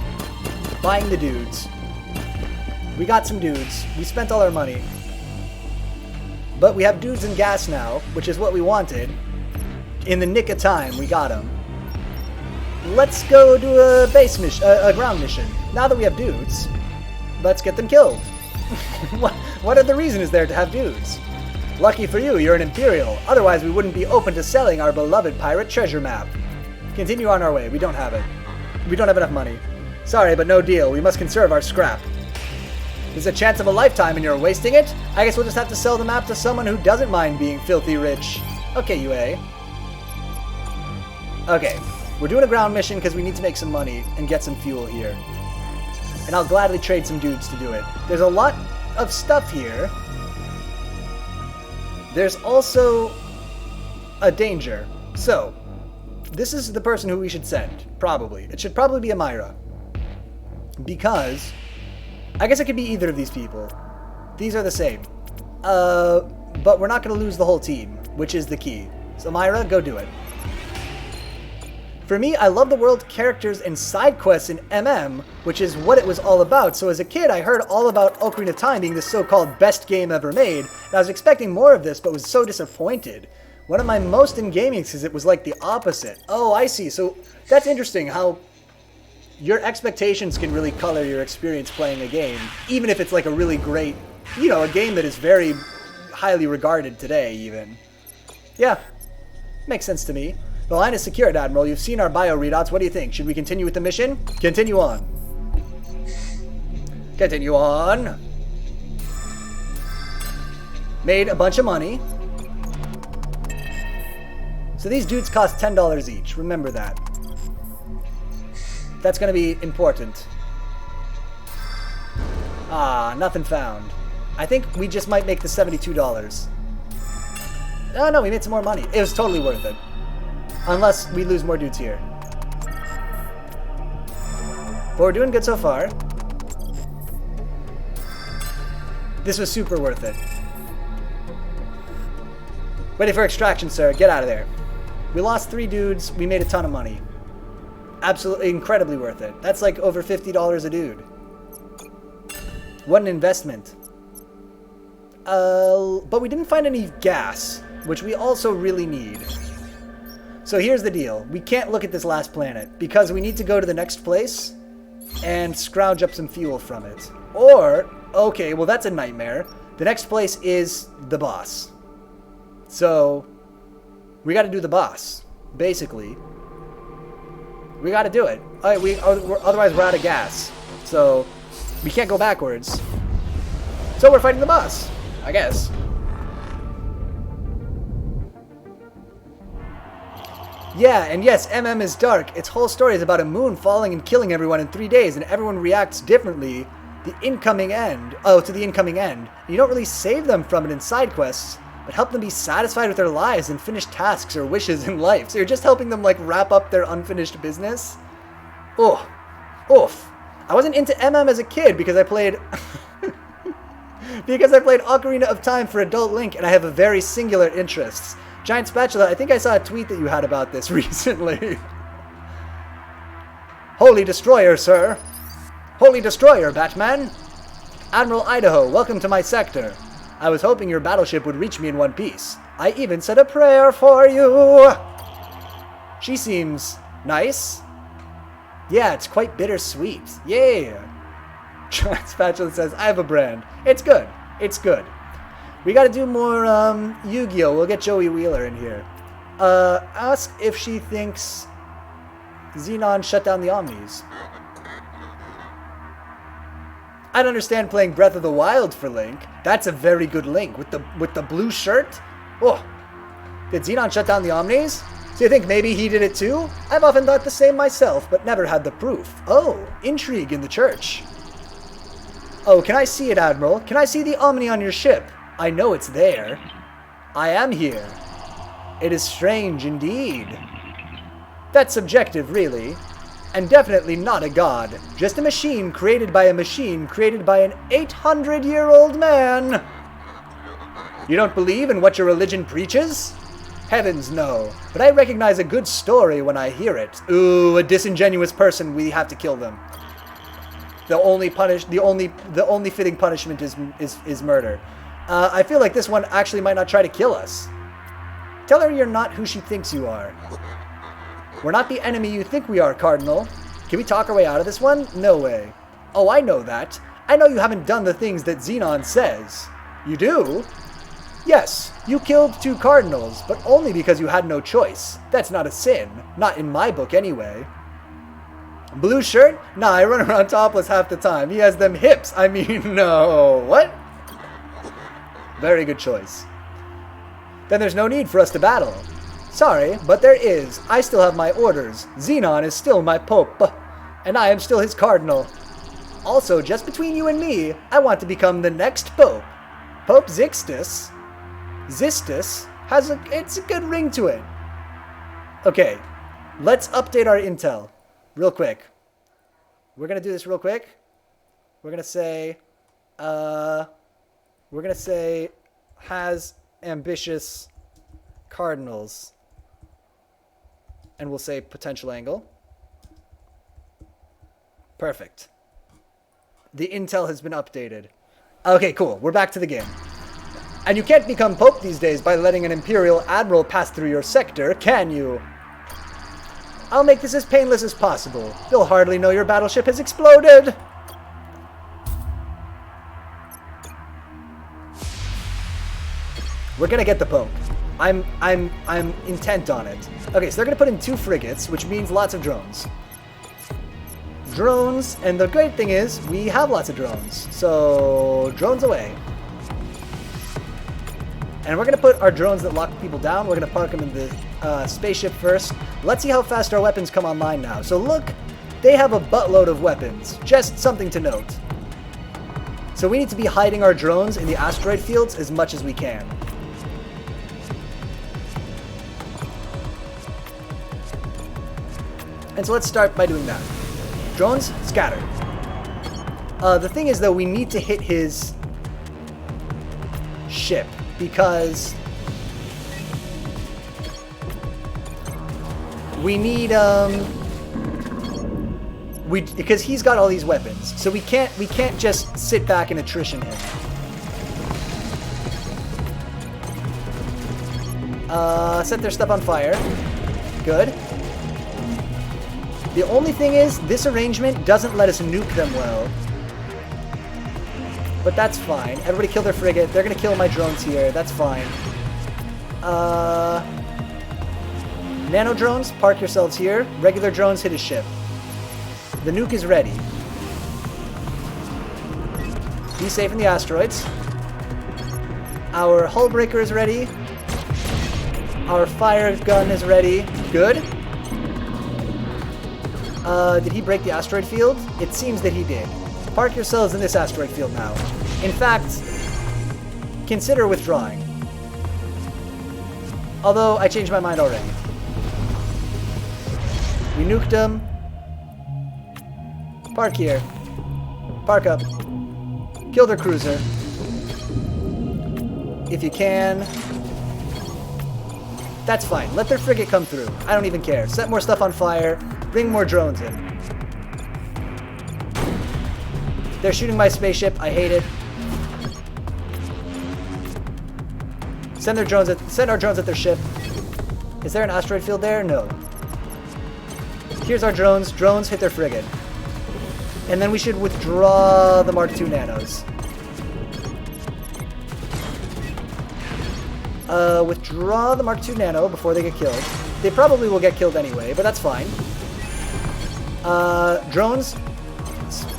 Buying the dudes. We got some dudes. We spent all our money. But we have dudes and gas now, which is what we wanted. In the nick of time, we got them. Let's go do a ground mission. Now that we have dudes, let's get them killed. What other reason is there to have dudes? Lucky for you, you're an Imperial. Otherwise, we wouldn't be open to selling our beloved pirate treasure map. Continue on our way. We don't have it. We don't have enough money. Sorry, but no deal. We must conserve our scrap. There's a chance of a lifetime and you're wasting it? I guess we'll just have to sell the map to someone who doesn't mind being filthy rich. Okay, UA. Okay, we're doing a ground mission because we need to make some money and get some fuel here. And I'll gladly trade some dudes to do it. There's a lot of stuff here. There's also a danger. So, this is the person who we should send, probably. It should probably be Amira. Because, I guess it could be either of these people. These are the same. But we're not going to lose the whole team, which is the key. So Amira, go do it. For me, I love the world, characters, and side quests in MM, which is what it was all about. So as a kid, I heard all about Ocarina of Time being the so-called best game ever made, and I was expecting more of this, but was so disappointed. One of my most in gaming is it was like the opposite. Oh, I see. So that's interesting how your expectations can really color your experience playing a game, even if it's like a really great, you know, a game that is very highly regarded today, even. Yeah, makes sense to me. The line is secured, Admiral. You've seen our bio readouts. What do you think? Should we continue with the mission? Continue on. Continue on. Made a bunch of money. So these dudes cost $10 each. Remember that. That's going to be important. Ah, nothing found. I think we just might make the $72. Oh, no, we made some more money. It was totally worth it. Unless we lose more dudes here. But we're doing good so far. This was super worth it. Ready for extraction, sir. Get out of there. We lost 3 dudes. We made a ton of money. Absolutely incredibly worth it. That's like over $50 a dude. What an investment. But we didn't find any gas, which we also really need. So here's the deal. We can't look at this last planet because we need to go to the next place and scrounge up some fuel from it. Or, okay, well that's a nightmare. The next place is the boss. So, we gotta do the boss, basically. We gotta do it. Otherwise we're out of gas. So, we can't go backwards. So we're fighting the boss, I guess. Yeah, and yes, MM is dark. Its whole story is about a moon falling and killing everyone in 3 days, and everyone reacts differently. To the incoming end. You don't really save them from it in side quests, but help them be satisfied with their lives and finish tasks or wishes in life. So you're just helping them, like, wrap up their unfinished business? Oh. Oof. I wasn't into MM as a kid because I played... because I played Ocarina of Time for Adult Link, and I have a very singular interests. Giant Spatula, I think I saw a tweet that you had about this recently. Holy Destroyer, sir. Holy Destroyer, Batman. Admiral Idaho, welcome to my sector. I was hoping your battleship would reach me in one piece. I even said a prayer for you. She seems nice. Yeah, it's quite bittersweet. Yeah. Giant Spatula says, I have a brand. It's good. It's good. We gotta do more, Yu-Gi-Oh! We'll get Joey Wheeler in here. Ask if she thinks Xenon shut down the Omnis. I don't understand playing Breath of the Wild for Link. That's a very good Link. With the blue shirt? Oh. Did Xenon shut down the Omnis? So you think maybe he did it too? I've often thought the same myself, but never had the proof. Oh, intrigue in the church. Oh, can I see it, Admiral? Can I see the Omni on your ship? I know it's there. I am here. It is strange indeed. That's subjective, really. And definitely not a god. Just a machine created by an 800-year-old man. You don't believe in what your religion preaches? Heavens, no. But I recognize a good story when I hear it. Ooh, a disingenuous person. We have to kill them. The only fitting punishment is murder. I feel like this one actually might not try to kill us. Tell her you're not who she thinks you are. We're not the enemy you think we are, Cardinal. Can we talk our way out of this one? No way. Oh, I know that. I know you haven't done the things that Xenon says. You do? Yes, you killed 2 cardinals, but only because you had no choice. That's not a sin. Not in my book, anyway. Blue shirt? Nah, I run around topless half the time. He has them hips. I mean, no. What? Very good choice. Then there's no need for us to battle. Sorry, but there is. I still have my orders. Xenon is still my pope, and I am still his cardinal. Also, just between you and me, I want to become the next pope. Pope Zixtus. Xistus has it's a good ring to it. Okay, let's update our intel real quick. We're gonna do this real quick. We're gonna say has ambitious cardinals. And we'll say potential angle. Perfect. The intel has been updated. Okay, cool. We're back to the game. And you can't become pope these days by letting an imperial admiral pass through your sector, can you? I'll make this as painless as possible. You'll hardly know your battleship has exploded. We're gonna get the pope. I'm intent on it. Okay, so they're gonna put in 2 frigates, which means lots of drones. Drones, and the great thing is, we have lots of drones. So, drones away. And we're gonna put our drones that lock people down, we're gonna park them in the spaceship first. Let's see how fast our weapons come online now. So look, they have a buttload of weapons. Just something to note. So we need to be hiding our drones in the asteroid fields as much as we can. And so let's start by doing that. Drones, scatter. The thing is, though, we need to hit his ship because we need because he's got all these weapons, so we can't just sit back and attrition him. Set their stuff on fire. Good. The only thing is, this arrangement doesn't let us nuke them well. But that's fine. Everybody kill their frigate. They're gonna kill my drones here. That's fine. Nano drones, park yourselves here. Regular drones, hit his ship. The nuke is ready. Be safe in the asteroids. Our hull breaker is ready. Our fire gun is ready. Good. Did he break the asteroid field? It seems that he did. Park yourselves in this asteroid field now. In fact, consider withdrawing. Although, I changed my mind already. We nuked him. Park here. Park up. Kill their cruiser. If you can. That's fine. Let their frigate come through. I don't even care. Set more stuff on fire. Bring more drones in. They're shooting my spaceship. I hate it. Send our drones at their ship. Is there an asteroid field there? No. Here's our drones. Drones hit their frigate. And then we should withdraw the Mark II nanos. Withdraw the Mark II nano before they get killed. They probably will get killed anyway, but that's fine. Drones,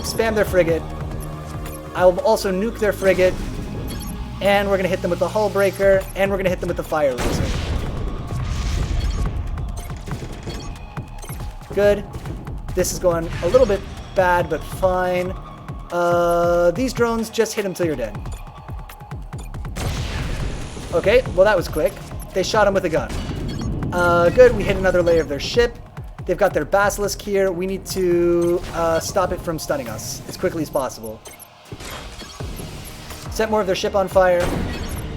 spam their frigate. I will also nuke their frigate. And we're going to hit them with the hull breaker. And we're going to hit them with the fire laser. Good. This is going a little bit bad, but fine. These drones, just hit them till you're dead. Okay, well that was quick. They shot him with a gun. Good, we hit another layer of their ship. They've got their basilisk here. We need to stop it from stunning us as quickly as possible. Set more of their ship on fire.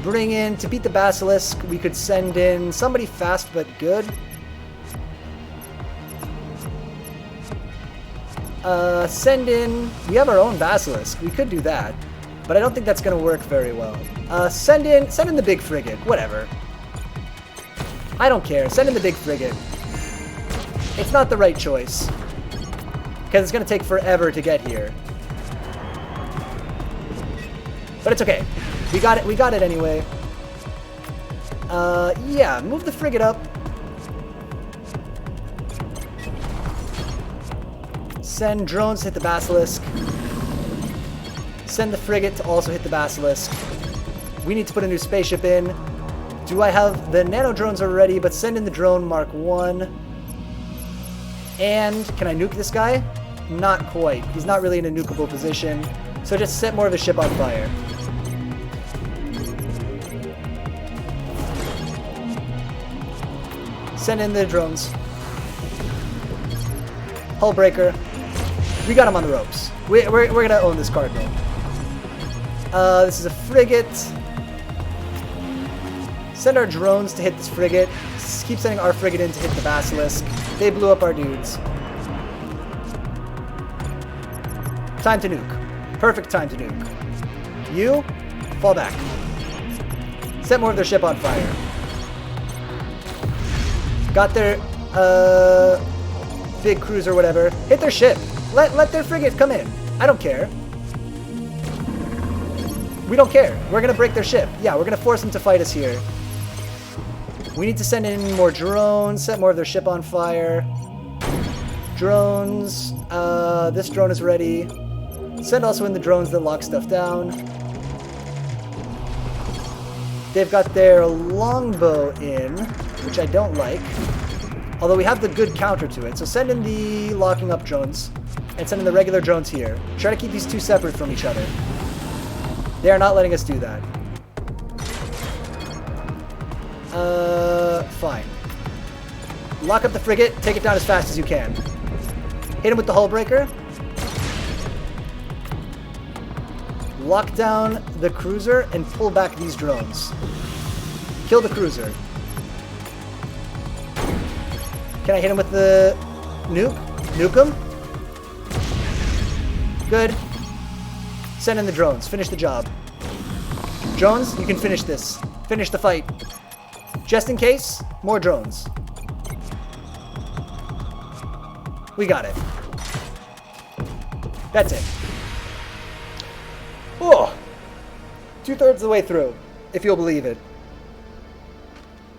Bring in, to beat the basilisk, we could send in somebody fast but good. Send in, we have our own basilisk. We could do that, but I don't think that's going to work very well. Send in the big frigate, whatever. I don't care, send in the big frigate. It's not the right choice, because it's going to take forever to get here. But it's okay. We got it anyway. Yeah, move the frigate up. Send drones to hit the Basilisk. Send the frigate to also hit the Basilisk. We need to put a new spaceship in. Do I have the nano drones already? But send in the drone Mark 1. And can I nuke this guy? Not quite. He's not really in a nukeable position. So just set more of his ship on fire. Send in the drones. Hull breaker. We got him on the ropes. We're gonna own this Cardinal. This is a frigate. Send our drones to hit this frigate. Keep sending our frigate in to hit the Basilisk. They blew up our dudes. Time to nuke. Perfect time to nuke. You, fall back. Set more of their ship on fire. Got their big cruiser, whatever. Hit their ship. Let their frigate come in. I don't care. We don't care. We're gonna break their ship. Yeah, we're gonna force them to fight us here. We need to send in more drones. Set more of their ship on fire. Drones. This drone is ready. Send also in the drones that lock stuff down. They've got their longbow in, which I don't like. Although we have the good counter to it. So send in the locking up drones. And send in the regular drones here. Try to keep these two separate from each other. They are not letting us do that. Fine. Lock up the frigate. Take it down as fast as you can. Hit him with the hull breaker. Lock down the cruiser and pull back these drones. Kill the cruiser. Can I hit him with the nuke? Nuke him? Good. Send in the drones. Finish the job. Drones, you can finish this. Finish the fight. Just in case, more drones. We got it. That's it. Oh! 2/3 of the way through, if you'll believe it.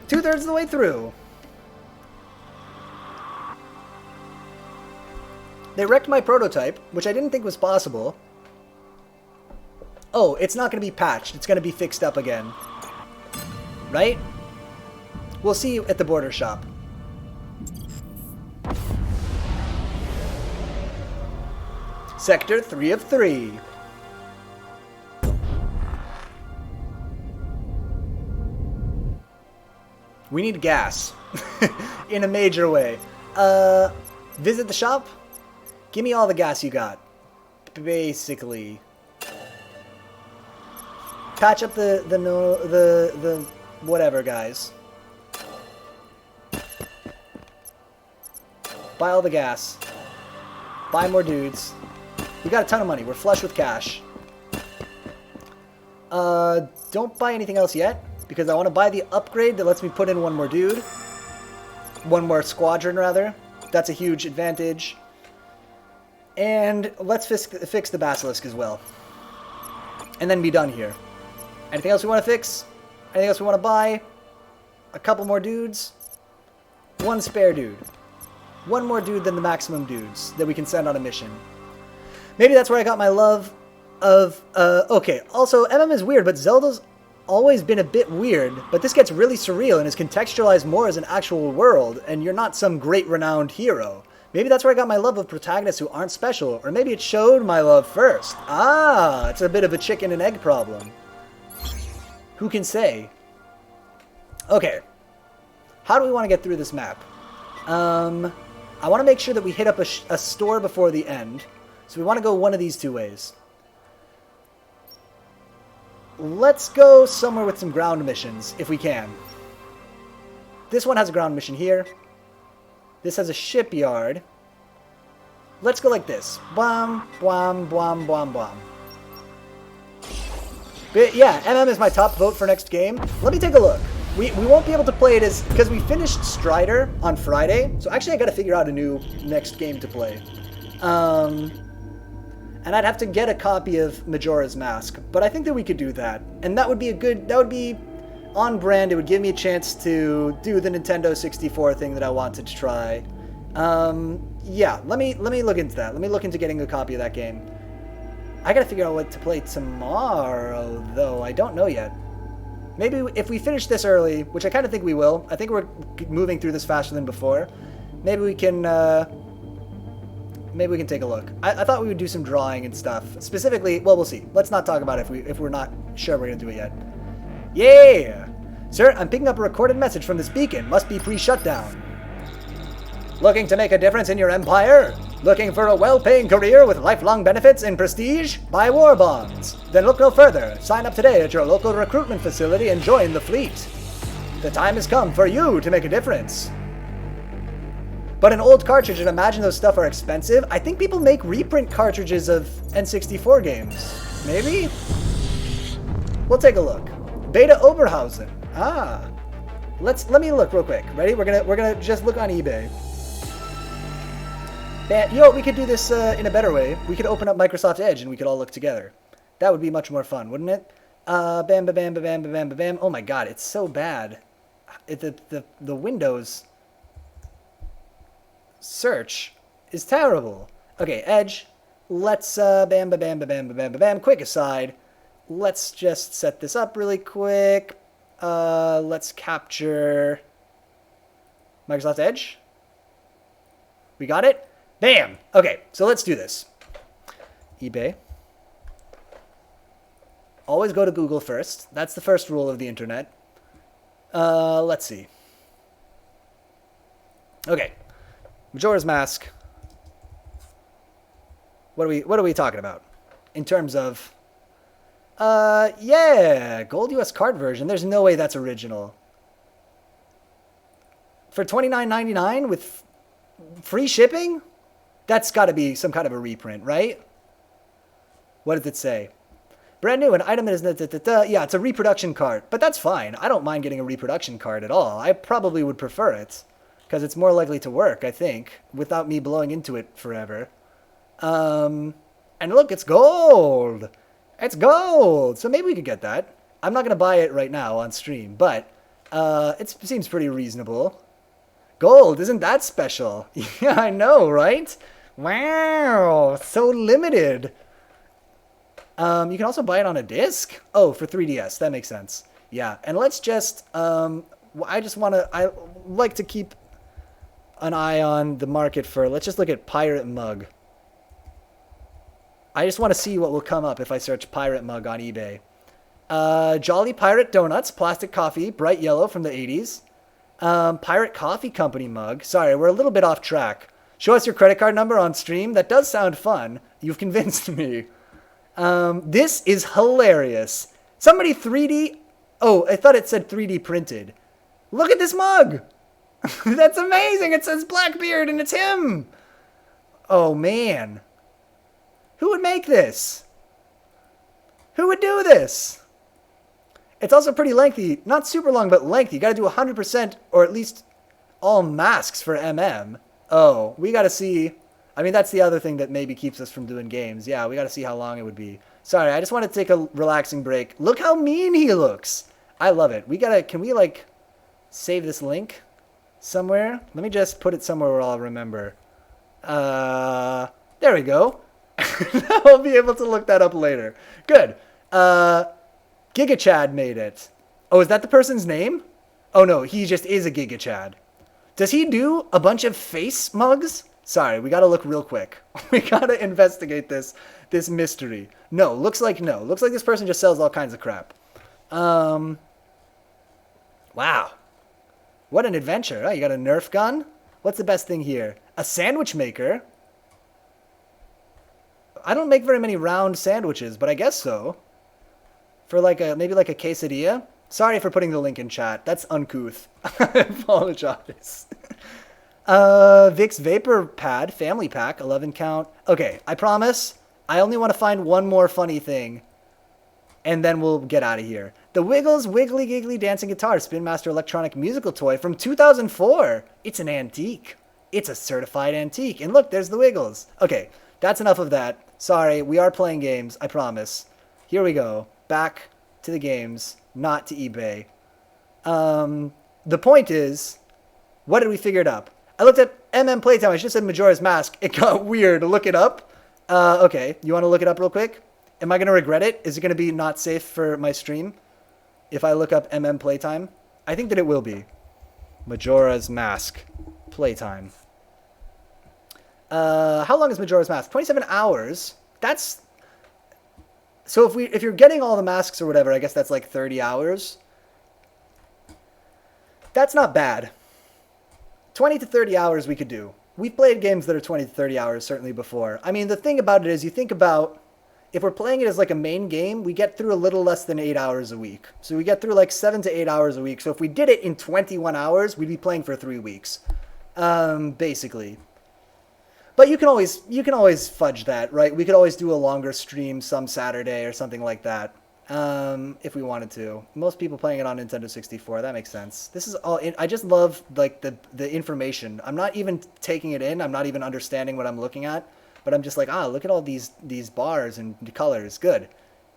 2/3 of the way through. They wrecked my prototype, which I didn't think was possible. Oh, it's not going to be patched. It's going to be fixed up again. Right? We'll see you at the border shop. Sector 3 of 3. We need gas. In a major way. Visit the shop? Give me all the gas you got. Basically. Patch up the whatever, guys. Buy all the gas. Buy more dudes. We got a ton of money. We're flush with cash. Don't buy anything else yet, because I want to buy the upgrade that lets me put in one more dude. One more squadron, rather. That's a huge advantage. And let's fix the Basilisk as well. And then be done here. Anything else we want to fix? Anything else we want to buy? A couple more dudes? One spare dude. One more dude than the maximum dudes that we can send on a mission. Maybe that's where I got my love of... okay, also, MM is weird, but Zelda's always been a bit weird, but this gets really surreal and is contextualized more as an actual world, and you're not some great renowned hero. Maybe that's where I got my love of protagonists who aren't special, or maybe it showed my love first. Ah, it's a bit of a chicken and egg problem. Who can say? Okay. How do we want to get through this map? I want to make sure that we hit up a store before the end. So we want to go one of these two ways. Let's go somewhere with some ground missions, if we can. This one has a ground mission here. This has a shipyard. Let's go like this. Bwam, bwam, bwam, bwam, bwam. But yeah, MM is my top vote for next game. Let me take a look. We won't be able to play it because we finished Strider on Friday. So actually I got to figure out a new next game to play. And I'd have to get a copy of Majora's Mask. But I think that we could do that. And that would be that would be on brand. It would give me a chance to do the Nintendo 64 thing that I wanted to try. Yeah, let me look into that. Let me look into getting a copy of that game. I gotta figure out what to play tomorrow, though. I don't know yet. Maybe if we finish this early, which I kind of think we will. I think we're moving through this faster than before. Maybe we can take a look. I thought we would do some drawing and stuff. Specifically, well, we'll see. Let's not talk about it if we're not sure we're gonna do it yet. Yeah! Sir, I'm picking up a recorded message from this beacon. Must be pre-shutdown. Looking to make a difference in your empire? Looking for a well-paying career with lifelong benefits and prestige? Buy war bonds. Then look no further. Sign up today at your local recruitment facility and join the fleet. The time has come for you to make a difference. But an old cartridge, and imagine those stuff are expensive. I think people make reprint cartridges of N64 games. Maybe? We'll take a look. Beta Oberhausen. Ah. Let me look real quick. Ready? We're gonna just look on eBay. You know what? We could do this in a better way. We could open up Microsoft Edge and we could all look together. That would be much more fun, wouldn't it? Bam, bam, bam, bam, bam, bam, bam. Oh my God, it's so bad. The Windows search is terrible. Okay, Edge. Let's bam, bam, bam, bam, bam, bam, bam, bam. Quick aside. Let's just set this up really quick. Let's capture Microsoft Edge. We got it? Bam! Okay, so let's do this. eBay. Always go to Google first. That's the first rule of the internet. Let's see. Okay. Majora's Mask. What are we talking about? In terms of yeah, gold US card version. There's no way that's original. For $29.99 with free shipping? That's got to be some kind of a reprint, right? What does it say? Brand new, an item is... Yeah, it's a reproduction card. But that's fine. I don't mind getting a reproduction card at all. I probably would prefer it. Because it's more likely to work, I think. Without me blowing into it forever. And look, it's gold! It's gold! So maybe we could get that. I'm not going to buy it right now on stream. But it seems pretty reasonable. Gold, isn't that special? Yeah, I know, right? Wow, so limited. You can also buy it on a disc? Oh, for 3DS, that makes sense. Yeah, and let's just, I like to keep an eye on the market for, let's just look at Pirate Mug. I just want to see what will come up if I search Pirate Mug on eBay. Jolly Pirate Donuts, plastic coffee, bright yellow from the 80s. Pirate Coffee Company mug. Sorry, we're a little bit off track. Show us your credit card number on stream. That does sound fun. You've convinced me. This is hilarious. Somebody 3D... Oh, I thought it said 3D printed. Look at this mug. That's amazing. It says Blackbeard and it's him. Oh, man. Who would make this? Who would do this? It's also pretty lengthy. Not super long, but lengthy. You got to do 100% or at least all masks for MM. Oh, we got to see. I mean, that's the other thing that maybe keeps us from doing games. Yeah, we got to see how long it would be. Sorry, I just want to take a relaxing break. Look how mean he looks. I love it. Can we like save this link somewhere? Let me just put it somewhere where I'll remember. There we go. I'll be able to look that up later. Good. GigaChad made it. Oh, is that the person's name? Oh no, he just is a GigaChad. Does he do a bunch of face mugs? Sorry, we gotta look real quick. We gotta investigate this mystery. No. Looks like this person just sells all kinds of crap. Wow. What an adventure. Oh, you got a Nerf gun? What's the best thing here? A sandwich maker? I don't make very many round sandwiches, but I guess so. For maybe like a quesadilla? Sorry for putting the link in chat. That's uncouth. I apologize. Vicks Vapor Pad Family Pack, 11 count. Okay, I promise. I only want to find one more funny thing. And then we'll get out of here. The Wiggles Wiggly Giggly Dancing Guitar Spin Master Electronic Musical Toy from 2004. It's an antique. It's a certified antique. And look, there's the Wiggles. Okay, that's enough of that. Sorry, we are playing games. I promise. Here we go. Back to the games, not to eBay. The point is, what did we figure it up? I looked at MM Playtime. I just said Majora's Mask. It got weird. Look it up. Okay, you want to look it up real quick? Am I going to regret it? Is it going to be not safe for my stream if I look up MM Playtime? I think that it will be. Majora's Mask Playtime. How long is Majora's Mask? 27 hours. That's... So if you're getting all the masks or whatever, I guess that's like 30 hours. That's not bad. 20 to 30 hours we could do. We've played games that are 20 to 30 hours certainly before. I mean, the thing about it is you think about, if we're playing it as like a main game, we get through a little less than 8 hours a week. So we get through like 7 to 8 hours a week. So if we did it in 21 hours, we'd be playing for 3 weeks, basically. But you can always fudge that, right? We could always do a longer stream some Saturday or something like that, if we wanted to. Most people playing it on Nintendo 64, that makes sense. This is all, I just love like the information. I'm not even taking it in. I'm not even understanding what I'm looking at. But I'm just like, look at all these bars and colors. Good.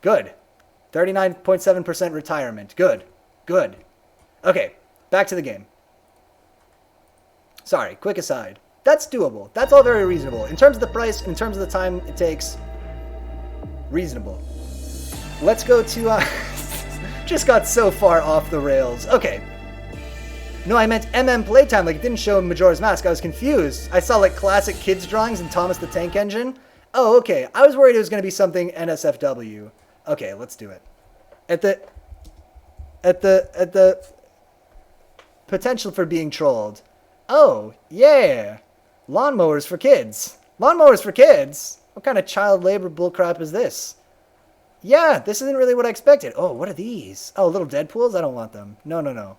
39.7% retirement. Good. Okay, back to the game. Sorry, quick aside. That's doable. That's all very reasonable. In terms of the price, in terms of the time it takes, reasonable. Let's go to... just got so far off the rails. Okay. No, I meant MM Playtime, like it didn't show Majora's Mask. I was confused. I saw like classic kids drawings and Thomas the Tank Engine. Oh, okay. I was worried it was going to be something NSFW. Okay, let's do it. At the potential for being trolled. Oh, yeah. Lawnmowers for kids. Lawnmowers for kids? What kind of child labor bullcrap is this? Yeah, this isn't really what I expected. Oh, what are these? Oh, little Deadpools? I don't want them. No.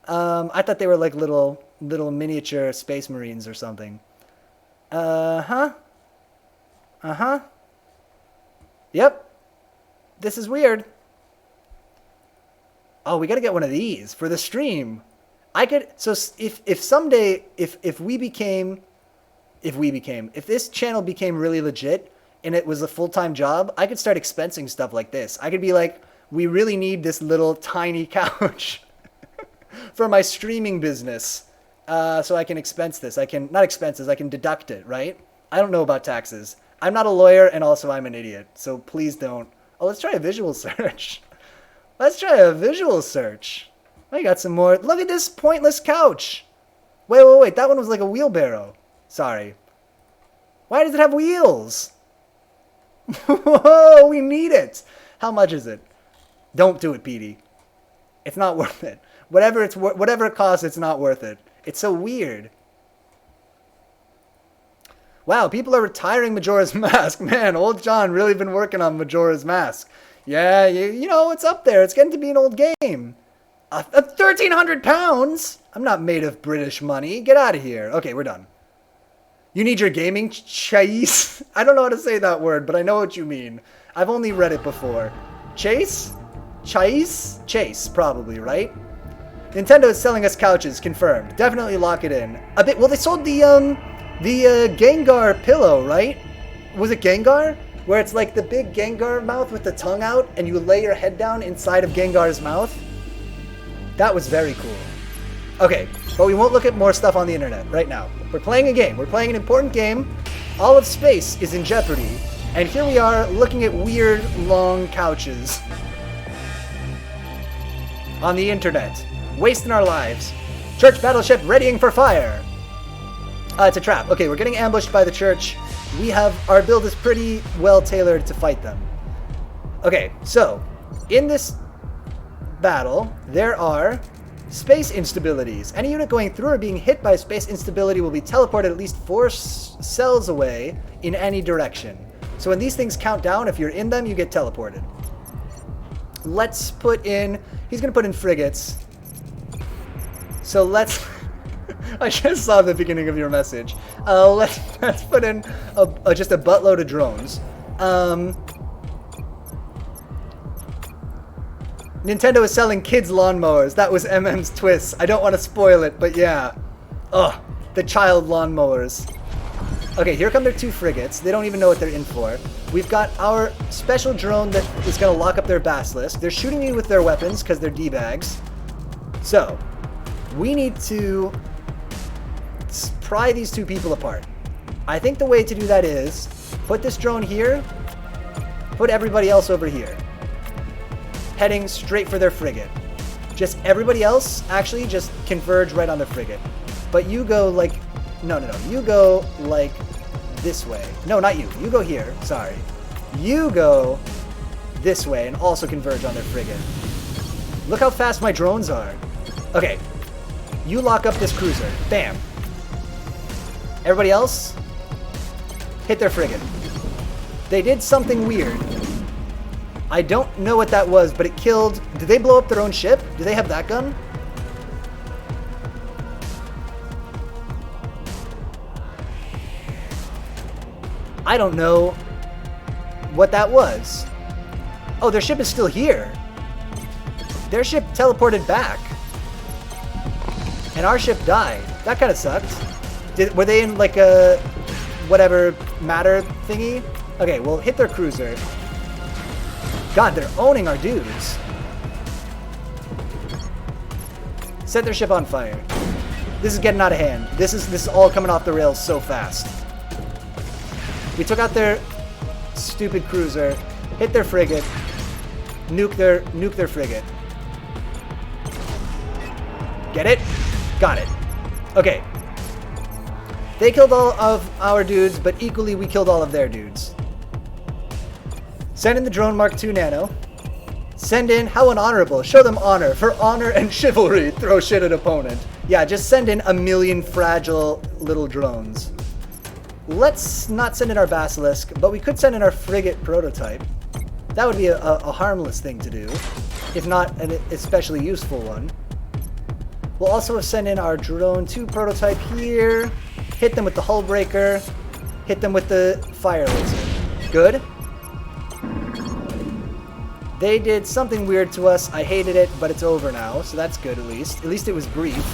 I thought they were like little miniature space marines or something. Yep. This is weird. Oh, we gotta get one of these for the stream. So if someday, if this channel became really legit and it was a full-time job, I could start expensing stuff like this. I could be like, we really need this little tiny couch for my streaming business, so I can expense this. I can deduct it, right? I don't know about taxes. I'm not a lawyer, and also I'm an idiot, so please don't. Oh, let's try a visual search. I got some more. Look at this pointless couch. Wait. That one was like a wheelbarrow. Sorry. Why does it have wheels? Whoa, we need it. How much is it? Don't do it, Petey. It's not worth it. Whatever it costs, it's not worth it. It's so weird. Wow, people are retiring Majora's Mask. Man, old John really been working on Majora's Mask. Yeah, you know, it's up there. It's getting to be an old game. 1,300 pounds? I'm not made of British money. Get out of here. Okay, we're done. You need your gaming chase? I don't know how to say that word, but I know what you mean. I've only read it before. Chase? Chase, probably, right? Nintendo is selling us couches, confirmed. Definitely lock it in. A bit. Well, they sold the Gengar pillow, right? Was it Gengar? Where it's like the big Gengar mouth with the tongue out, and you lay your head down inside of Gengar's mouth. That was very cool. Okay, but we won't look at more stuff on the internet right now. We're playing a game. We're playing an important game. All of space is in jeopardy, and here we are looking at weird, long couches on the internet. Wasting our lives. Church battleship readying for fire. It's a trap. Okay, we're getting ambushed by the church. Our build is pretty well tailored to fight them. Okay, so in this battle, there are space instabilities. Any unit going through or being hit by space instability will be teleported at least 4 cells away in any direction. So when these things count down, if you're in them, you get teleported. Let's put in... He's going to put in frigates. So let's... I just saw the beginning of your message. Let's put in just a buttload of drones. Nintendo is selling kids lawnmowers. That was MM's twist. I don't want to spoil it, but yeah. Ugh, the child lawnmowers. Okay, here come their 2 frigates. They don't even know what they're in for. We've got our special drone that is going to lock up their basilisk. They're shooting me with their weapons because they're D-bags. So, we need to pry these two people apart. I think the way to do that is put this drone here, put everybody else over here, heading straight for their frigate. Just everybody else actually just converge right on the frigate. But you go like, no, you go like this way. No, not you. You go here. Sorry. You go this way and also converge on their frigate. Look how fast my drones are. Okay. You lock up this cruiser. Bam. Everybody else, hit their frigate. They did something weird. I don't know what that was, but it killed... Did they blow up their own ship? Do they have that gun? I don't know what that was. Oh, their ship is still here. Their ship teleported back. And our ship died. That kind of sucked. Were they in like a whatever matter thingy? Okay, well, hit their cruiser. God, they're owning our dudes. Set their ship on fire. This is getting out of hand. This is all coming off the rails so fast. We took out their stupid cruiser, hit their frigate, nuke their frigate. Get it? Got it. Okay. They killed all of our dudes, but equally we killed all of their dudes. Send in the drone Mark II Nano. Send in, how unhonorable. Show them honor. For honor and chivalry, throw shit at opponent. Yeah, just send in a million fragile little drones. Let's not send in our Basilisk, but we could send in our frigate prototype. That would be a harmless thing to do, if not an especially useful one. We'll also send in our Drone 2 prototype here, hit them with the hull breaker, hit them with the fire laser. Good. They did something weird to us. I hated it, but it's over now, so that's good at least. At least it was brief.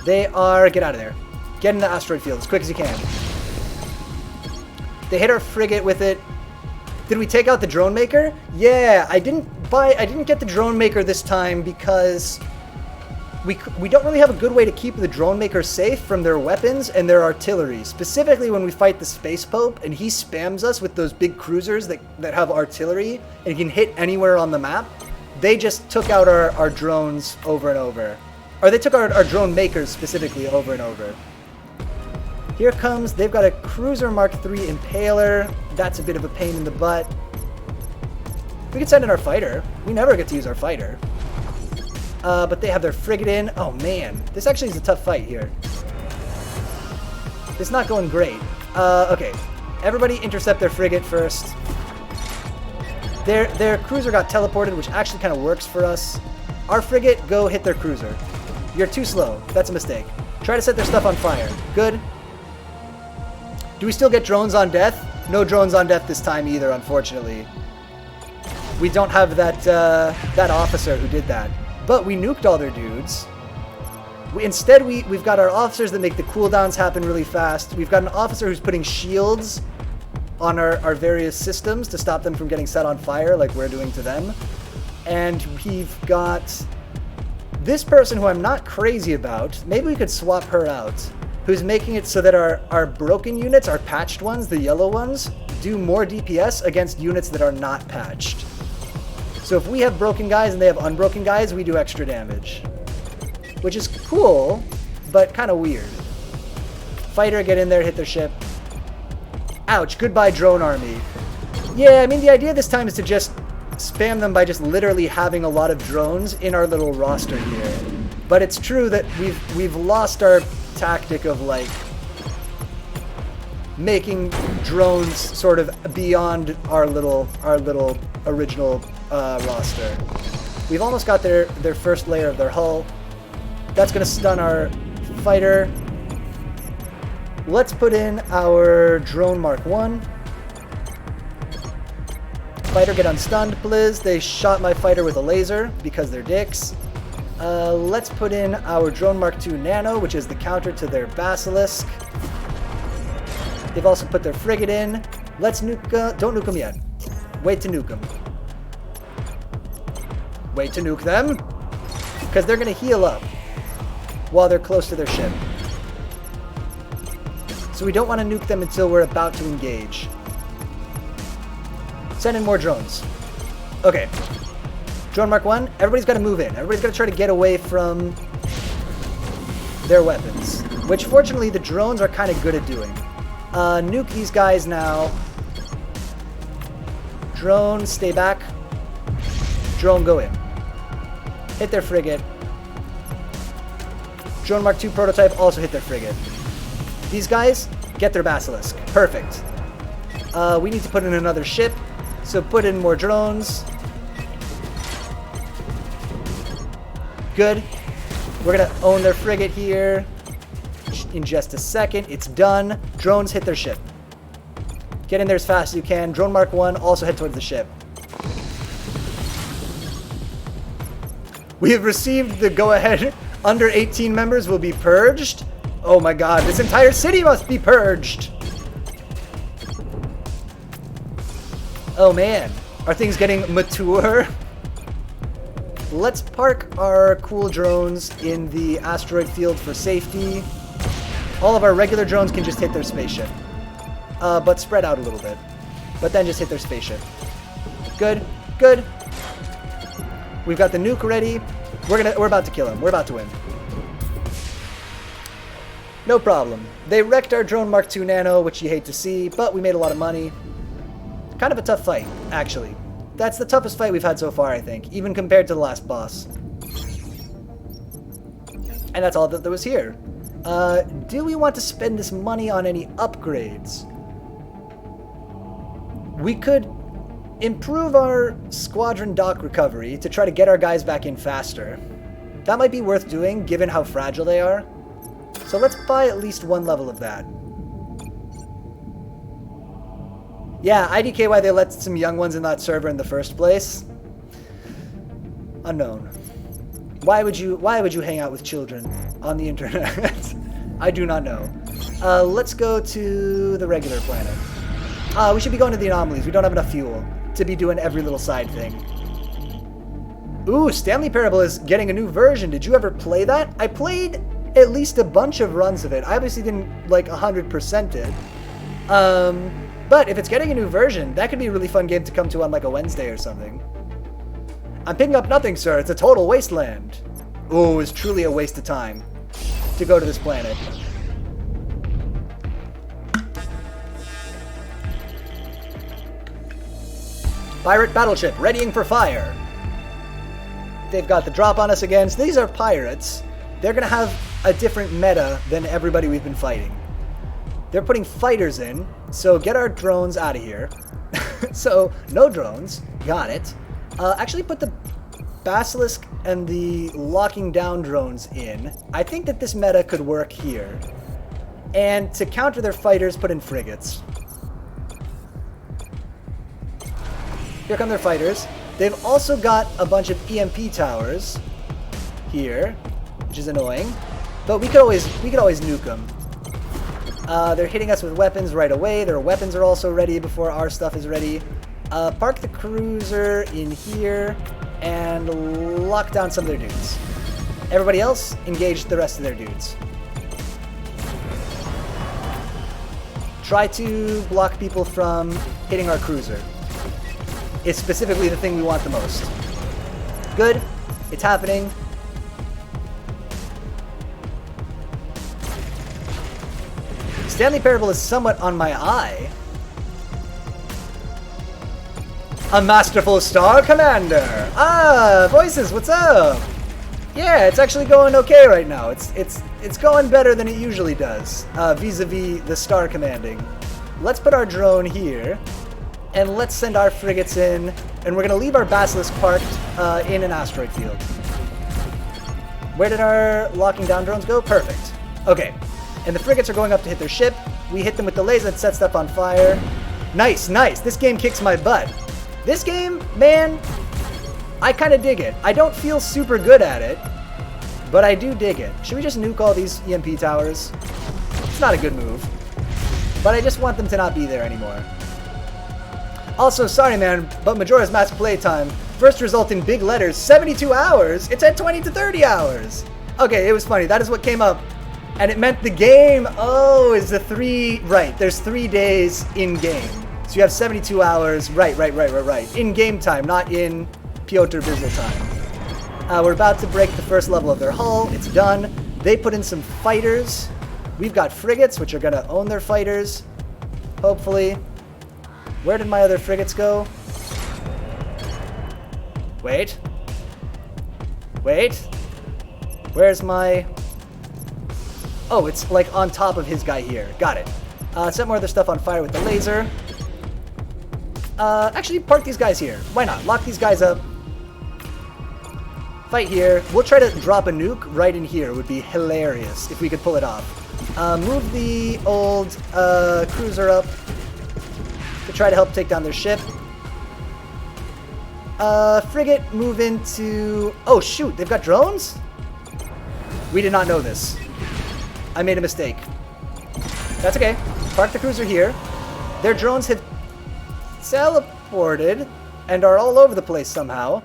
They are... Get out of there. Get in the asteroid field as quick as you can. They hit our frigate with it. Did we take out the drone maker? Yeah, I didn't get the drone maker this time because we don't really have a good way to keep the drone maker safe from their weapons and their artillery. Specifically when we fight the Space Pope and he spams us with those big cruisers that have artillery and can hit anywhere on the map. They just took out our drones over and over. Or they took our drone makers specifically over and over. Here comes, they've got a Cruiser Mark III Impaler. That's a bit of a pain in the butt. We could send in our fighter. We never get to use our fighter. But they have their frigate in. Oh man, this actually is a tough fight here. It's not going great. Okay, everybody intercept their frigate first. Their cruiser got teleported, which actually kind of works for us. Our frigate, go hit their cruiser. You're too slow. That's a mistake. Try to set their stuff on fire. Good. Do we still get drones on death? No drones on death this time either, unfortunately. We don't have that officer who did that. But we nuked all their dudes. Instead, we've got our officers that make the cooldowns happen really fast. We've got an officer who's putting shields on our various systems to stop them from getting set on fire like we're doing to them. And we've got this person who I'm not crazy about. Maybe we could swap her out. Who's making it so that our broken units, our patched ones, the yellow ones, do more DPS against units that are not patched. So if we have broken guys and they have unbroken guys, we do extra damage. Which is cool, but kind of weird. Fighter, get in there, hit their ship. Ouch, goodbye drone army. Yeah, I mean the idea this time is to just spam them by just literally having a lot of drones in our little roster here. But it's true that we've lost our tactic of like making drones sort of beyond our little original roster. We've almost got their first layer of their hull. That's gonna stun our fighter. Let's put in our drone Mark 1. Fighter, get unstunned, please. They shot my fighter with a laser because they're dicks. Let's put in our drone Mark II Nano, which is the counter to their Basilisk. They've also put their frigate in. Let's nuke... don't nuke them yet. Wait to nuke them. Wait to nuke them. Because they're going to heal up while they're close to their ship. So we don't want to nuke them until we're about to engage. Send in more drones. Okay. Drone Mark 1, everybody's got to move in. Everybody's got to try to get away from their weapons. Which, fortunately, the drones are kind of good at doing. Nuke these guys now. Drone, stay back. Drone, go in. Hit their frigate. Drone Mark 2 prototype, also hit their frigate. These guys, get their Basilisk. Perfect. We need to put in another ship, so put in more drones. Good. We're going to own their frigate here in just a second. It's done. Drones, hit their ship. Get in there as fast as you can. Drone Mark 1, also head towards the ship. We have received the go-ahead. Under 18 members will be purged. Oh my god, this entire city must be purged. Oh man, are things getting mature? Let's park our cool drones in the asteroid field for safety. All of our regular drones can just hit their spaceship. But spread out a little bit. But then just hit their spaceship. Good, good. We've got the nuke ready. We're about to kill him. We're about to win. No problem. They wrecked our drone Mark II Nano, which you hate to see, but we made a lot of money. Kind of a tough fight, actually. That's the toughest fight we've had so far, I think, even compared to the last boss. And that's all that there was here. Do we want to spend this money on any upgrades? We could improve our squadron dock recovery to try to get our guys back in faster. That might be worth doing, given how fragile they are. So let's buy at least one level of that. Yeah, IDK why they let some young ones in that server in the first place. Unknown. Why would you hang out with children on the internet? I do not know. Let's go to the regular planet. We should be going to the anomalies. We don't have enough fuel to be doing every little side thing. Ooh, Stanley Parable is getting a new version. Did you ever play that? I played at least a bunch of runs of it. I obviously didn't like 100% it. But if it's getting a new version, that could be a really fun game to come to on like a Wednesday or something. I'm picking up nothing, sir. It's a total wasteland. Ooh, it's truly a waste of time to go to this planet. Pirate battleship, readying for fire. They've got the drop on us again. So these are pirates. They're going to have a different meta than everybody we've been fighting. They're putting fighters in, so get our drones out of here. So, no drones. Got it. Actually put the Basilisk and the locking down drones in. I think that this meta could work here. And to counter their fighters, put in frigates. Here come their fighters. They've also got a bunch of EMP towers here, which is annoying. But we could always nuke them. They're hitting us with weapons right away. Their weapons are also ready before our stuff is ready. Park the cruiser in here and lock down some of their dudes. Everybody else, engage the rest of their dudes. Try to block people from hitting our cruiser. It's specifically the thing we want the most. Good. It's happening. Stanley Parable is somewhat on my eye. A masterful Star Commander! Ah, Voices, what's up? Yeah, it's actually going okay right now. It's going better than it usually does, vis-a-vis the Star Commanding. Let's put our drone here, and let's send our frigates in, and we're going to leave our Basilisk parked in an asteroid field. Where did our locking down drones go? Perfect. Okay. And the frigates are going up to hit their ship. We hit them with the laser that sets stuff on fire. Nice, nice. This game kicks my butt. This game, man, I kind of dig it. I don't feel super good at it, but I do dig it. Should we just nuke all these EMP towers? It's not a good move, but I just want them to not be there anymore. Also, sorry man, but Majora's Mask playtime, first result in big letters, 72 hours. It's at 20 to 30 hours. Okay, it was funny. That is what came up And it meant the game, oh, is the 3, right, there's 3 days in game. So you have 72 hours, right, in game time, not in Piotr Bizzle time. We're about to break the first level of their hull, it's done. They put in some fighters. We've got frigates, which are gonna own their fighters, hopefully. Where did my other frigates go? Wait. Where's my... Oh, it's like on top of his guy here. Got it. Set more of their stuff on fire with the laser. Actually, park these guys here. Why not? Lock these guys up. Fight here. We'll try to drop a nuke right in here. It would be hilarious if we could pull it off. Move the old cruiser up to try to help take down their ship. Frigate, move into... Oh, shoot. They've got drones? We did not know this. I made a mistake. That's okay. Park the cruiser here. Their drones have teleported and are all over the place somehow.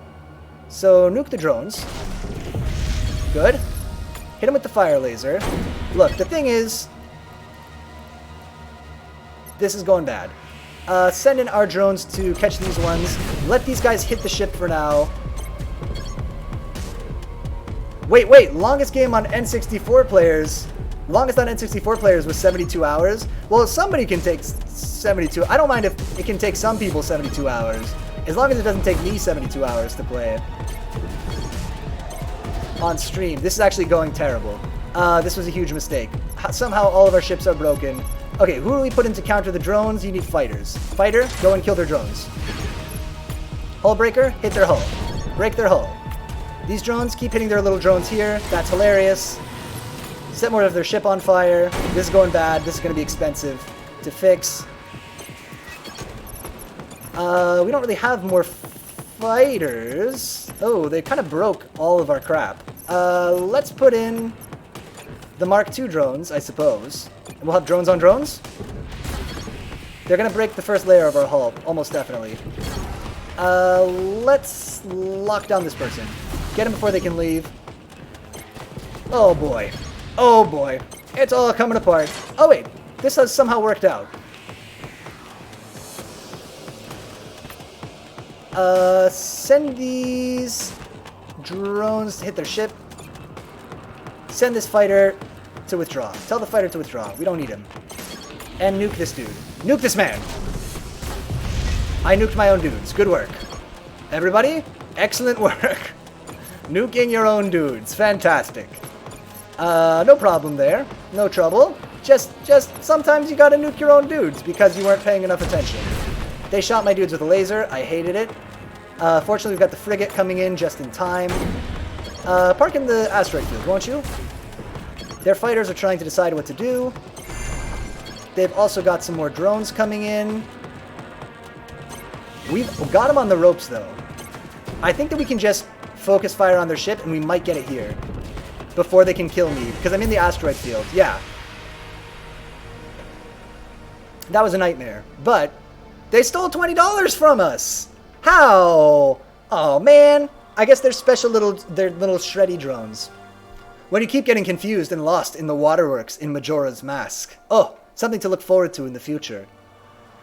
So nuke the drones. Good. Hit them with the fire laser. Look, the thing is... This is going bad. Send in our drones to catch these ones. Let these guys hit the ship for now. Wait. Longest game on N64 players... Longest on N64 players was 72 hours. Well, somebody can take 72. I don't mind if it can take some people 72 hours. As long as it doesn't take me 72 hours to play it. On stream. This is actually going terrible. This was a huge mistake. Somehow all of our ships are broken. Okay, who do we put in to counter the drones? You need fighters. Fighter, go and kill their drones. Hull breaker, hit their hull. Break their hull. These drones, keep hitting their little drones here. That's hilarious. Set more of their ship on fire. This is going bad. This is going to be expensive to fix. We don't really have more fighters. Oh, they kind of broke all of our crap. Let's put in the Mark II drones, I suppose. And we'll have drones on drones. They're going to break the first layer of our hull, almost definitely. Let's lock down this person. Get them before they can leave. Oh boy. Oh boy, it's all coming apart. Oh wait, this has somehow worked out. Send these drones to hit their ship. Send this fighter to withdraw. Tell the fighter to withdraw. We don't need him. And nuke this dude. Nuke this man! I nuked my own dudes. Good work. Everybody, excellent work. Nuking your own dudes. Fantastic. No problem there. No trouble. Just sometimes you gotta nuke your own dudes because you weren't paying enough attention. They shot my dudes with a laser. I hated it. Fortunately, we've got the frigate coming in just in time. Park in the asteroid field, won't you? Their fighters are trying to decide what to do. They've also got some more drones coming in. We've got them on the ropes, though. I think that we can just focus fire on their ship, and we might get it here before they can kill me, because I'm in the asteroid field. Yeah. That was a nightmare. But they stole $20 from us! How? Oh, man. I guess they're they're little shreddy drones. When you keep getting confused and lost in the waterworks in Majora's Mask. Oh, something to look forward to in the future.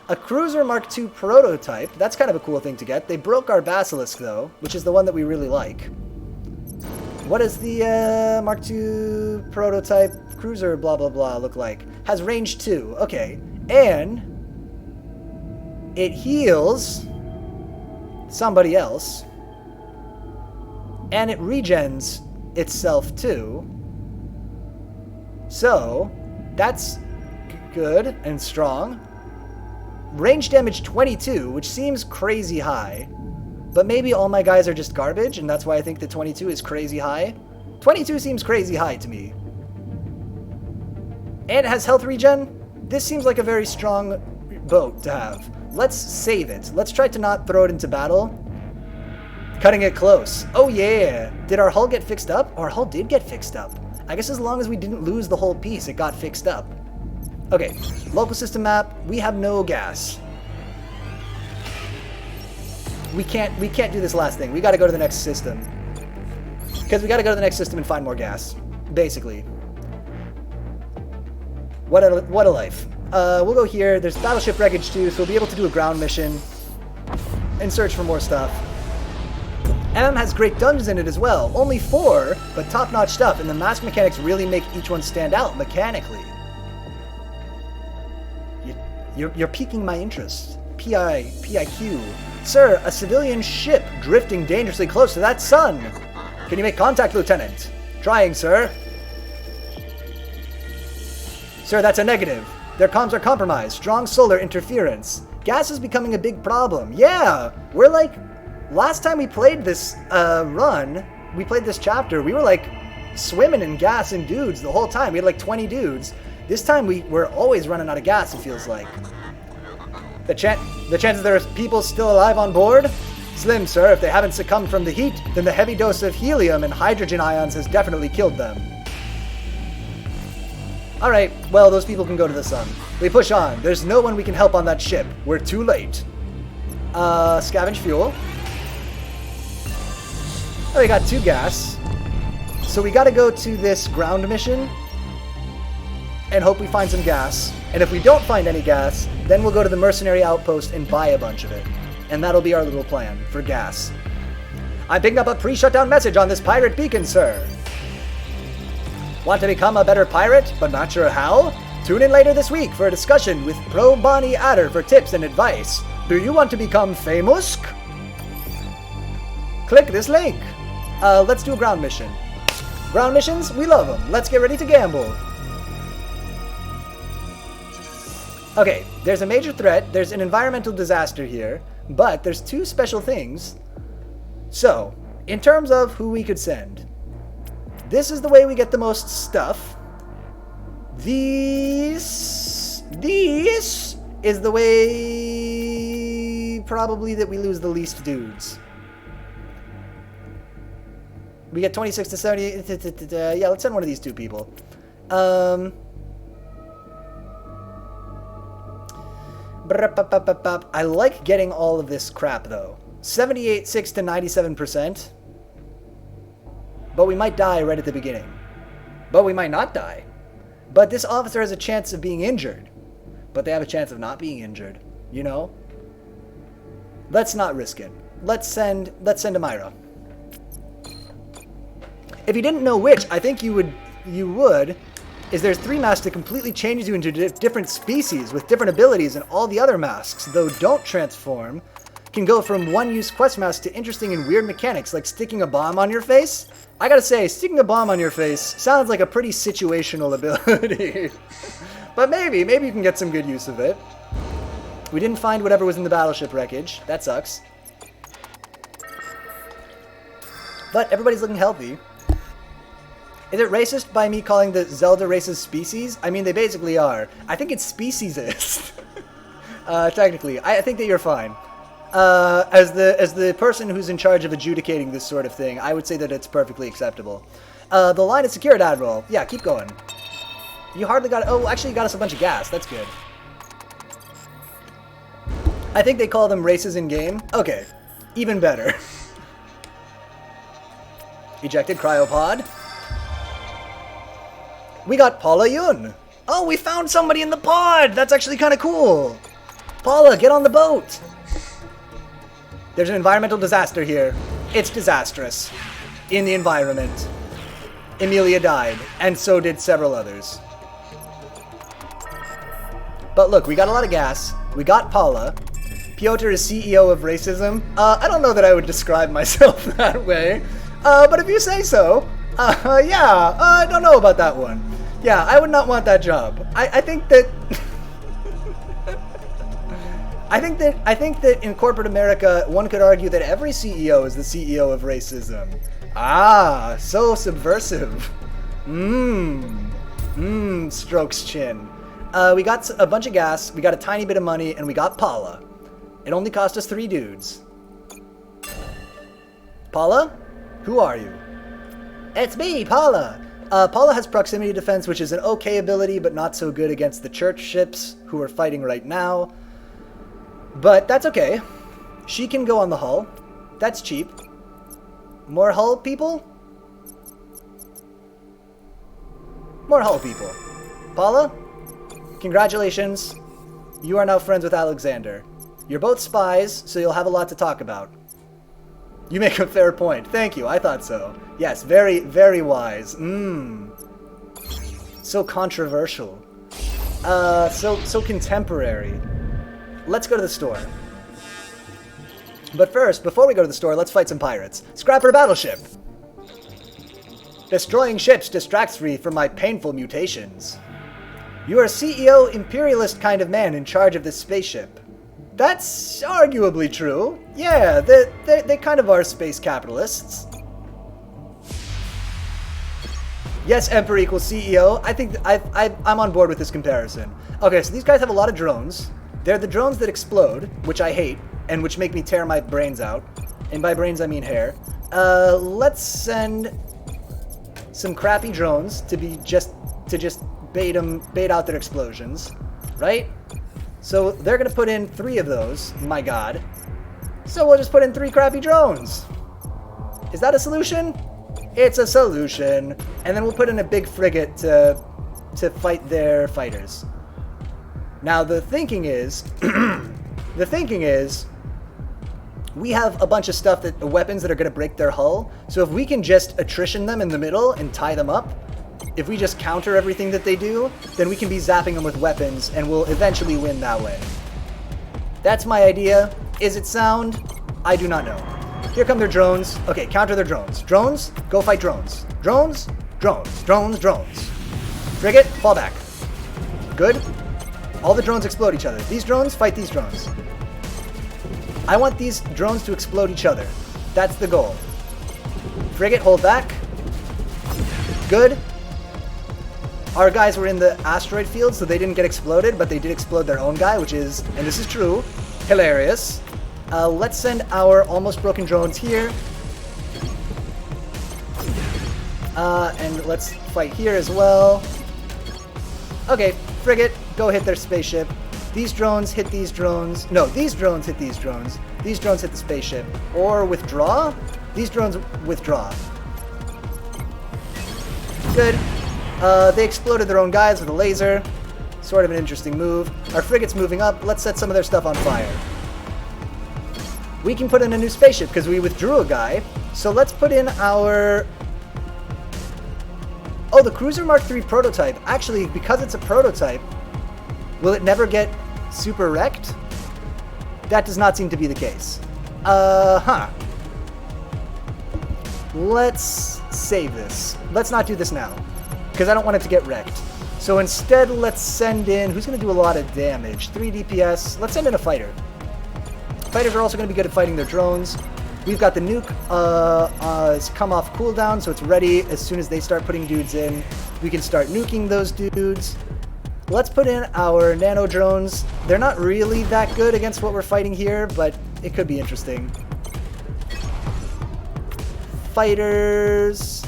A Cruiser Mark II prototype. That's kind of a cool thing to get. They broke our Basilisk, though, which is the one that we really like. What does the Mark II prototype cruiser blah blah blah look like? Has range 2. Okay. And it heals somebody else. And it regens itself too. So, that's good and strong. Range damage 22, which seems crazy high. But maybe all my guys are just garbage, and that's why I think the 22 is crazy high. 22 seems crazy high to me. And it has health regen. This seems like a very strong boat to have. Let's save it. Let's try to not throw it into battle. Cutting it close. Oh yeah! Did our hull get fixed up? Our hull did get fixed up. I guess as long as we didn't lose the whole piece, it got fixed up. Okay, local system map. We have no gas. We can't do this last thing. We gotta go to the next system. Because we gotta go to the next system and find more gas. Basically. What a life. We'll go here. There's battleship wreckage too, so we'll be able to do a ground mission and search for more stuff. M has great dungeons in it as well. Only 4, but top-notch stuff, and the mask mechanics really make each one stand out mechanically. You're piquing my interest. PIQ. Sir, a civilian ship drifting dangerously close to that sun. Can you make contact, Lieutenant? Trying, sir. Sir, that's a negative. Their comms are compromised. Strong solar interference. Gas is becoming a big problem. Yeah, we're like... Last time we played this we played this chapter, we were like swimming in gas and dudes the whole time. We had like 20 dudes. This time we're always running out of gas, it feels like. The chances there are people still alive on board? Slim, sir. If they haven't succumbed from the heat, then the heavy dose of helium and hydrogen ions has definitely killed them. Alright, well, those people can go to the sun. We push on. There's no one we can help on that ship. We're too late. Scavenge fuel. Oh, we got 2 gas. So we gotta go to this ground mission and hope we find some gas. And if we don't find any gas, then we'll go to the mercenary outpost and buy a bunch of it. And that'll be our little plan for gas. I'm picking up a pre-shutdown message on this pirate beacon, sir. Want to become a better pirate, but not sure how? Tune in later this week for a discussion with Pro Bonnie Adder for tips and advice. Do you want to become famous? Click this link. Let's do a ground mission. Ground missions, we love them. Let's get ready to gamble. Okay, there's a major threat, there's an environmental disaster here, but there's 2 special things. So, in terms of who we could send, this is the way we get the most stuff. This is the way probably that we lose the least dudes. We get 26 to 70. Yeah, let's send one of these 2 people. I like getting all of this crap though. 78.6 to 97%. But we might die right at the beginning. But we might not die. But this officer has a chance of being injured. But they have a chance of not being injured. You know? Let's not risk it. Let's send Amira. If you didn't know which, I think you would, is there's 3 masks that completely changes you into different species with different abilities, and all the other masks, though don't transform, can go from one-use quest masks to interesting and weird mechanics like sticking a bomb on your face. I gotta say, sticking a bomb on your face sounds like a pretty situational ability. But maybe you can get some good use of it. We didn't find whatever was in the battleship wreckage. That sucks. But everybody's looking healthy. Is it racist by me calling the Zelda races species? I mean, they basically are. I think it's speciesist. Technically. I think that you're fine. As the person who's in charge of adjudicating this sort of thing, I would say that it's perfectly acceptable. The line is secured, Admiral. Yeah, keep going. You hardly got... Oh, actually you got us a bunch of gas. That's good. I think they call them races in-game. Okay. Even better. Ejected cryopod. We got Paula Yun. Oh, we found somebody in the pod. That's actually kind of cool. Paula, get on the boat. There's an environmental disaster here. It's disastrous. In the environment. Emilia died, and so did several others. But look, we got a lot of gas. We got Paula. Piotr is CEO of racism. I don't know that I would describe myself that way. But if you say so, yeah, I don't know about that one. Yeah, I would not want that job. I think that... I think that in corporate America, one could argue that every CEO is the CEO of racism. Ah, so subversive. Strokes chin. We got a bunch of gas, we got a tiny bit of money, and we got Paula. It only cost us 3 dudes. Paula? Who are you? It's me, Paula. Paula has proximity defense, which is an okay ability, but not so good against the church ships who are fighting right now. But that's okay. She can go on the hull. That's cheap. More hull people? More hull people. Paula? Congratulations. You are now friends with Alexander. You're both spies, so you'll have a lot to talk about. You make a fair point. Thank you, I thought so. Yes, very, very wise. So controversial. So contemporary. Let's go to the store. But first, before we go to the store, let's fight some pirates. Scrapper battleship! Destroying ships distracts me from my painful mutations. You are a CEO, imperialist kind of man in charge of this spaceship. That's arguably true. Yeah, they kind of are space capitalists. Yes, Emperor equals CEO. I think I'm on board with this comparison. Okay, so these guys have a lot of drones. They're the drones that explode, which I hate, and which make me tear my brains out. And by brains, I mean hair. Let's send some crappy drones to just bait out their explosions, right? So they're gonna put in 3 of those. My God. So we'll just put in 3 crappy drones. Is that a solution? It's a solution. And then we'll put in a big frigate to fight their fighters. Now the thinking is, we have a bunch of stuff weapons that are going to break their hull. So if we can just attrition them in the middle and tie them up, if we just counter everything that they do, then we can be zapping them with weapons and we'll eventually win that way. That's my idea. Is it sound? I do not know. Here come their drones. Okay, counter their drones. Drones, go fight drones. Drones, drones, drones, drones. Frigate, fall back. Good. All the drones explode each other. These drones fight these drones. I want these drones to explode each other. That's the goal. Frigate, hold back. Good. Our guys were in the asteroid field, so they didn't get exploded, but they did explode their own guy, which is, and this is true, hilarious. Let's send our almost broken drones here. And let's fight here as well. Okay, frigate, go hit their spaceship. These drones hit these drones. No, these drones hit these drones. These drones hit the spaceship. Or withdraw? These drones withdraw. Good. They exploded their own guys with a laser. Sort of an interesting move. Our frigate's moving up. Let's set some of their stuff on fire. We can put in a new spaceship because we withdrew a guy. So let's put in our... Oh, the Cruiser Mark III prototype. Actually, because it's a prototype, will it never get super wrecked? That does not seem to be the case. Let's save this. Let's not do this now, because I don't want it to get wrecked. So instead, let's send in... Who's going to do a lot of damage? 3 DPS. Let's send in a fighter. Fighters are also going to be good at fighting their drones. We've got the nuke it's come off cooldown, so it's ready. As soon as they start putting dudes in, we can start nuking those dudes. Let's put in our nano drones. They're not really that good against what we're fighting here, but it could be interesting. Fighters.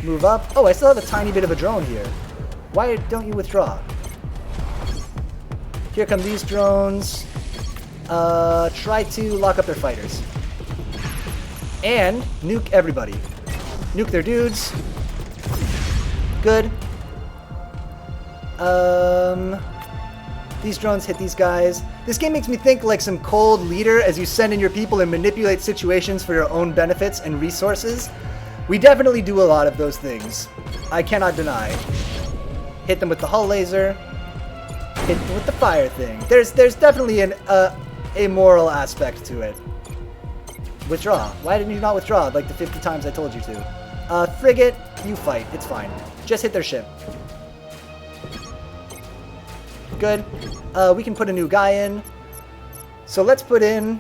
Move up. Oh, I still have a tiny bit of a drone here. Why don't you withdraw? Here come these drones. Try to lock up their fighters. And nuke everybody. Nuke their dudes. Good. These drones hit these guys. This game makes me think like some cold leader as you send in your people and manipulate situations for your own benefits and resources. We definitely do a lot of those things. I cannot deny. Hit them with the hull laser. Hit them with the fire thing. There's definitely a moral aspect to it. Withdraw. Why didn't you not withdraw like the 50 times I told you to? Frigate, you fight. It's fine. Just hit their ship. Good. We can put a new guy in. So let's put in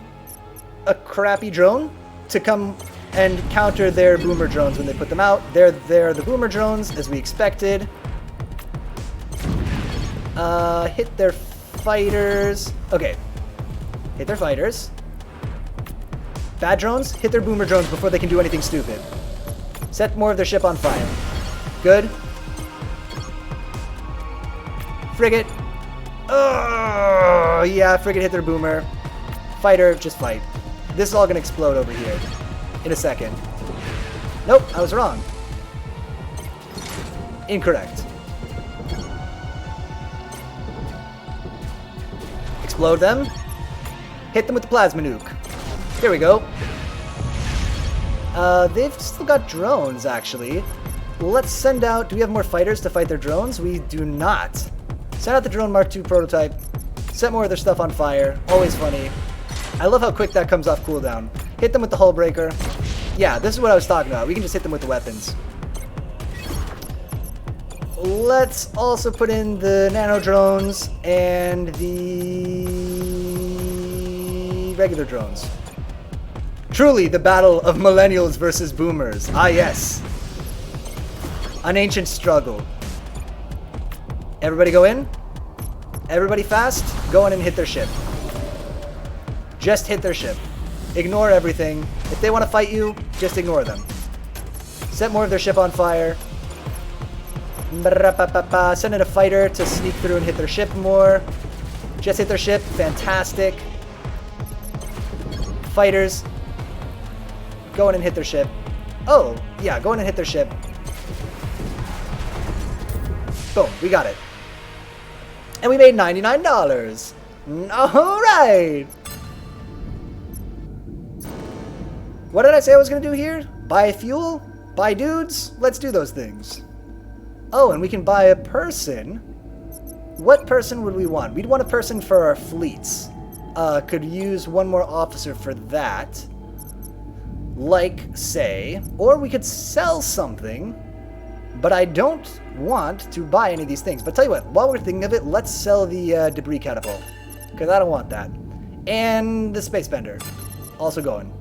a crappy drone to come and counter their boomer drones when they put them out. They're the boomer drones, as we expected. Hit their fighters. Okay. Hit their fighters. Bad drones, hit their boomer drones before they can do anything stupid. Set more of their ship on fire. Good. Frigate. Oh, yeah, frigate hit their boomer. Fighter, just fight. This is all gonna explode over here in a second. Nope, I was wrong. Incorrect. Explode them. Hit them with the plasma nuke. Here we go. They've still got drones, actually. Let's send out... Do we have more fighters to fight their drones? We do not. Send out the Drone Mark II prototype. Set more of their stuff on fire. Always funny. I love how quick that comes off cooldown. Hit them with the hull breaker. Yeah, this is what I was talking about. We can just hit them with the weapons. Let's also put in the nano drones and the regular drones. Truly the battle of millennials versus boomers. Ah, yes. An ancient struggle. Everybody go in. Everybody fast. Go in and hit their ship. Just hit their ship. Ignore everything. If they want to fight you, just ignore them. Set more of their ship on fire. Send in a fighter to sneak through and hit their ship more. Just hit their ship. Fantastic. Fighters. Go in and hit their ship. Oh, yeah, go in and hit their ship. Boom, we got it. And we made $99. Alright. What did I say I was going to do here? Buy fuel? Buy dudes? Let's do those things. Oh, and we can buy a person. What person would we want? We'd want a person for our fleets. Could use one more officer for that. Like, say, or we could sell something, but I don't want to buy any of these things. But tell you what, while we're thinking of it, let's sell the debris catapult, because I don't want that. And the space bender, also going.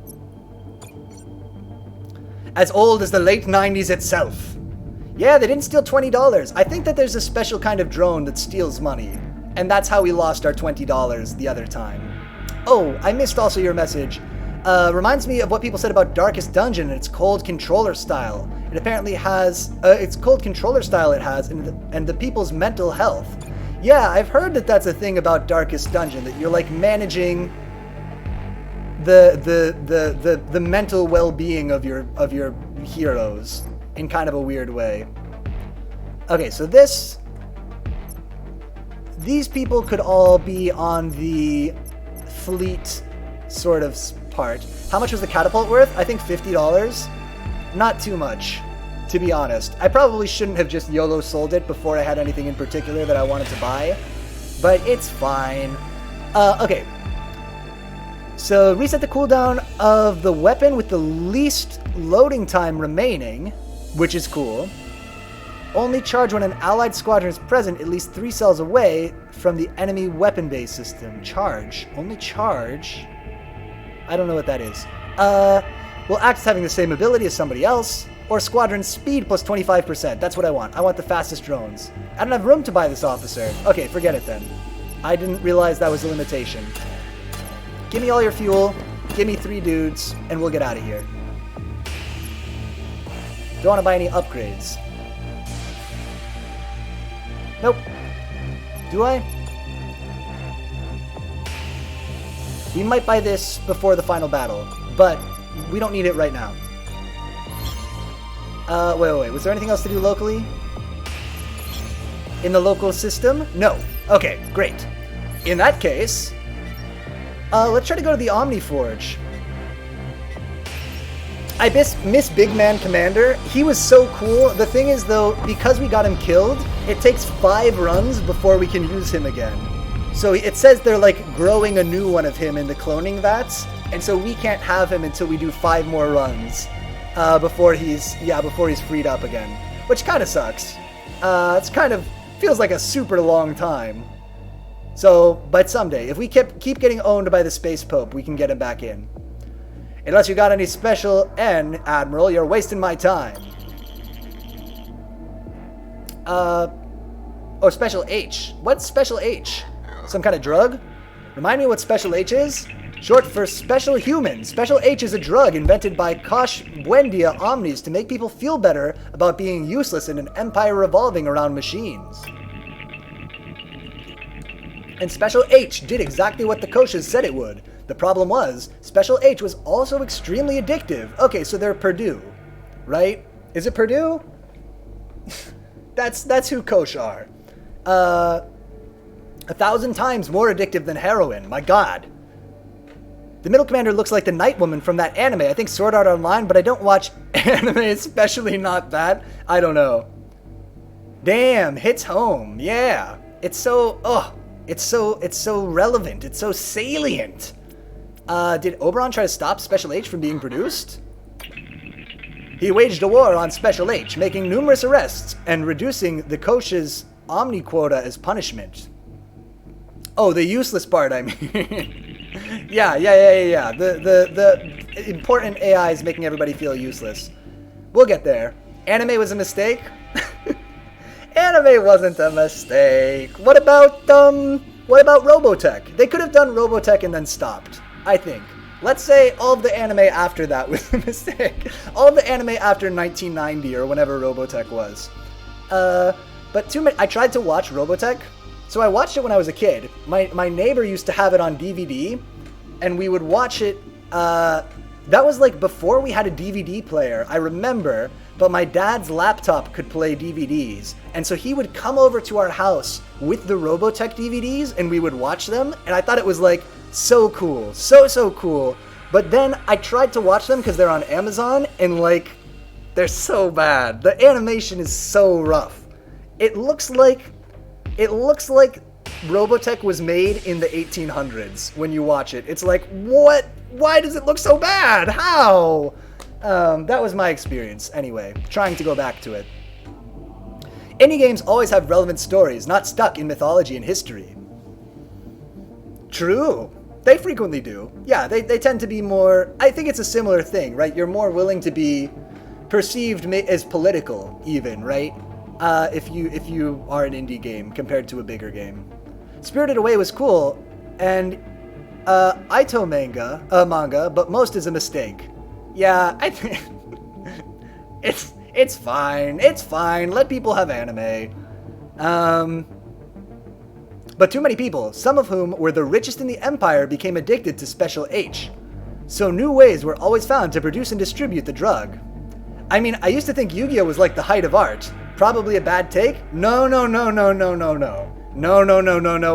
As old as the late 90s itself. Yeah, they didn't steal $20. I think that there's a special kind of drone that steals money, and that's how we lost our $20 the other time. Oh, I missed also your message. Reminds me of what people said about Darkest Dungeon and its cold controller style. It apparently has, its cold controller style it has, and the people's mental health. Yeah, I've heard that that's a thing about Darkest Dungeon, that you're like managing the mental well-being of your heroes in kind of a weird way. Okay, so these people could all be on the fleet sort of part. How much was the catapult worth? I think $50. Not too much, to be honest. I probably shouldn't have just YOLO sold it before I had anything in particular that I wanted to buy, but it's fine. Okay. So reset the cooldown of the weapon with the least loading time remaining, which is cool. Only charge when an allied squadron is present at least 3 cells away from the enemy weapon-based system. Charge. Only charge. I don't know what that is. Will act as having the same ability as somebody else, or squadron speed plus 25%. That's what I want. I want the fastest drones. I don't have room to buy this officer. Okay, forget it then. I didn't realize that was a limitation. Give me all your fuel, give me 3 dudes, and we'll get out of here. Don't want to buy any upgrades. Nope. Do I? We might buy this before the final battle, but we don't need it right now. Wait. Was there anything else to do locally? In the local system? No. Okay, great. In that case, let's try to go to the Omniforge. I miss Big Man Commander. He was so cool. The thing is, though, because we got him killed, it takes 5 runs before we can use him again. So it says they're like growing a new one of him in the cloning vats, and so we can't have him until we do 5 more runs before he's freed up again, which kind of sucks. It's kind of feels like a super long time. So, but someday, if we keep getting owned by the Space Pope, we can get him back in. Unless you got any special N, Admiral, you're wasting my time. Oh, special H. What's special H? Some kind of drug? Remind me what special H is? Short for special human. Special H is a drug invented by Kosh Buendia Omnis to make people feel better about being useless in an empire revolving around machines. And Special H did exactly what the Koshas said it would. The problem was, Special H was also extremely addictive. Okay, so they're Purdue, right? Is it Purdue? That's who Kosh are. 1,000 times more addictive than heroin. My god. The middle commander looks like the Night Woman from that anime. I think Sword Art Online, but I don't watch anime, especially not that. I don't know. Damn, hits home. Yeah. It's so, it's so relevant. It's so salient. Did Oberon try to stop Special H from being produced? He waged a war on Special H, making numerous arrests and reducing the Kosh's Omni quota as punishment. Oh, the useless part, I mean. Yeah. The important AI is making everybody feel useless. We'll get there. Anime was a mistake? Anime wasn't a mistake. What about Robotech? They could have done Robotech and then stopped, I think. Let's say all of the anime after that was a mistake. All of the anime after 1990 or whenever Robotech was. But I tried to watch Robotech. So I watched it when I was a kid. My neighbor used to have it on DVD, and we would watch it. That was like before we had a DVD player, I remember, but my dad's laptop could play DVDs. And so he would come over to our house with the Robotech DVDs, and we would watch them, and I thought it was like so cool. So cool. But then I tried to watch them because they're on Amazon, and like, they're so bad. The animation is so rough. It looks like Robotech was made in the 1800s when you watch it. It's like, what? Why does it look so bad? How? That was my experience. Anyway, trying to go back to it. Indie games always have relevant stories, not stuck in mythology and history. True. They frequently do. Yeah, they tend to be more... I think it's a similar thing, right? You're more willing to be perceived as political, even, right? If you are an indie game compared to a bigger game. Spirited Away was cool, and Ito manga, but most is a mistake. Yeah, I think it's fine. It's fine. Let people have anime. But too many people, some of whom were the richest in the empire, became addicted to Special H. So new ways were always found to produce and distribute the drug. I mean, I used to think Yu-Gi-Oh was like the height of art. Probably a bad take? No,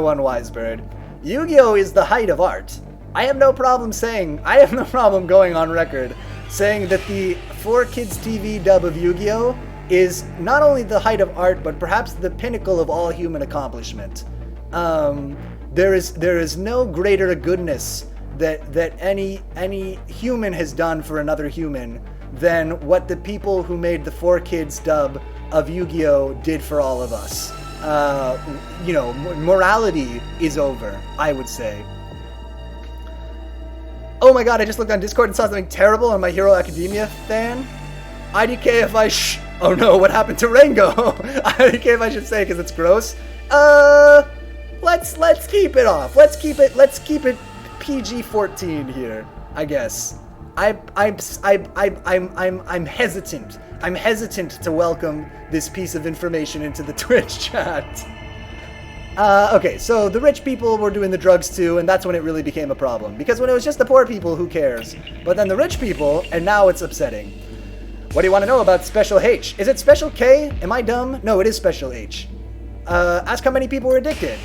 one wise bird. Yu-Gi-Oh is the height of art. I have no problem going on record saying that the 4Kids TV dub of Yu-Gi-Oh is not only the height of art, but perhaps the pinnacle of all human accomplishment. There is no greater goodness that any human has done for another human than what the people who made the 4Kids dub of Yu-Gi-Oh did for all of us. Morality is over, I would say. Oh my god, I just looked on Discord and saw something terrible on My Hero Academia fan. IDK if I oh no, what happened to Rango? IDK if I should say, because it's gross. Let's keep it off. Let's keep it PG-14 here, I guess. I'm hesitant. I'm hesitant to welcome this piece of information into the Twitch chat. Okay, so the rich people were doing the drugs too, and that's when it really became a problem. Because when it was just the poor people, who cares? But then the rich people, and now it's upsetting. What do you want to know about Special H? Is it Special K? Am I dumb? No, it is Special H. Ask how many people were addicted.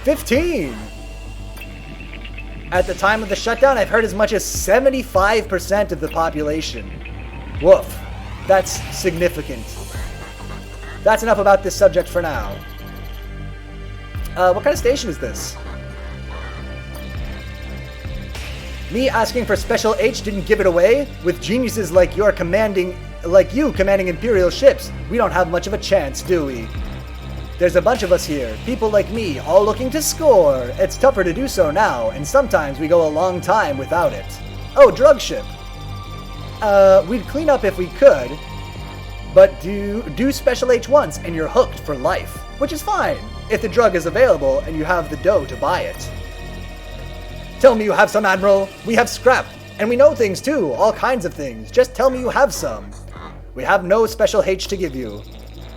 15! At the time of the shutdown, I've heard as much as 75% of the population. Woof. That's significant. That's enough about this subject for now. What kind of station is this? Me asking for Special H didn't give it away? With geniuses like you commanding Imperial ships, we don't have much of a chance, do we? There's a bunch of us here, people like me, all looking to score. It's tougher to do so now, and sometimes we go a long time without it. Oh, drug ship. We'd clean up if we could, but do Special H once and you're hooked for life, which is fine, if the drug is available and you have the dough to buy it. Tell me you have some, Admiral. We have scrap, and we know things too, all kinds of things. Just tell me you have some. We have no Special H to give you.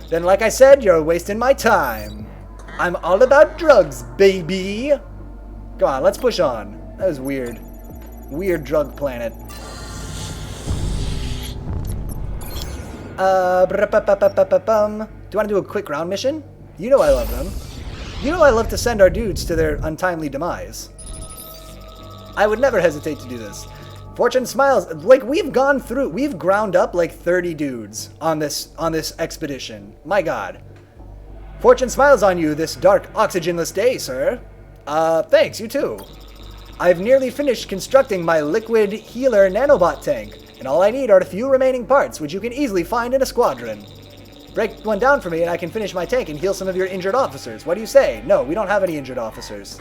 Then, like I said, you're wasting my time. I'm all about drugs, baby. Come on, let's push on. That was weird. Weird drug planet. Do you want to do a quick ground mission? You know I love them. You know I love to send our dudes to their untimely demise. I would never hesitate to do this. Fortune smiles. Like, we've ground up like 30 dudes on this expedition. My god. Fortune smiles on you this dark, oxygenless day, sir. Thanks, you too. I've nearly finished constructing my liquid healer nanobot tank, and all I need are the few remaining parts, which you can easily find in a squadron. Break one down for me and I can finish my tank and heal some of your injured officers. What do you say? No, we don't have any injured officers.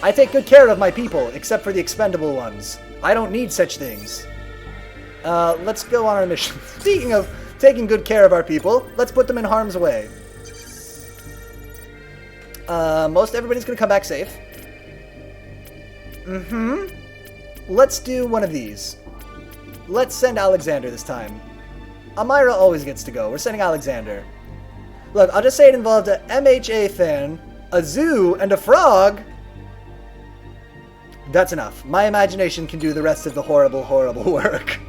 I take good care of my people, except for the expendable ones. I don't need such things. Let's go on our mission. Speaking of taking good care of our people, let's put them in harm's way. Most everybody's gonna come back safe. Let's do one of these. Let's send Alexander this time. Amira always gets to go. We're sending Alexander. Look, I'll just say it involved a MHA fan, a zoo, and a frog. That's enough. My imagination can do the rest of the horrible, horrible work.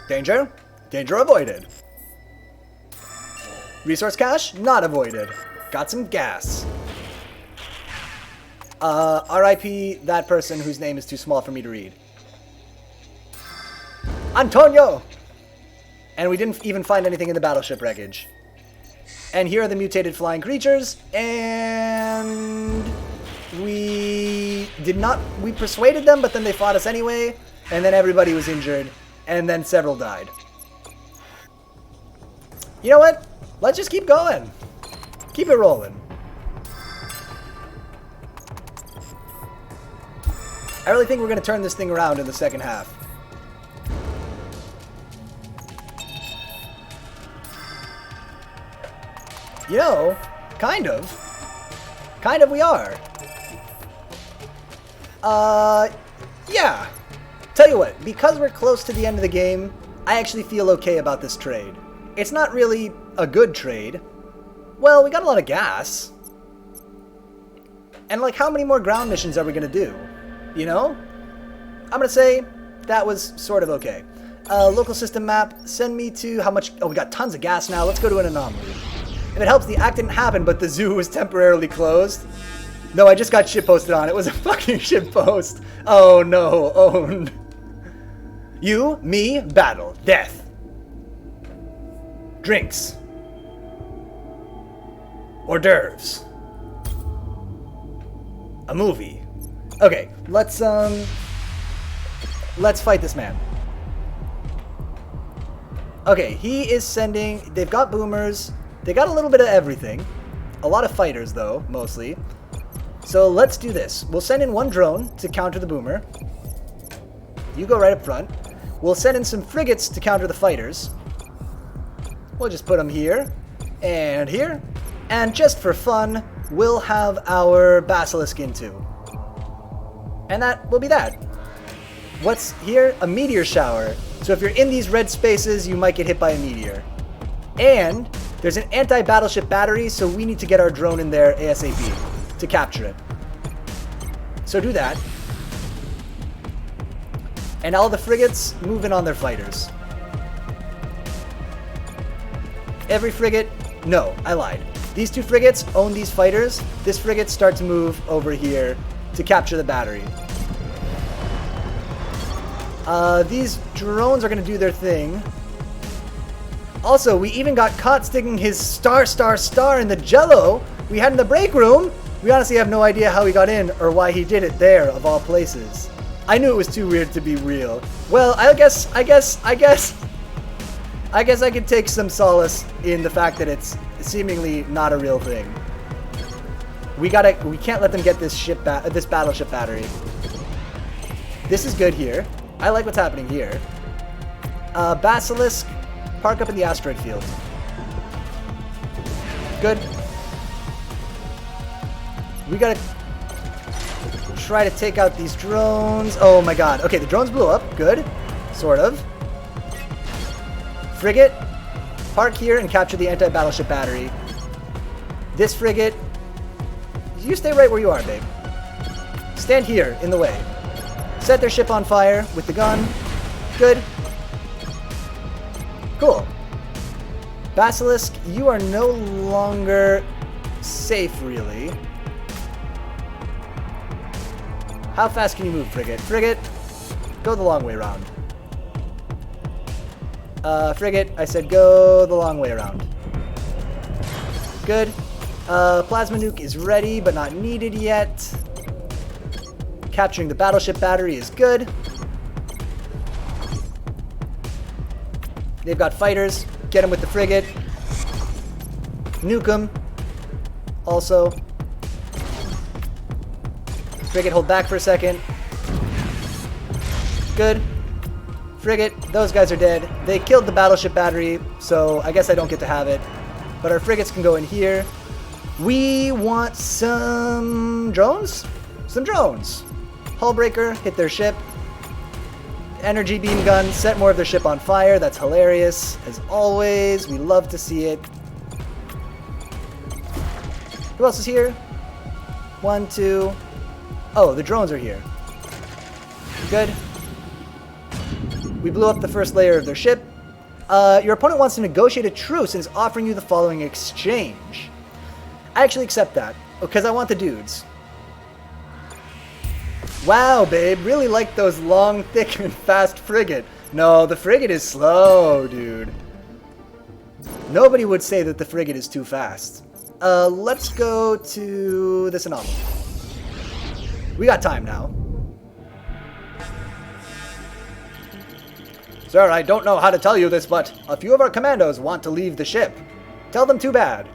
Danger? Danger avoided. Resource cache? Not avoided. Got some gas. RIP that person whose name is too small for me to read. Antonio! And we didn't even find anything in the battleship wreckage. And here are the mutated flying creatures, and we persuaded them, but then they fought us anyway, and then everybody was injured, and then several died. You know what? Let's just keep going. Keep it rolling. I really think we're going to turn this thing around in the second half. You know, kind of. Kind of we are. Yeah. Tell you what, because we're close to the end of the game, I actually feel okay about this trade. It's not really a good trade. Well, we got a lot of gas. And like, how many more ground missions are we going to do? You know? I'm going to say that was sort of okay. Local system map, send me to how much... Oh, we got tons of gas now. Let's go to an anomaly. If it helps, the act didn't happen, but the zoo was temporarily closed. No, I just got shitposted on. It was a fucking shitpost. Oh, no. Oh, no. You, me, battle, death. Drinks. Hors d'oeuvres. A movie. Okay, let's fight this man. Okay, he is sending... They've got boomers. They got a little bit of everything. A lot of fighters, though, mostly. So let's do this. We'll send in one drone to counter the boomer. You go right up front. We'll send in some frigates to counter the fighters. We'll just put them here and here. And just for fun, we'll have our basilisk in too. And that will be that. What's here? A meteor shower. So if you're in these red spaces, you might get hit by a meteor. And there's an anti-battleship battery, so we need to get our drone in there ASAP to capture it. So do that. And all the frigates move in on their fighters. Every frigate... No, I lied. These two frigates own these fighters. This frigate starts to move over here to capture the battery. These drones are going to do their thing. Also, we even got caught sticking his star in the jello we had in the break room. We honestly have no idea how he got in or why he did it there, of all places. I knew it was too weird to be real. Well, I guess I could take some solace in the fact that it's seemingly not a real thing. We can't let them get this battleship battery. This is good here. I like what's happening here. Basilisk, park up in the asteroid field. Good. We gotta try to take out these drones. Oh my god. Okay, the drones blew up. Good. Sort of. Frigate, park here and capture the anti-battleship battery. This frigate, you stay right where you are, babe. Stand here, in the way. Set their ship on fire with the gun. Good. Cool. Basilisk, you are no longer safe, really. How fast can you move, Frigate? Frigate, go the long way around. Frigate, I said go the long way around. Good. Plasma nuke is ready, but not needed yet. Capturing the battleship battery is good. They've got fighters. Get them with the frigate. Nuke them. Also. Frigate, hold back for a second. Good. Frigate, those guys are dead. They killed the battleship battery, so I guess I don't get to have it. But our frigates can go in here. We want some drones? Some drones. Hullbreaker, hit their ship. Energy beam gun, set more of their ship on fire. That's hilarious. As always, we love to see it. Who else is here? 1, 2. Oh, the drones are here. Good. We blew up the first layer of their ship. Your opponent wants to negotiate a truce and is offering you the following exchange. I actually accept that, because I want the dudes. Wow, babe, really like those long, thick, and fast frigate. No, the frigate is slow, dude. Nobody would say that the frigate is too fast. Let's go to this anomaly. We got time now. Sir, I don't know how to tell you this, but a few of our commandos want to leave the ship. Tell them too bad.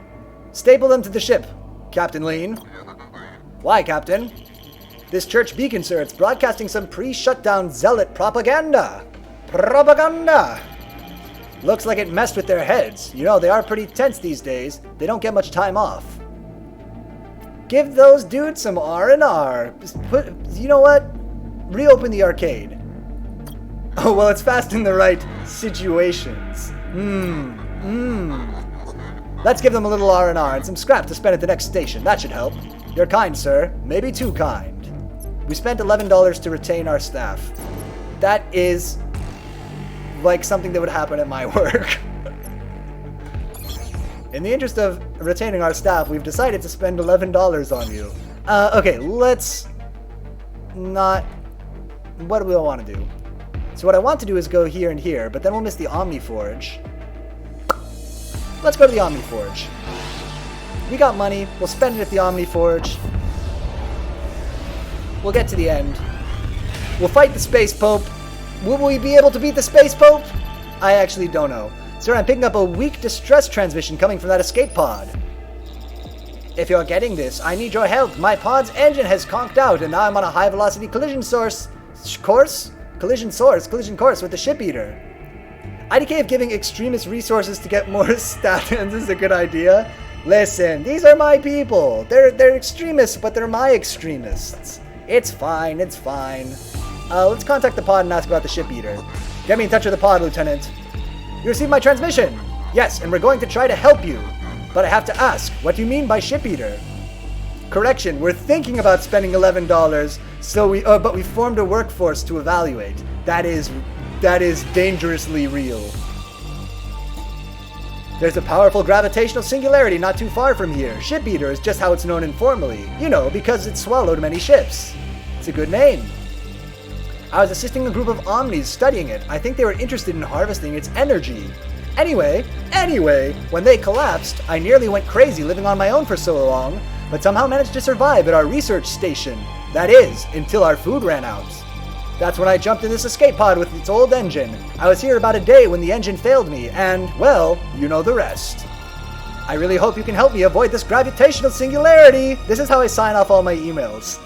Staple them to the ship, Captain Lean. Why, Captain? This church beacon, sir, it's broadcasting some pre-shutdown zealot propaganda. Propaganda! Looks like it messed with their heads. You know, they are pretty tense these days. They don't get much time off. Give those dudes some R&R. You know what? Reopen the arcade. Oh, well, it's fast in the right situations. Let's give them a little R&R and some scrap to spend at the next station. That should help. You're kind, sir. Maybe too kind. We spent $11 to retain our staff. That is like something that would happen at my work. In the interest of retaining our staff, we've decided to spend $11 on you. Okay, let's not... What do we want to do? So what I want to do is go here and here, but then we'll miss the Omniforge. Let's go to the Omniforge. We got money. We'll spend it at the Omniforge. We'll get to the end. We'll fight the Space Pope. Will we be able to beat the Space Pope? I actually don't know. Sir, I'm picking up a weak distress transmission coming from that escape pod. If you're getting this, I need your help. My pod's engine has conked out, and now I'm on a high-velocity collision course with the Ship Eater. IDK of giving extremist resources to get more statins is a good idea. Listen, these are my people. They're extremists, but they're my extremists. It's fine, it's fine. Let's contact the pod and ask about the Ship Eater. Get me in touch with the pod, Lieutenant. You received my transmission. Yes, and we're going to try to help you. But I have to ask, what do you mean by Ship Eater? Correction, we're thinking about spending $11, but we formed a workforce to evaluate. That is dangerously real. There's a powerful gravitational singularity not too far from here. Ship Eater is just how it's known informally. You know, because it swallowed many ships. It's a good name. I was assisting a group of Omnis studying it. I think they were interested in harvesting its energy. Anyway, when they collapsed, I nearly went crazy living on my own for so long, but somehow managed to survive at our research station. That is, until our food ran out. That's when I jumped in this escape pod with its old engine. I was here about a day when the engine failed me, and, well, you know the rest. I really hope you can help me avoid this gravitational singularity. This is how I sign off all my emails.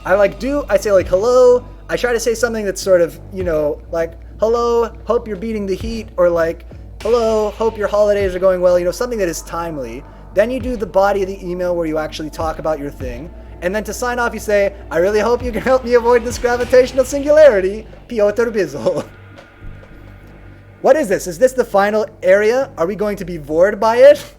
I say like, hello. I try to say something that's sort of, you know, like, hello, hope you're beating the heat, or like, hello, hope your holidays are going well, you know, something that is timely. Then you do the body of the email where you actually talk about your thing. And then to sign off, you say, I really hope you can help me avoid this gravitational singularity, Piotr Bizzle. What is this? Is this the final area? Are we going to be bored by it?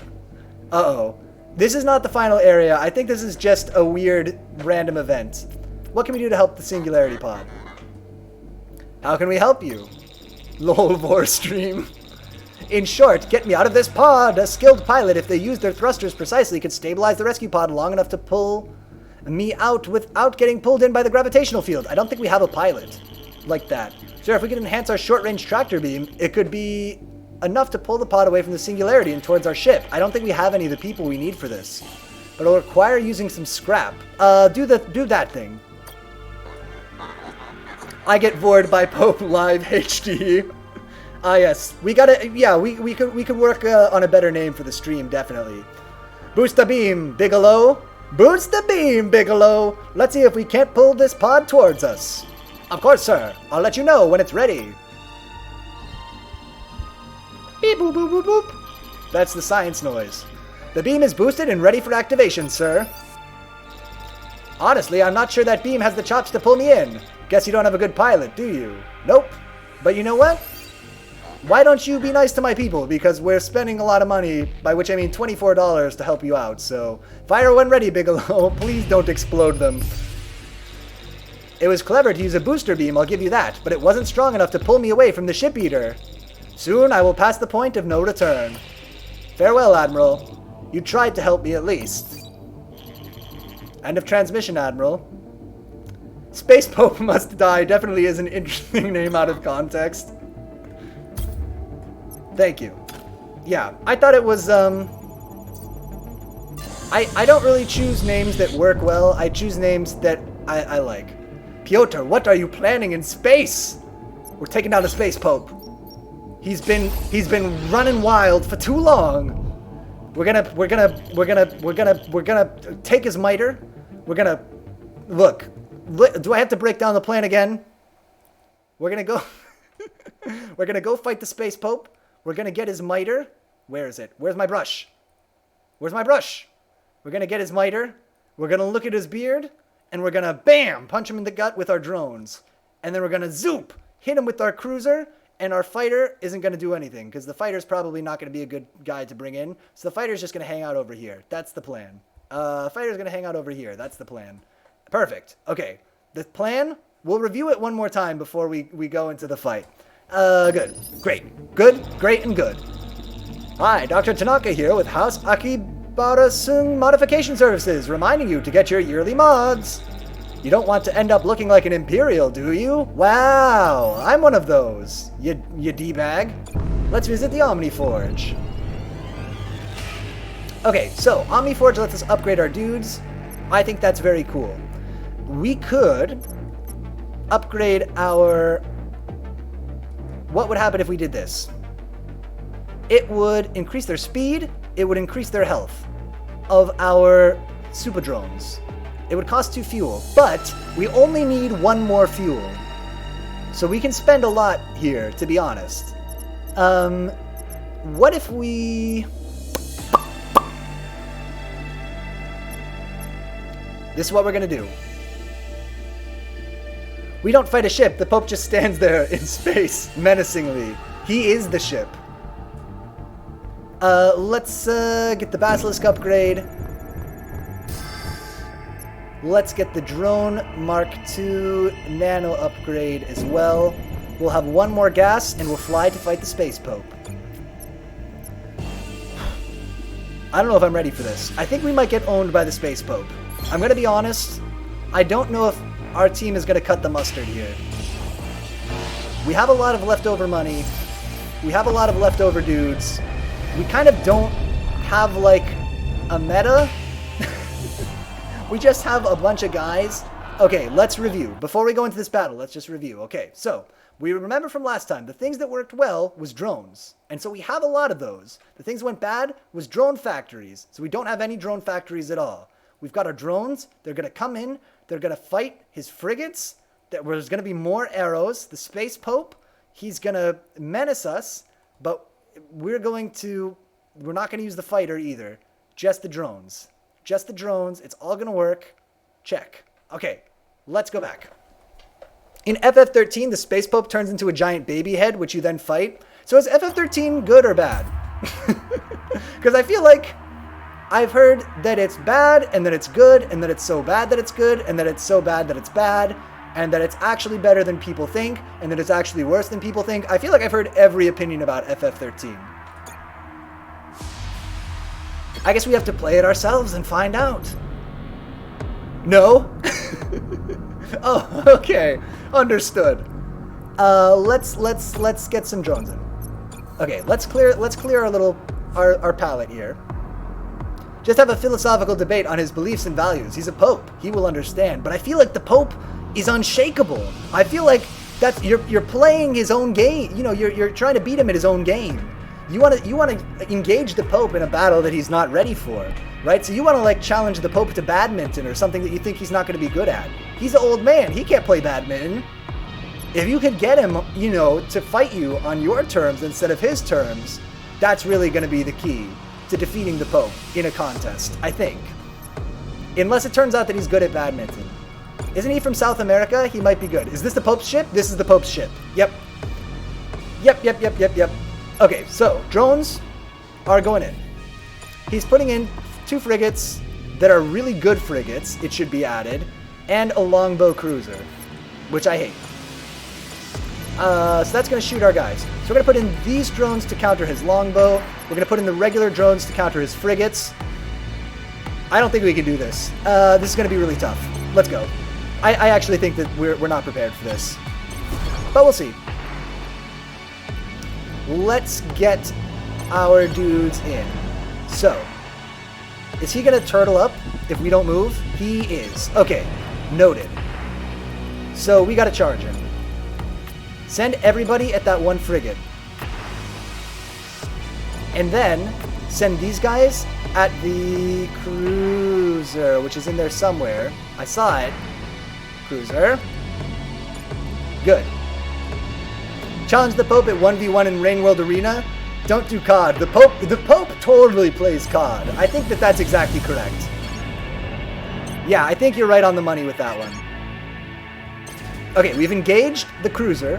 Uh-oh. This is not the final area. I think this is just a weird, random event. What can we do to help the singularity pod? How can we help you? Lol stream. In short, get me out of this pod. A skilled pilot, if they use their thrusters precisely, could stabilize the rescue pod long enough to pull me out without getting pulled in by the gravitational field. I don't think we have a pilot like that. Sure, if we could enhance our short-range tractor beam, it could be enough to pull the pod away from the singularity and towards our ship. I don't think we have any of the people we need for this. But it'll require using some scrap. Do that thing. I get bored by Pope Live HD. Yes. We gotta, yeah, we could work on a better name for the stream, definitely. Boost the beam, Bigelow. Boost the beam, Bigelow. Let's see if we can't pull this pod towards us. Of course, sir. I'll let you know when it's ready. Beep boop boop boop boop. That's the science noise. The beam is boosted and ready for activation, sir. Honestly, I'm not sure that beam has the chops to pull me in. Guess you don't have a good pilot, do you? Nope. But you know what? Why don't you be nice to my people? Because we're spending a lot of money, by which I mean $24 to help you out. So, fire when ready, Bigelow. Please don't explode them. It was clever to use a booster beam, I'll give you that, but it wasn't strong enough to pull me away from the ship eater. Soon I will pass the point of no return. Farewell, Admiral. You tried to help me at least. End of transmission, Admiral. Space Pope Must Die definitely is an interesting name out of context. Thank you. Yeah, I thought it was, I don't really choose names that work well. I choose names that I like. Piotr, what are you planning in space? We're taking down the Space Pope. He's been running wild for too long. We're gonna take his miter. We're gonna look. Do I have to break down the plan again? We're gonna go. We're gonna go fight the Space Pope. We're gonna get his miter. Where is it? Where's my brush? Where's my brush? We're gonna get his miter. We're gonna look at his beard, and we're gonna bam punch him in the gut with our drones, and then we're gonna zoop hit him with our cruiser. And our fighter isn't going to do anything, because the fighter's probably not going to be a good guy to bring in. So the fighter's just going to hang out over here. That's the plan. Fighter's going to hang out over here. That's the plan. Perfect. Okay. The plan, we'll review it one more time before we go into the fight. Good. Great. Good, great, and good. Hi, Dr. Tanaka here with House Akibarasung Modification Services, reminding you to get your yearly mods. You don't want to end up looking like an Imperial, do you? Wow, I'm one of those, you D-bag. Let's visit the Omniforge. Okay, so Omniforge lets us upgrade our dudes. I think that's very cool. We could upgrade our... What would happen if we did this? It would increase their speed, it would increase their health of our super drones. It would cost 2 fuel, but we only need 1 more fuel. So we can spend a lot here, to be honest. What if we... This is what we're gonna do. We don't fight a ship, the Pope just stands there in space, menacingly. He is the ship. Let's get the Basilisk upgrade. Let's get the Drone Mark II Nano upgrade as well. We'll have 1 more gas, and we'll fly to fight the Space Pope. I don't know if I'm ready for this. I think we might get owned by the Space Pope. I'm gonna be honest, I don't know if our team is gonna cut the mustard here. We have a lot of leftover money. We have a lot of leftover dudes. We kind of don't have, like, a meta. We just have a bunch of guys. Okay, let's review. Before we go into this battle, let's just review. Okay, so we remember from last time, the things that worked well was drones. And so we have a lot of those. The things that went bad was drone factories. So we don't have any drone factories at all. We've got our drones. They're going to come in. They're going to fight his frigates. There's going to be more arrows. The Space Pope, he's going to menace us. But we're not going to use the fighter either. Just the drones. Just the drones. It's all going to work. Check. Okay, let's go back. In FF13, the Space Pope turns into a giant baby head, which you then fight. So is FF13 good or bad? Because I feel like I've heard that it's bad, and that it's good, and that it's so bad that it's good, and that it's so bad that it's bad. and that it's actually better than people think, and that it's actually worse than people think. I feel like I've heard every opinion about FF13. I guess we have to play it ourselves and find out. No? Oh, okay. Understood. Let's get some drones in. Okay, let's clear our little our palette here. Just have a philosophical debate on his beliefs and values. He's a pope. He will understand. But I feel like the pope is unshakable. I feel like that you're playing his own game. You know, you're trying to beat him at his own game. You want to engage the pope in a battle that he's not ready for, right? So you want to like challenge the pope to badminton or something that you think he's not going to be good at. He's an old man. He can't play badminton. If you could get him, you know, to fight you on your terms instead of his terms, that's really going to be the key to defeating the pope in a contest, I think. Unless it turns out that he's good at badminton. Isn't he from South America? He might be good. Is this the pope's ship? This is the pope's ship. Yep. Yep. Okay, so drones are going in. He's putting in 2 frigates that are really good frigates, it should be added, and a longbow cruiser, which I hate. So that's going to shoot our guys. So we're going to put in these drones to counter his longbow. We're going to put in the regular drones to counter his frigates. I don't think we can do this. This is going to be really tough. Let's go. I actually think that we're not prepared for this. But we'll see. Let's get our dudes in. So, is he going to turtle up if we don't move? He is. Okay, noted. So we got to charge him. Send everybody at that 1 frigate. And then send these guys at the cruiser, which is in there somewhere. I saw it. Cruiser. Good. Challenge the Pope at 1v1 in Rain World Arena. Don't do COD. The Pope totally plays COD. I think that that's exactly correct. Yeah, I think you're right on the money with that one. Okay, we've engaged the cruiser,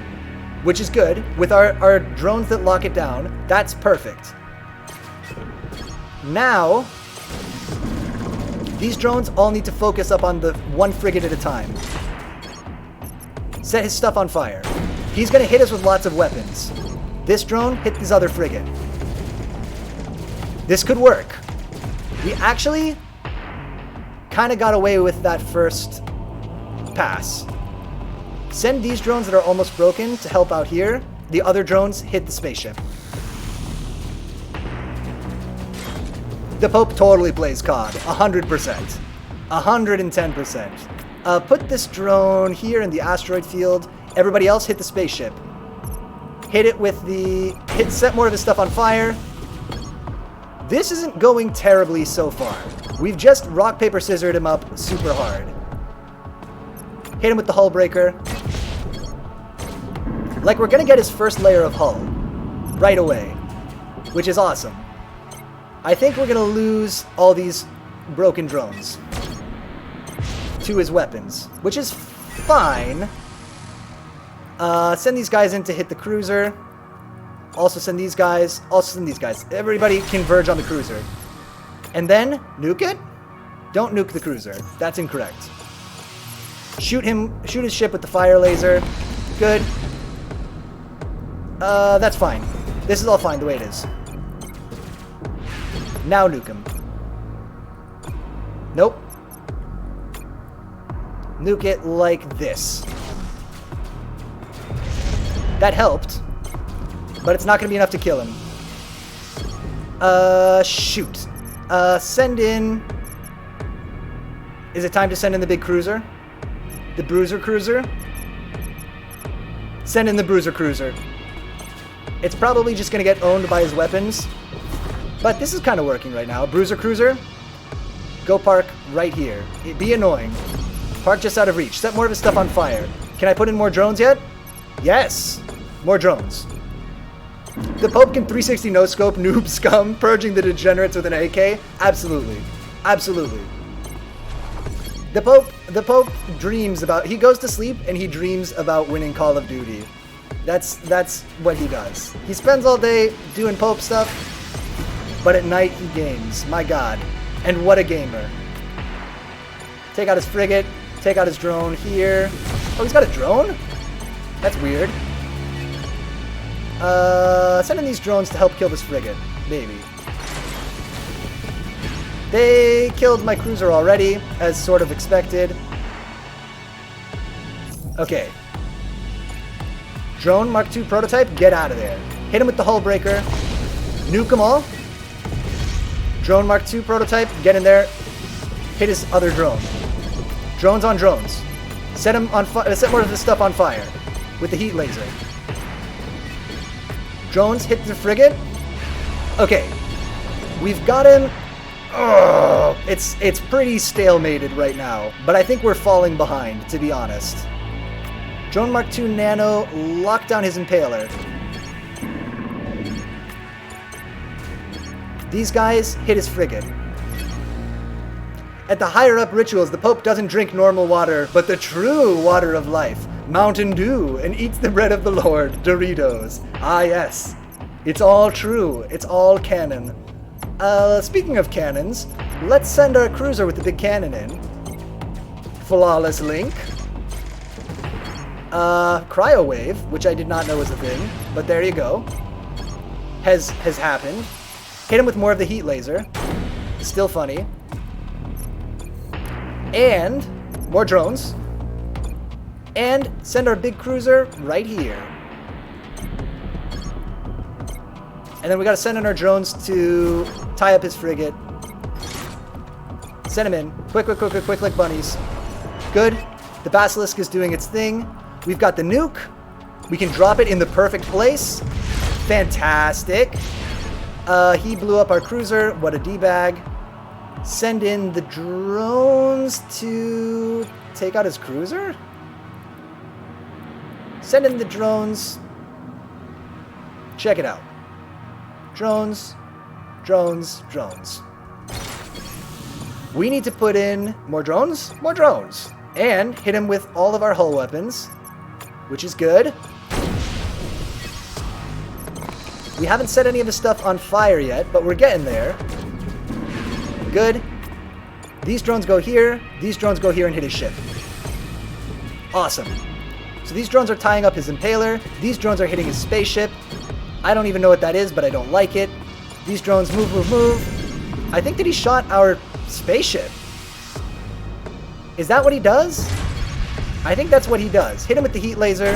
which is good, with our drones that lock it down. That's perfect. Now, these drones all need to focus up on the 1 frigate at a time. Set his stuff on fire. He's going to hit us with lots of weapons. This drone hit this other frigate. This could work. We actually kind of got away with that first pass. Send these drones that are almost broken to help out here. The other drones hit the spaceship. The Pope totally plays COD. 100%. 110%. Put this drone here in the asteroid field. Everybody else hit the spaceship. Hit it with the... set more of his stuff on fire. This isn't going terribly so far. We've just rock, paper, scissored him up super hard. Hit him with the hull breaker. Like, we're gonna get his first layer of hull right away, which is awesome. I think we're gonna lose all these broken drones to his weapons, which is fine. Send these guys in to hit the cruiser. Also send these guys. Also send these guys. Everybody converge on the cruiser. And then, nuke it? Don't nuke the cruiser. That's incorrect. Shoot his ship with the fire laser. Good. That's fine. This is all fine the way it is. Now nuke him. Nope. Nuke it like this. That helped, but it's not going to be enough to kill him. Shoot. Send in... Is it time to send in the big cruiser? The bruiser cruiser? Send in the bruiser cruiser. It's probably just going to get owned by his weapons, but this is kind of working right now. Bruiser cruiser, go park right here. It'd be annoying. Park just out of reach. Set more of his stuff on fire. Can I put in more drones yet? Yes! More drones. The Pope can 360 no-scope noob scum, purging the degenerates with an AK? Absolutely. Absolutely. The Pope dreams about... He goes to sleep and he dreams about winning Call of Duty. That's what he does. He spends all day doing Pope stuff, but at night he games. My god. And what a gamer. Take out his frigate. Take out his drone here. Oh, he's got a drone? That's weird. Send in these drones to help kill this frigate. Maybe. They killed my cruiser already, as sort of expected. Okay. Drone Mark II prototype, get out of there. Hit him with the hull breaker. Nuke them all. Drone Mark II prototype, get in there. Hit his other drone. Drones on drones. Set him on fire. Set more of this stuff on fire with the heat laser. Drones hit the frigate. Okay, we've got him. Oh, it's pretty stalemated right now, but I think we're falling behind, to be honest. Drone Mark II Nano, lock down his impaler. These guys hit his frigate. At the higher up rituals, the Pope doesn't drink normal water, but the true water of life, Mountain Dew, and eats the bread of the Lord, Doritos. Ah yes, it's all true, it's all canon. Speaking of cannons, let's send our cruiser with the big cannon in. Flawless Link. Cryo Wave, which I did not know was a thing, but there you go. Has happened. Hit him with more of the heat laser. Still funny. And more drones. And send our big cruiser right here. And then we gotta send in our drones to tie up his frigate. Send him in. Quick like bunnies. Good. The Basilisk is doing its thing. We've got the nuke. We can drop it in the perfect place. Fantastic. He blew up our cruiser. What a D-bag. Send in the drones to take out his cruiser? Send in the drones. Check it out. Drones, drones, drones. We need to put in more drones, and hit him with all of our hull weapons, which is good. We haven't set any of his stuff on fire yet, but we're getting there. Good. These drones go here, these drones go here and hit his ship. Awesome. So these drones are tying up his impaler, these drones are hitting his spaceship. I don't even know what that is, but I don't like it. These drones move. I think that he shot our spaceship. Is that what he does? I think that's what he does. Hit him with the heat laser.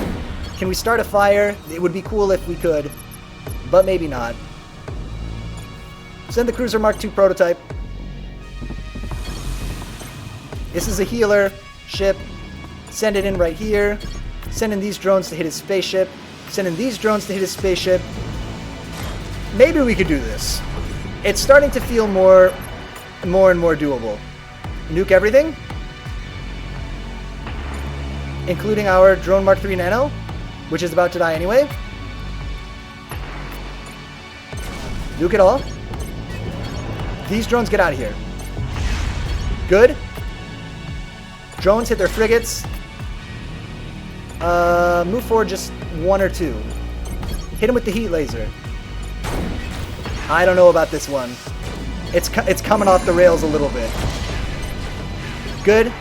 Can we start a fire? It would be cool if we could, but maybe not. Send the Cruiser Mark II prototype. This is a healer ship. Send it in right here. Send in these drones to hit his spaceship. Send in these drones to hit his spaceship. Maybe we could do this. It's starting to feel more and more doable. Nuke everything, including our drone Mark III Nano, which is about to die anyway. Nuke it all. These drones get out of here. Good. Drones hit their frigates. Move forward just one or two. Hit him with the heat laser. I don't know about this one. It's coming off the rails a little bit. Good.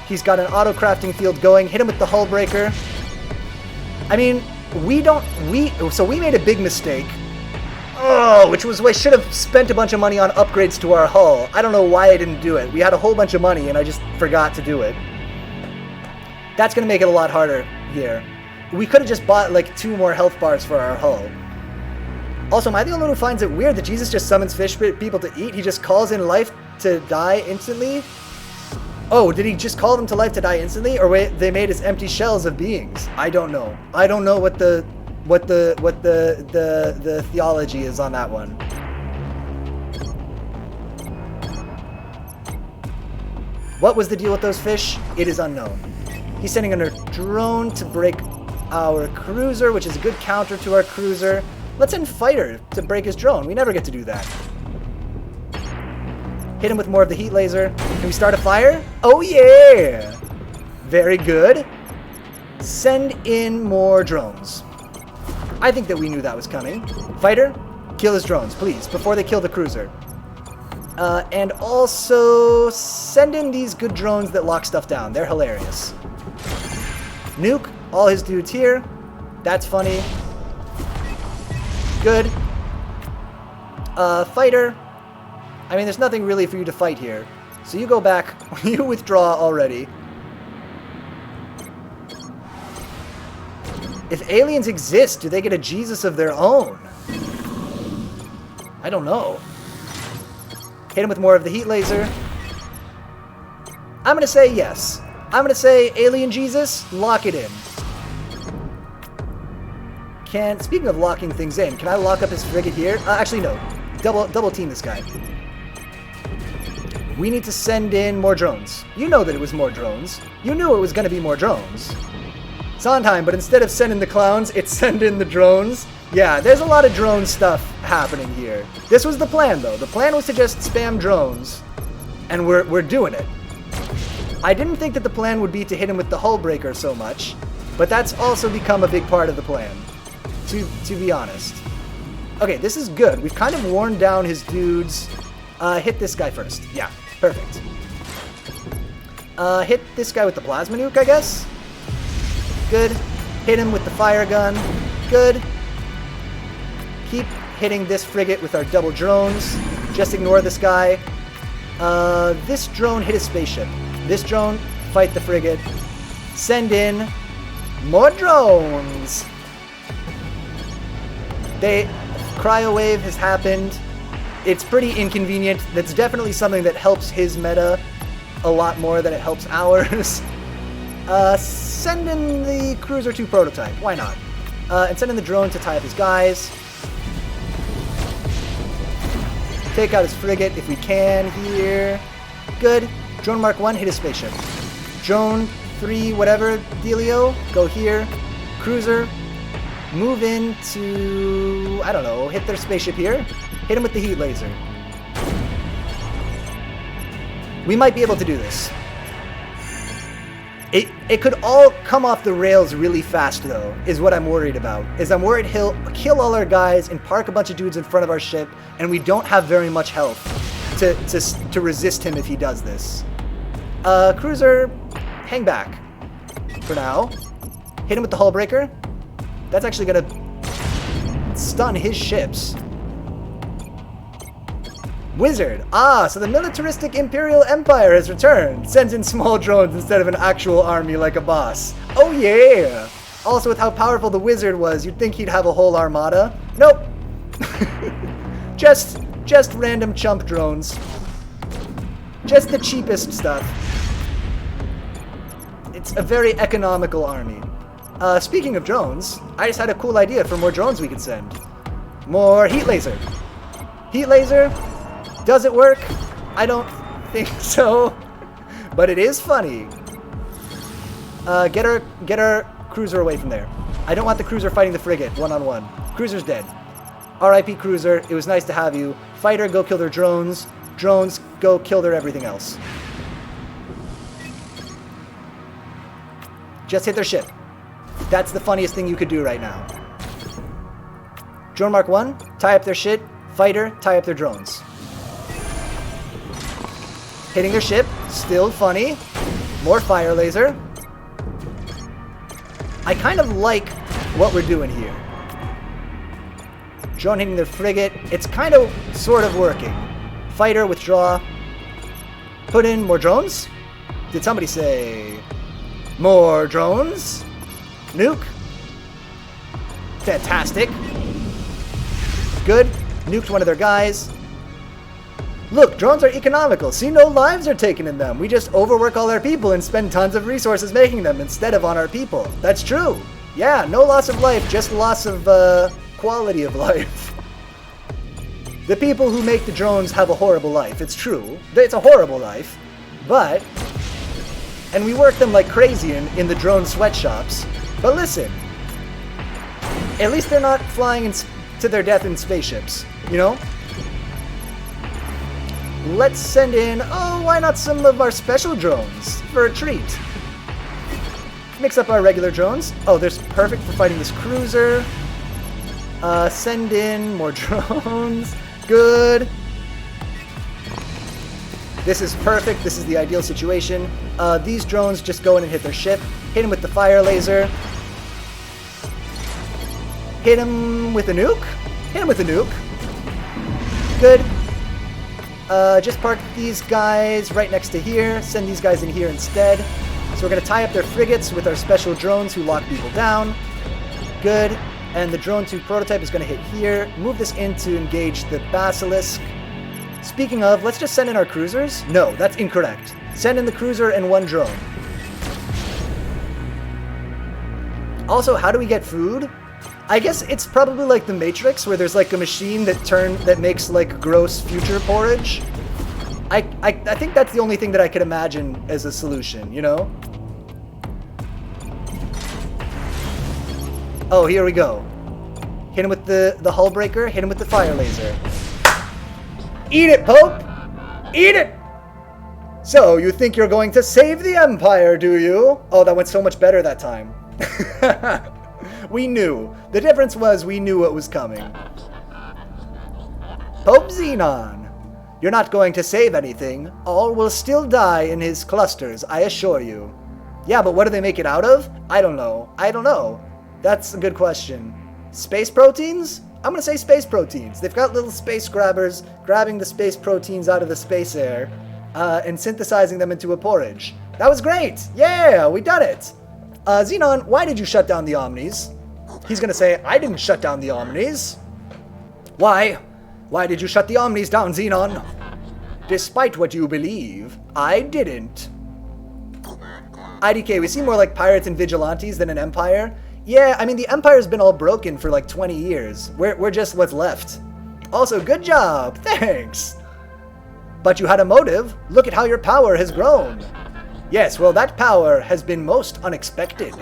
He's got an auto crafting field going. Hit him with the hull breaker. I mean, we made a big mistake. Oh, which was I should have spent a bunch of money on upgrades to our hull. I don't know why I didn't do it. We had a whole bunch of money and I just forgot to do it. That's going to make it a lot harder here. We could have just bought like 2 more health bars for our hull. Also, am I the only one who finds it weird that Jesus just summons fish people to eat? He just calls in life to die instantly? Oh, did he just call them to life to die instantly? Or wait, they made us empty shells of beings? I don't know. I don't know what the theology is on that one. What was the deal with those fish? It is unknown. He's sending in a drone to break our cruiser, which is a good counter to our cruiser. Let's send fighter to break his drone. We never get to do that. Hit him with more of the heat laser. Can we start a fire? Oh yeah! Very good. Send in more drones. I think that we knew that was coming. Fighter, kill his drones, please, before they kill the cruiser. And also, send in these good drones that lock stuff down. They're hilarious. Nuke all his dudes here. That's funny. Good. Fighter. I mean, there's nothing really for you to fight here. So you go back. You withdraw already. If aliens exist, do they get a Jesus of their own? I don't know. Hit him with more of the heat laser. I'm going to say yes. I'm going to say Alien Jesus, lock it in. Speaking of locking things in, can I lock up his frigate here? Actually, no. Double team this guy. We need to send in more drones. You know that it was more drones. You knew it was going to be more drones. Sondheim, but instead of sending the clowns, it's send in the drones. Yeah, there's a lot of drone stuff happening here. This was the plan, though. The plan was to just spam drones, and we're doing it. I didn't think that the plan would be to hit him with the hull breaker so much, but that's also become a big part of the plan, to be honest. Okay, this is good. We've kind of worn down his dudes. Hit this guy first. Yeah, perfect. Hit this guy with the plasma nuke, I guess. Good. Hit him with the fire gun. Good. Keep hitting this frigate with our double drones. Just ignore this guy. This drone hit his spaceship. This drone, fight the frigate. Send in more drones. Cryo wave has happened. It's pretty inconvenient. That's definitely something that helps his meta a lot more than it helps ours. Send in the Cruiser 2 prototype. Why not? And send in the drone to tie up his guys. Take out his frigate if we can here. Good. Drone Mark 1, hit his spaceship. Drone 3, whatever, dealio, go here. Cruiser, move into, I don't know, hit their spaceship here. Hit him with the heat laser. We might be able to do this. It could all come off the rails really fast, though, is what I'm worried about. I'm worried he'll kill all our guys and park a bunch of dudes in front of our ship, and we don't have very much health to resist him if he does this. Cruiser, hang back for now. Hit him with the hull breaker. That's actually going to stun his ships. Wizard. So the militaristic Imperial Empire has returned. Sends in small drones instead of an actual army like a boss. Oh yeah! Also, with how powerful the Wizard was, you'd think he'd have a whole armada. Nope. just random chump drones. Just the cheapest stuff. It's a very economical army. Speaking of drones, I just had a cool idea for more drones we could send. More heat laser. Heat laser. Does it work? I don't think so, but it is funny. Get our cruiser away from there. I don't want the cruiser fighting the frigate one-on-one. Cruiser's dead. R.I.P. Cruiser. It was nice to have you. Fighter, go kill their drones. Drones, go kill their everything else. Just hit their ship. That's the funniest thing you could do right now. Drone Mark 1, tie up their shit. Fighter, tie up their drones. Hitting their ship, still funny. More fire laser. I kind of like what we're doing here. Drone hitting their frigate. It's kind of sort of working. Fighter, withdraw. Put in more drones. Did somebody say more drones? Nuke. Fantastic. Good. Nuked one of their guys. Look, drones are economical. See, no lives are taken in them. We just overwork all our people and spend tons of resources making them instead of on our people. That's true. Yeah, no loss of life, just loss of quality of life. The people who make the drones have a horrible life. It's true. It's a horrible life. But, and we work them like crazy in the drone sweatshops. But listen, at least they're not flying to their death in spaceships, you know? Let's send in, why not some of our special drones for a treat? Mix up our regular drones. Oh, they're perfect for fighting this cruiser. Send in more drones. Good. This is perfect. This is the ideal situation. These drones just go in and hit their ship. Hit him with the fire laser. Hit him with a nuke. Hit him with a nuke. Good. Just park these guys right next to here. Send these guys in here instead. So we're going to tie up their frigates with our special drones who lock people down. Good. And the drone 2 prototype is going to hit here. Move this in to engage the Basilisk. Speaking of, let's just send in our cruisers. No, that's incorrect. Send in the cruiser and 1 drone. Also, how do we get food? I guess it's probably like the Matrix, where there's like a machine that makes like gross future porridge. I think that's the only thing that I could imagine as a solution, you know? Oh, here we go. Hit him with the hull breaker, hit him with the fire laser. Eat it, Pope! Eat it! So, you think you're going to save the Empire, do you? Oh, that went so much better that time. We knew. The difference was we knew what was coming. Pope Xenon, you're not going to save anything. All will still die in his clusters, I assure you. Yeah, but what do they make it out of? I don't know. I don't know. That's a good question. Space proteins? I'm going to say space proteins. They've got little space grabbers grabbing the space proteins out of the space air and synthesizing them into a porridge. That was great! Yeah, we done it! Xenon, why did you shut down the Omnis? He's going to say, I didn't shut down the Omnis. Why? Why did you shut the Omnis down, Xenon? Despite what you believe, I didn't. IDK, we seem more like pirates and vigilantes than an empire. Yeah, I mean, the Empire's been all broken for like 20 years. We're just what's left. Also, good job. Thanks. But you had a motive. Look at how your power has grown. Yes, well, that power has been most unexpected.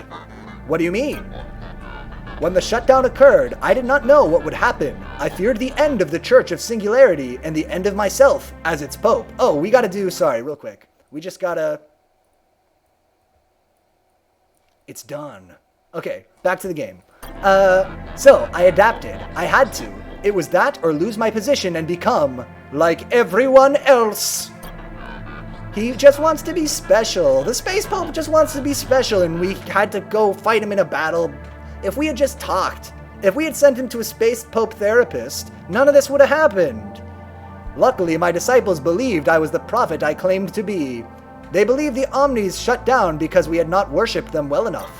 What do you mean? When the shutdown occurred, I did not know what would happen. I feared the end of the Church of Singularity and the end of myself as its Pope. Oh, we gotta do, sorry, real quick. We just gotta... It's done. Okay, back to the game. So, I adapted. I had to. It was that or lose my position and become like everyone else. He just wants to be special. The Space Pope just wants to be special, and we had to go fight him in a battle. If we had just talked, if we had sent him to a Space Pope therapist, none of this would have happened. Luckily, my disciples believed I was the prophet I claimed to be. They believed the Omnis shut down because we had not worshipped them well enough.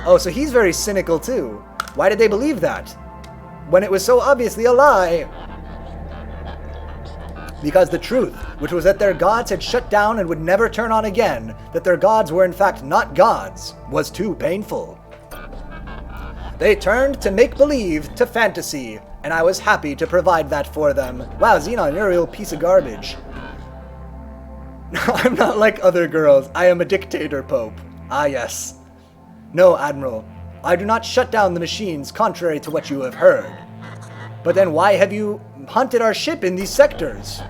Oh, so he's very cynical too. Why did they believe that? When it was so obviously a lie. Because the truth, which was that their gods had shut down and would never turn on again, that their gods were in fact not gods, was too painful. They turned to make-believe to fantasy, and I was happy to provide that for them. Wow, Xenon, you're a real piece of garbage. I'm not like other girls. I am a dictator, Pope. Ah, yes. No, Admiral. I do not shut down the machines, contrary to what you have heard. But then why have you hunted our ship in these sectors?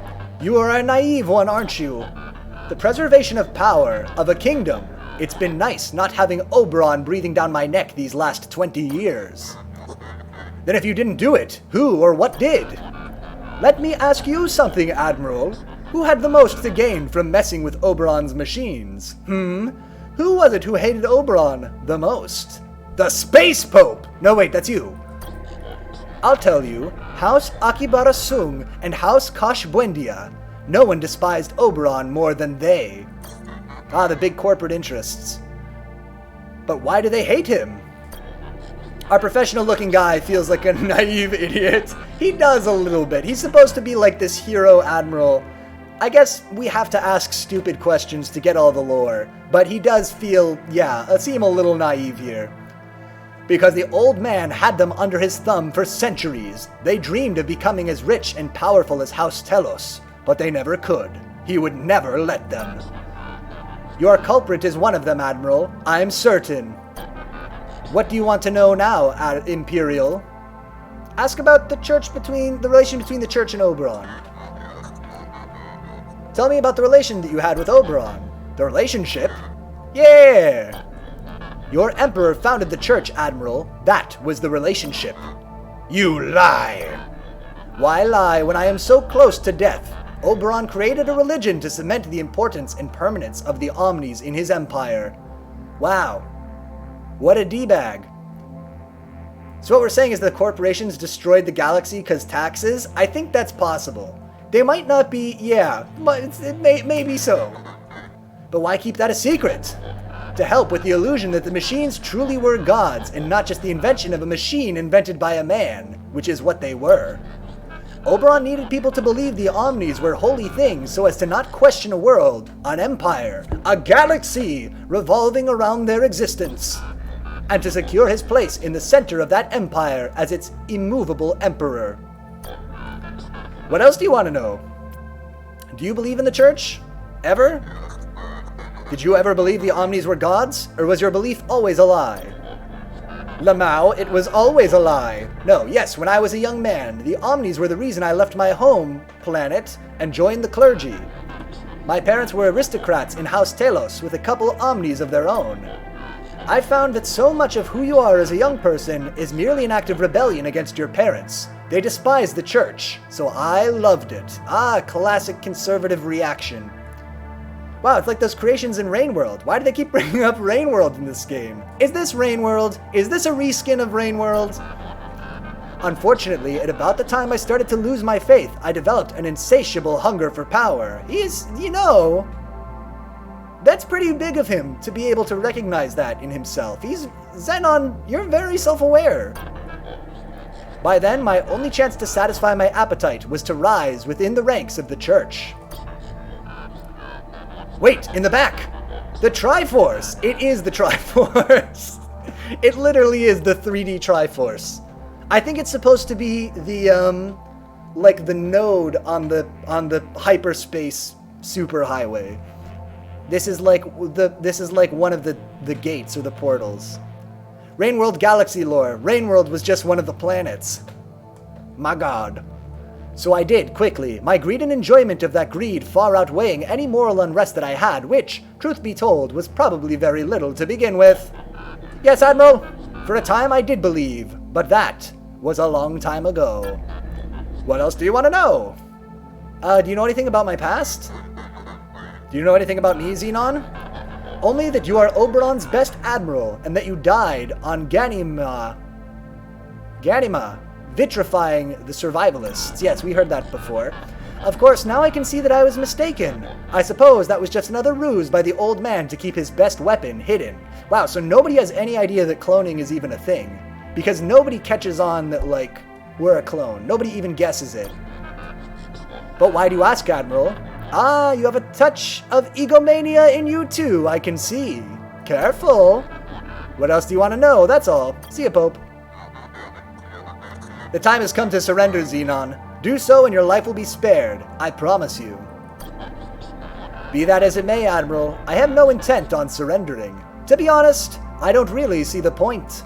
You are a naive one, aren't you? The preservation of power, of a kingdom. It's been nice not having Oberon breathing down my neck these last 20 years. Then if you didn't do it, who or what did? Let me ask you something, Admiral. Who had the most to gain from messing with Oberon's machines? Who was it who hated Oberon the most? The Space Pope! No, wait, that's you. I'll tell you, House Akibara Sung and House Kosh Buendia. No one despised Oberon more than they. Ah, the big corporate interests. But why do they hate him? Our professional-looking guy feels like a naive idiot. He does a little bit. He's supposed to be like this hero admiral. I guess we have to ask stupid questions to get all the lore. But he does feel, seem a little naive here. Because the old man had them under his thumb for centuries. They dreamed of becoming as rich and powerful as House Telos, but they never could. He would never let them. Your culprit is one of them, Admiral. I'm certain. What do you want to know now, Imperial? Ask about the relation between the Church and Oberon. Tell me about the relation that you had with Oberon. The relationship? Yeah! Your Emperor founded the Church, Admiral. That was the relationship. You lie! Why lie when I am so close to death? Oberon created a religion to cement the importance and permanence of the Omnis in his empire. Wow. What a D-bag. So what we're saying is the corporations destroyed the galaxy because taxes? I think that's possible. They might not be, yeah, but it may be so. But why keep that a secret? To help with the illusion that the machines truly were gods and not just the invention of a machine invented by a man, which is what they were. Oberon needed people to believe the Omnis were holy things so as to not question a world, an empire, a galaxy revolving around their existence, and to secure his place in the center of that empire as its immovable emperor. What else do you want to know? Do you believe in the church? Ever? Did you ever believe the Omnis were gods, or was your belief always a lie? Lamau, it was always a lie. No, yes, when I was a young man, the Omnis were the reason I left my home planet and joined the clergy. My parents were aristocrats in House Telos with a couple Omnis of their own. I found that so much of who you are as a young person is merely an act of rebellion against your parents. They despise the church, so I loved it. Ah, classic conservative reaction. Wow, it's like those creations in Rainworld. Why do they keep bringing up Rainworld in this game? Is this Rainworld? Is this a reskin of Rainworld? Unfortunately, at about the time I started to lose my faith, I developed an insatiable hunger for power. That's pretty big of him to be able to recognize that in himself. Xenon, you're very self-aware. By then, my only chance to satisfy my appetite was to rise within the ranks of the church. Wait, in the back! The Triforce! It is the Triforce! It literally is the 3D Triforce. I think it's supposed to be the, like the node on the hyperspace superhighway. This is like one of the gates or the portals. Rainworld galaxy lore. Rainworld was just one of the planets. My god. So I did, quickly, my greed and enjoyment of that greed far outweighing any moral unrest that I had, which, truth be told, was probably very little to begin with. Yes, Admiral, for a time I did believe, but that was a long time ago. What else do you want to know? Do you know anything about my past? Do you know anything about me, Xenon? Only that you are Oberon's best admiral, and that you died on Ganima, vitrifying the survivalists. Yes, we heard that before. Of course, now I can see that I was mistaken. I suppose that was just another ruse by the old man to keep his best weapon hidden. Wow, so nobody has any idea that cloning is even a thing. Because nobody catches on that, like, we're a clone. Nobody even guesses it. But why do you ask, Admiral? Ah, you have a touch of egomania in you too, I can see. Careful. What else do you want to know? That's all. See ya, Pope. The time has come to surrender, Xenon. Do so and your life will be spared. I promise you. Be that as it may, Admiral, I have no intent on surrendering. To be honest, I don't really see the point.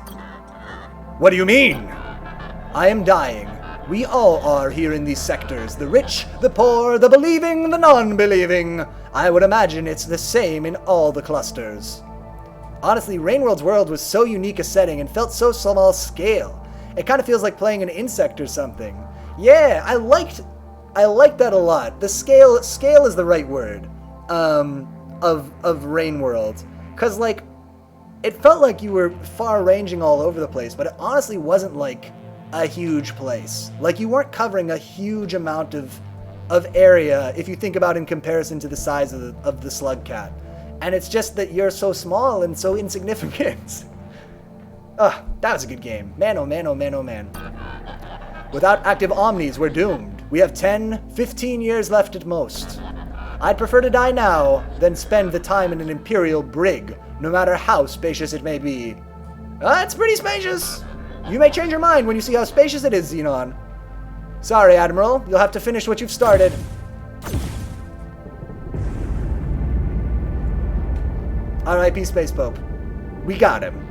What do you mean? I am dying. We all are here in these sectors. The rich, the poor, the believing, the non-believing. I would imagine it's the same in all the clusters. Honestly, Rainworld's world was so unique a setting and felt so small scale. It kind of feels like playing an insect or something. Yeah, I liked that a lot. The scale is the right word. Of Rainworld. 'Cause like it felt like you were far ranging all over the place, but it honestly wasn't like a huge place. Like you weren't covering a huge amount of area if you think about in comparison to the size of the Slugcat. And it's just that you're so small and so insignificant. Ugh, that was a good game. Man, oh man, oh man, oh man. Without active Omnis, we're doomed. We have 10, 15 years left at most. I'd prefer to die now than spend the time in an Imperial brig, no matter how spacious it may be. It's pretty spacious. You may change your mind when you see how spacious it is, Xenon. Sorry, Admiral. You'll have to finish what you've started. R.I.P. Space Pope. We got him.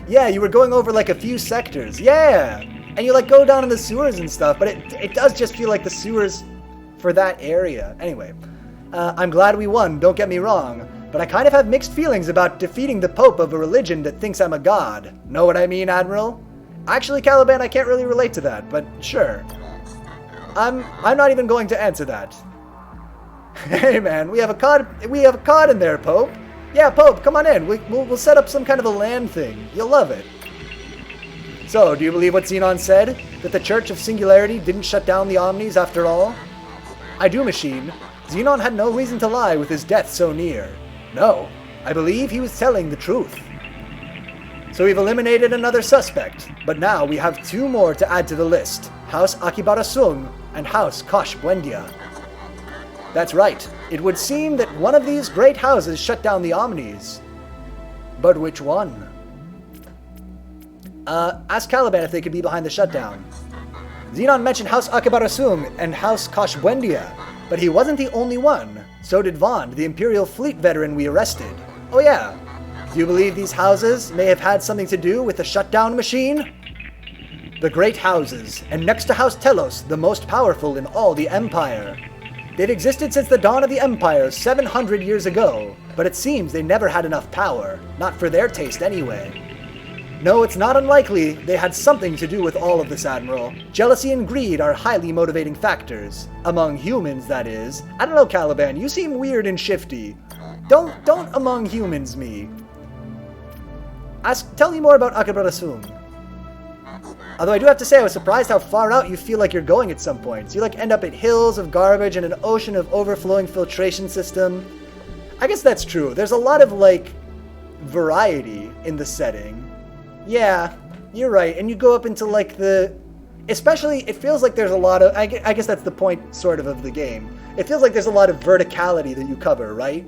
Yeah, you were going over like a few sectors. Yeah! And you like go down in the sewers and stuff, but it does just feel like the sewers for that area. Anyway, I'm glad we won, don't get me wrong, but I kind of have mixed feelings about defeating the Pope of a religion that thinks I'm a god. Know what I mean, Admiral? Actually, Caliban, I can't really relate to that, but sure. I'm not even going to answer that. Hey man, we have a cod in there, Pope. Yeah, Pope, come on in. We'll set up some kind of a land thing. You'll love it. So, do you believe what Xenon said? That the Church of Singularity didn't shut down the Omnis after all? I do, Machine. Xenon had no reason to lie with his death so near. No, I believe he was telling the truth. So we've eliminated another suspect, but now we have 2 more to add to the list. House Akibara Sung and House Kosh Buendia. That's right. It would seem that one of these great houses shut down the Omnis. But which one? Ask Caliban if they could be behind the shutdown. Xenon mentioned House Akibara Sung and House Kosh Buendia, but he wasn't the only one. So did Vaughn, the Imperial Fleet veteran we arrested. Oh yeah. Do you believe these houses may have had something to do with the shutdown machine? The great houses, and next to House Telos, the most powerful in all the Empire. They've existed since the dawn of the Empire 700 years ago, but it seems they never had enough power, not for their taste anyway. No, it's not unlikely they had something to do with all of this, Admiral. Jealousy and greed are highly motivating factors. Among humans, that is. I don't know, Caliban, you seem weird and shifty. Don't among humans me. Tell me more about Akibara Sung. Although I do have to say I was surprised how far out you feel like you're going at some points. You end up at hills of garbage and an ocean of overflowing filtration system. I guess that's true. There's a lot of, variety in the setting. Yeah, you're right. And you go up into, especially, it feels like there's a lot of... I guess that's the point, sort of the game. It feels like there's a lot of verticality that you cover, right?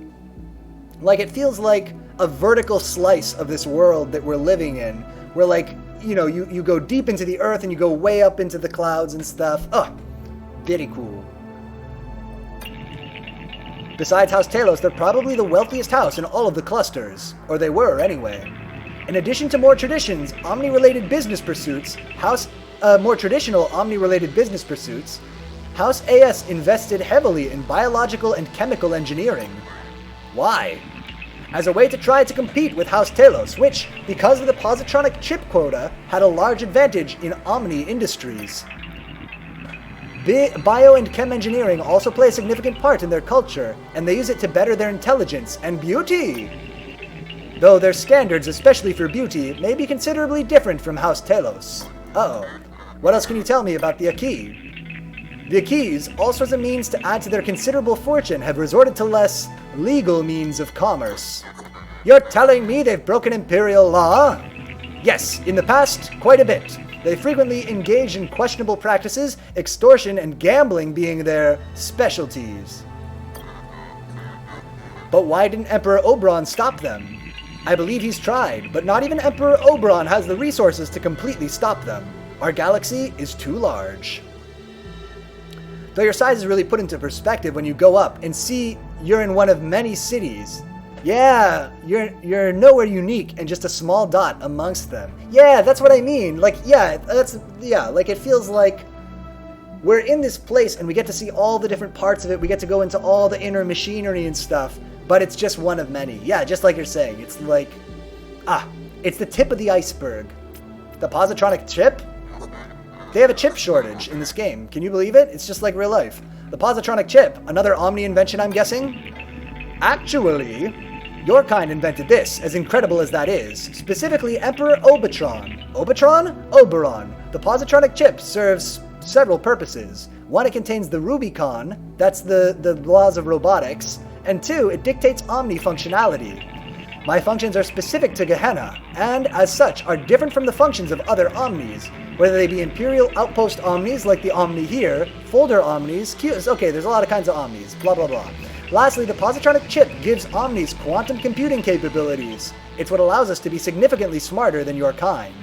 It feels like a vertical slice of this world that we're living in. Where, you go deep into the earth and you go way up into the clouds and stuff. Oh, very cool. Besides House Telos, they're probably the wealthiest house in all of the clusters. Or they were, anyway. In addition to more traditions, Omni-related business pursuits, more traditional Omni-related business pursuits, House AS invested heavily in biological and chemical engineering. Why? As a way to try to compete with House Telos, which, because of the positronic chip quota, had a large advantage in Omni industries. Bio and chem engineering also play a significant part in their culture, and they use it to better their intelligence and beauty. Though their standards, especially for beauty, may be considerably different from House Telos. Uh-oh. What else can you tell me about the Aki? The Akis, also as a means to add to their considerable fortune, have resorted to less legal means of commerce. You're telling me they've broken Imperial law? Yes, in the past, quite a bit. They frequently engage in questionable practices, extortion and gambling being their specialties. But why didn't Emperor Oberon stop them? I believe he's tried, but not even Emperor Oberon has the resources to completely stop them. Our galaxy is too large. Though your size is really put into perspective when you go up and see you're in one of many cities. Yeah, you're nowhere unique and just a small dot amongst them. Yeah, that's what I mean. It feels like we're in this place and we get to see all the different parts of it. We get to go into all the inner machinery and stuff. But it's just one of many. Yeah, just like you're saying. It's it's the tip of the iceberg. The positronic chip? They have a chip shortage in this game. Can you believe it? It's just like real life. The positronic chip, another Omni invention, I'm guessing? Actually, your kind invented this, as incredible as that is. Specifically, Emperor Obatron. Obatron? Oberon. The positronic chip serves several purposes. One, it contains the Rubicon. That's the laws of robotics. And 2, it dictates Omni functionality. My functions are specific to Gehenna, and as such are different from the functions of other Omnis, whether they be Imperial Outpost Omnis like the Omni here, Folder Omnis, okay, there's a lot of kinds of Omnis, blah blah blah. Lastly, the positronic chip gives Omnis quantum computing capabilities. It's what allows us to be significantly smarter than your kind.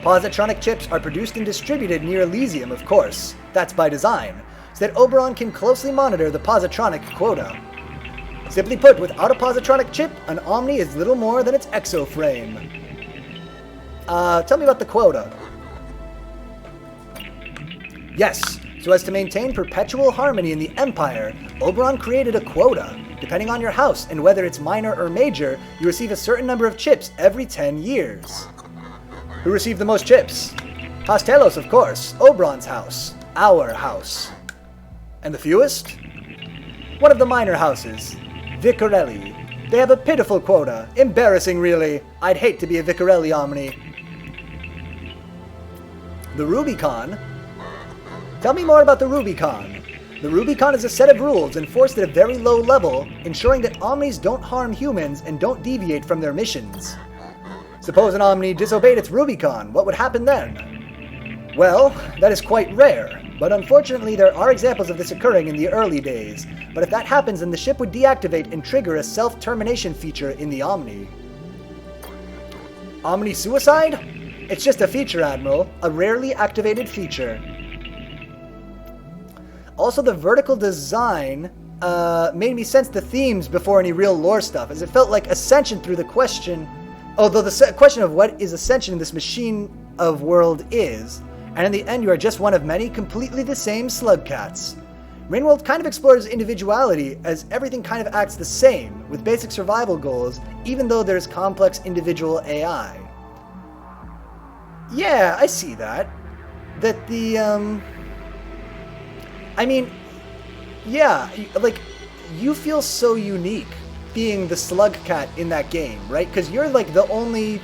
Positronic chips are produced and distributed near Elysium, of course. That's by design, so that Oberon can closely monitor the positronic quota. Simply put, without a positronic chip, an Omni is little more than its exoframe. Tell me about the quota. Yes, so as to maintain perpetual harmony in the Empire, Oberon created a quota. Depending on your house and whether it's minor or major, you receive a certain number of chips every 10 years. Who received the most chips? House Telos, of course. Oberon's house. Our house. And the fewest? One of the minor houses. Vicarelli. They have a pitiful quota. Embarrassing, really. I'd hate to be a Vicarelli Omni. The Rubicon? Tell me more about the Rubicon. The Rubicon is a set of rules enforced at a very low level, ensuring that Omnis don't harm humans and don't deviate from their missions. Suppose an Omni disobeyed its Rubicon, what would happen then? Well, that is quite rare, but unfortunately there are examples of this occurring in the early days. But if that happens, then the ship would deactivate and trigger a self-termination feature in the Omni. Omni suicide? It's just a feature, Admiral, a rarely activated feature. Also, the vertical design made me sense the themes before any real lore stuff, as it felt like Ascension through the question, although the question of what is Ascension in this machine of world is, and in the end you are just one of many completely the same slugcats. Rainworld kind of explores individuality, as everything kind of acts the same, with basic survival goals, even though there's complex individual AI. Yeah, I see that. That the, I mean, yeah, like, you feel so unique being the slug cat in that game, right? Because you're, like, the only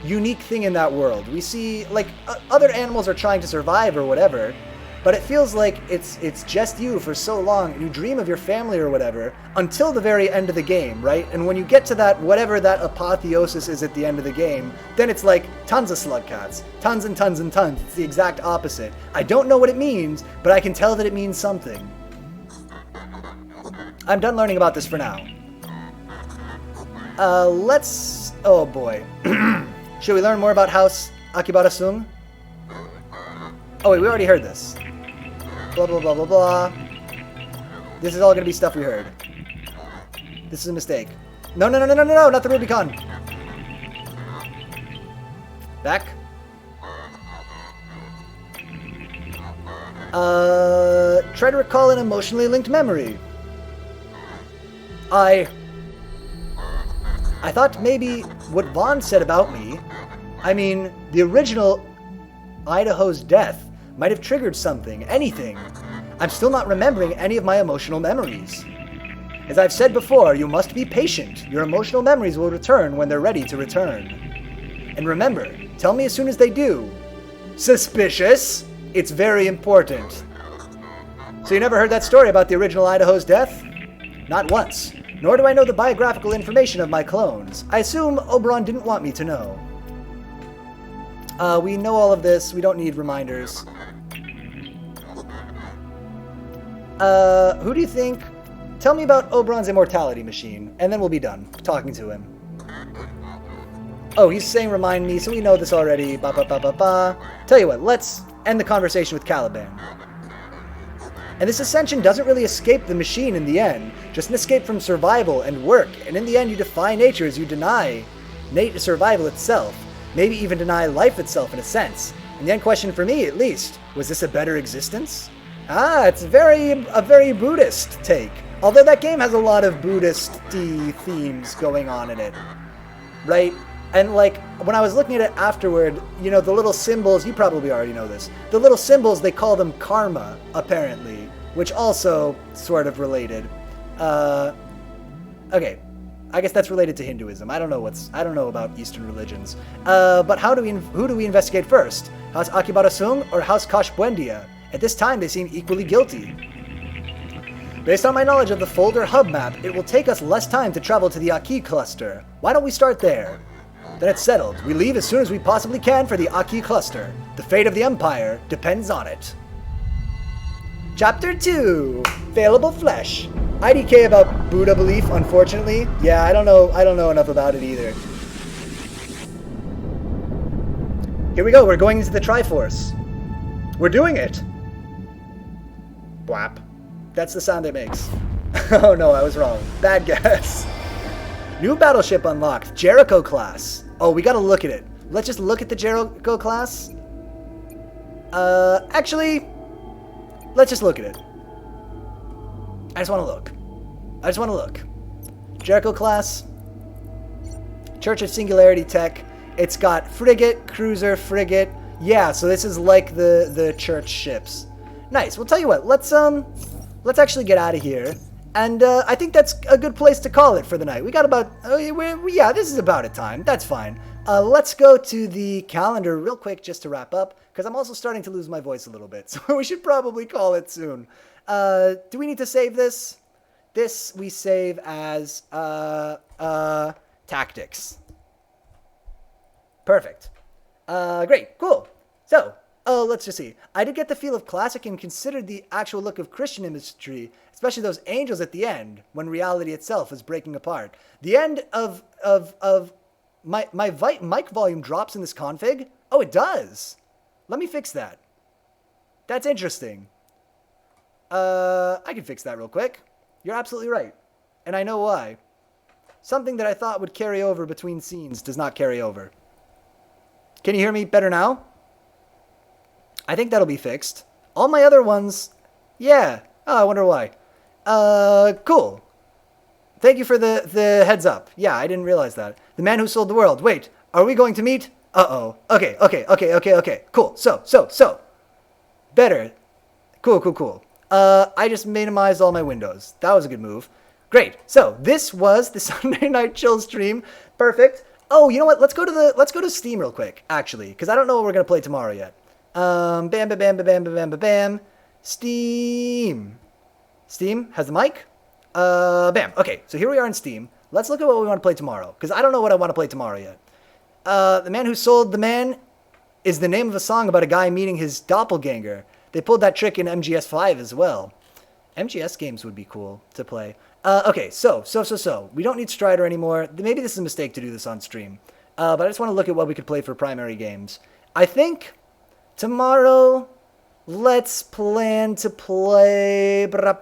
unique thing in that world. We see, like, other animals are trying to survive or whatever, but it feels like it's just you for so long, and you dream of your family or whatever, until the very end of the game, right? And when you get to that, whatever that apotheosis is at the end of the game, then it's like tons of slug cats. Tons and tons and tons. It's the exact opposite. I don't know what it means, but I can tell that it means something. I'm done learning about this for now. Let's... Oh boy. Should we learn more about House Akibara Sung? Oh wait, we already heard this. Blah blah blah blah blah. This is all gonna be stuff we heard. This is a mistake. No, no, no, no, no, no, not the Rubicon. Back. Try to recall an emotionally linked memory. I thought maybe what Vaughn said about me, I mean, the original Idaho's death might have triggered something, anything. I'm still not remembering any of my emotional memories. As I've said before, you must be patient. Your emotional memories will return when they're ready to return. And remember, tell me as soon as they do. Suspicious? It's very important. So you never heard that story about the original Idaho's death? Not once. Nor do I know the biographical information of my clones. I assume Oberon didn't want me to know. We know all of this. We don't need reminders. Who do you think? Tell me about Oberon's immortality machine, and then we'll be done talking to him. Oh, he's saying remind me, so we know this already. Ba ba ba ba ba. Tell you what, let's end the conversation with Caliban. And this ascension doesn't really escape the machine in the end, just an escape from survival and work, and in the end you defy nature as you deny survival itself, maybe even deny life itself in a sense. And the end question for me, at least, was this a better existence? Ah, it's a very Buddhist take. Although that game has a lot of Buddhist-y themes going on in it, right? And like, when I was looking at it afterward, you know, the little symbols, you probably already know this, the little symbols, they call them karma, apparently, which also sort of related. Okay, I guess that's related to Hinduism. I don't know about Eastern religions. But who do we investigate first? House Akibara Sung or House Kosh Buendia? At this time, they seem equally guilty. Based on my knowledge of the folder hub map, it will take us less time to travel to the Aki cluster. Why don't we start there? Then it's settled. We leave as soon as we possibly can for the Aki cluster. The fate of the Empire depends on it. Chapter 2. Fallible Flesh. IDK about Buddha belief, unfortunately. Yeah, I don't know enough about it either. Here we go, we're going into the Triforce. We're doing it. Blap. That's the sound it makes. Oh no, I was wrong. Bad guess. New battleship unlocked, Jericho class. Oh, we gotta look at it. Let's just look at the Jericho class. Actually, let's just look at it. I just want to look. Jericho class. Church of Singularity Tech. It's got frigate, cruiser, frigate. Yeah, so this is like the church ships. Nice. Well, tell you what. Let's actually get out of here. And I think that's a good place to call it for the night. We got about yeah, this is about a time. That's fine. Let's go to the calendar real quick just to wrap up because I'm also starting to lose my voice a little bit. So we should probably call it soon. Do we need to save this? This we save as tactics. Perfect. Great, cool. So, let's just see. I did get the feel of classic and considered the actual look of Christian imagery, especially those angels at the end, when reality itself is breaking apart. The end of my mic volume drops in this config? Oh, it does. Let me fix that. That's interesting. I can fix that real quick. You're absolutely right. And I know why. Something that I thought would carry over between scenes does not carry over. Can you hear me better now? I think that'll be fixed. All my other ones, yeah. Oh, I wonder why. Cool. Thank you for the heads up. Yeah, I didn't realize that. The man who sold the world. Wait, are we going to meet? Uh-oh. Okay. Cool. So. Better. Cool. I just minimized all my windows. That was a good move. Great. So, this was the Sunday Night Chill stream. Perfect. Oh, you know what? Let's go to Steam real quick, actually, because I don't know what we're gonna play tomorrow yet. Bam. Steam has the mic. Bam. Okay, so here we are in Steam. Let's look at what we want to play tomorrow, because I don't know what I want to play tomorrow yet. The Man Who Sold the Man is the name of a song about a guy meeting his doppelganger. They pulled that trick in MGS5 as well. MGS games would be cool to play. Okay, so. We don't need Strider anymore. Maybe this is a mistake to do this on stream. But I just want to look at what we could play for primary games. I think tomorrow, let's plan to play... What are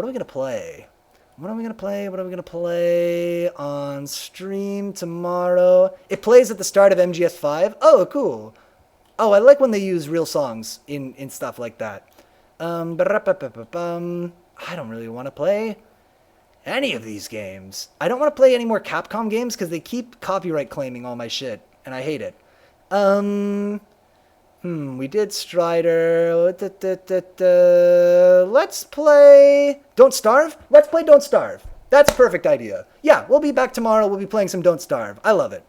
we going to play? What are we going to play on stream tomorrow? It plays at the start of MGS5. Oh, cool. Oh, I like when they use real songs in stuff like that. I don't really want to play any of these games. I don't want to play any more Capcom games because they keep copyright claiming all my shit, and I hate it. We did Strider. Let's play Don't Starve? Let's play Don't Starve. That's a perfect idea. Yeah, we'll be back tomorrow. We'll be playing some Don't Starve. I love it.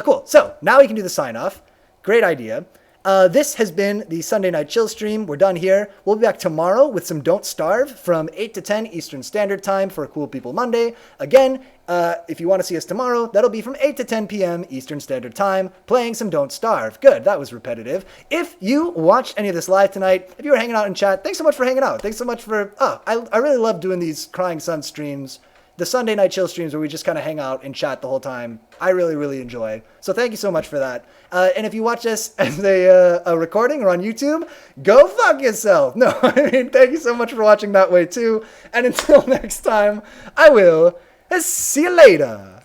Cool. So, now we can do the sign-off. Great idea. This has been the Sunday Night Chill stream. We're done here. We'll be back tomorrow with some Don't Starve from 8 to 10 Eastern Standard Time for a Cool People Monday. Again, if you want to see us tomorrow, that'll be from 8 to 10 p.m. Eastern Standard Time, playing some Don't Starve. Good, that was repetitive. If you watched any of this live tonight, if you were hanging out in chat, thanks so much for hanging out. Thanks so much for... I really love doing these Crying Sun streams. The Sunday Night Chill streams where we just kind of hang out and chat the whole time. I really, really enjoy. So thank you so much for that. And if you watch us as a recording or on YouTube, go fuck yourself. No, I mean, thank you so much for watching that way too. And until next time, I will see you later.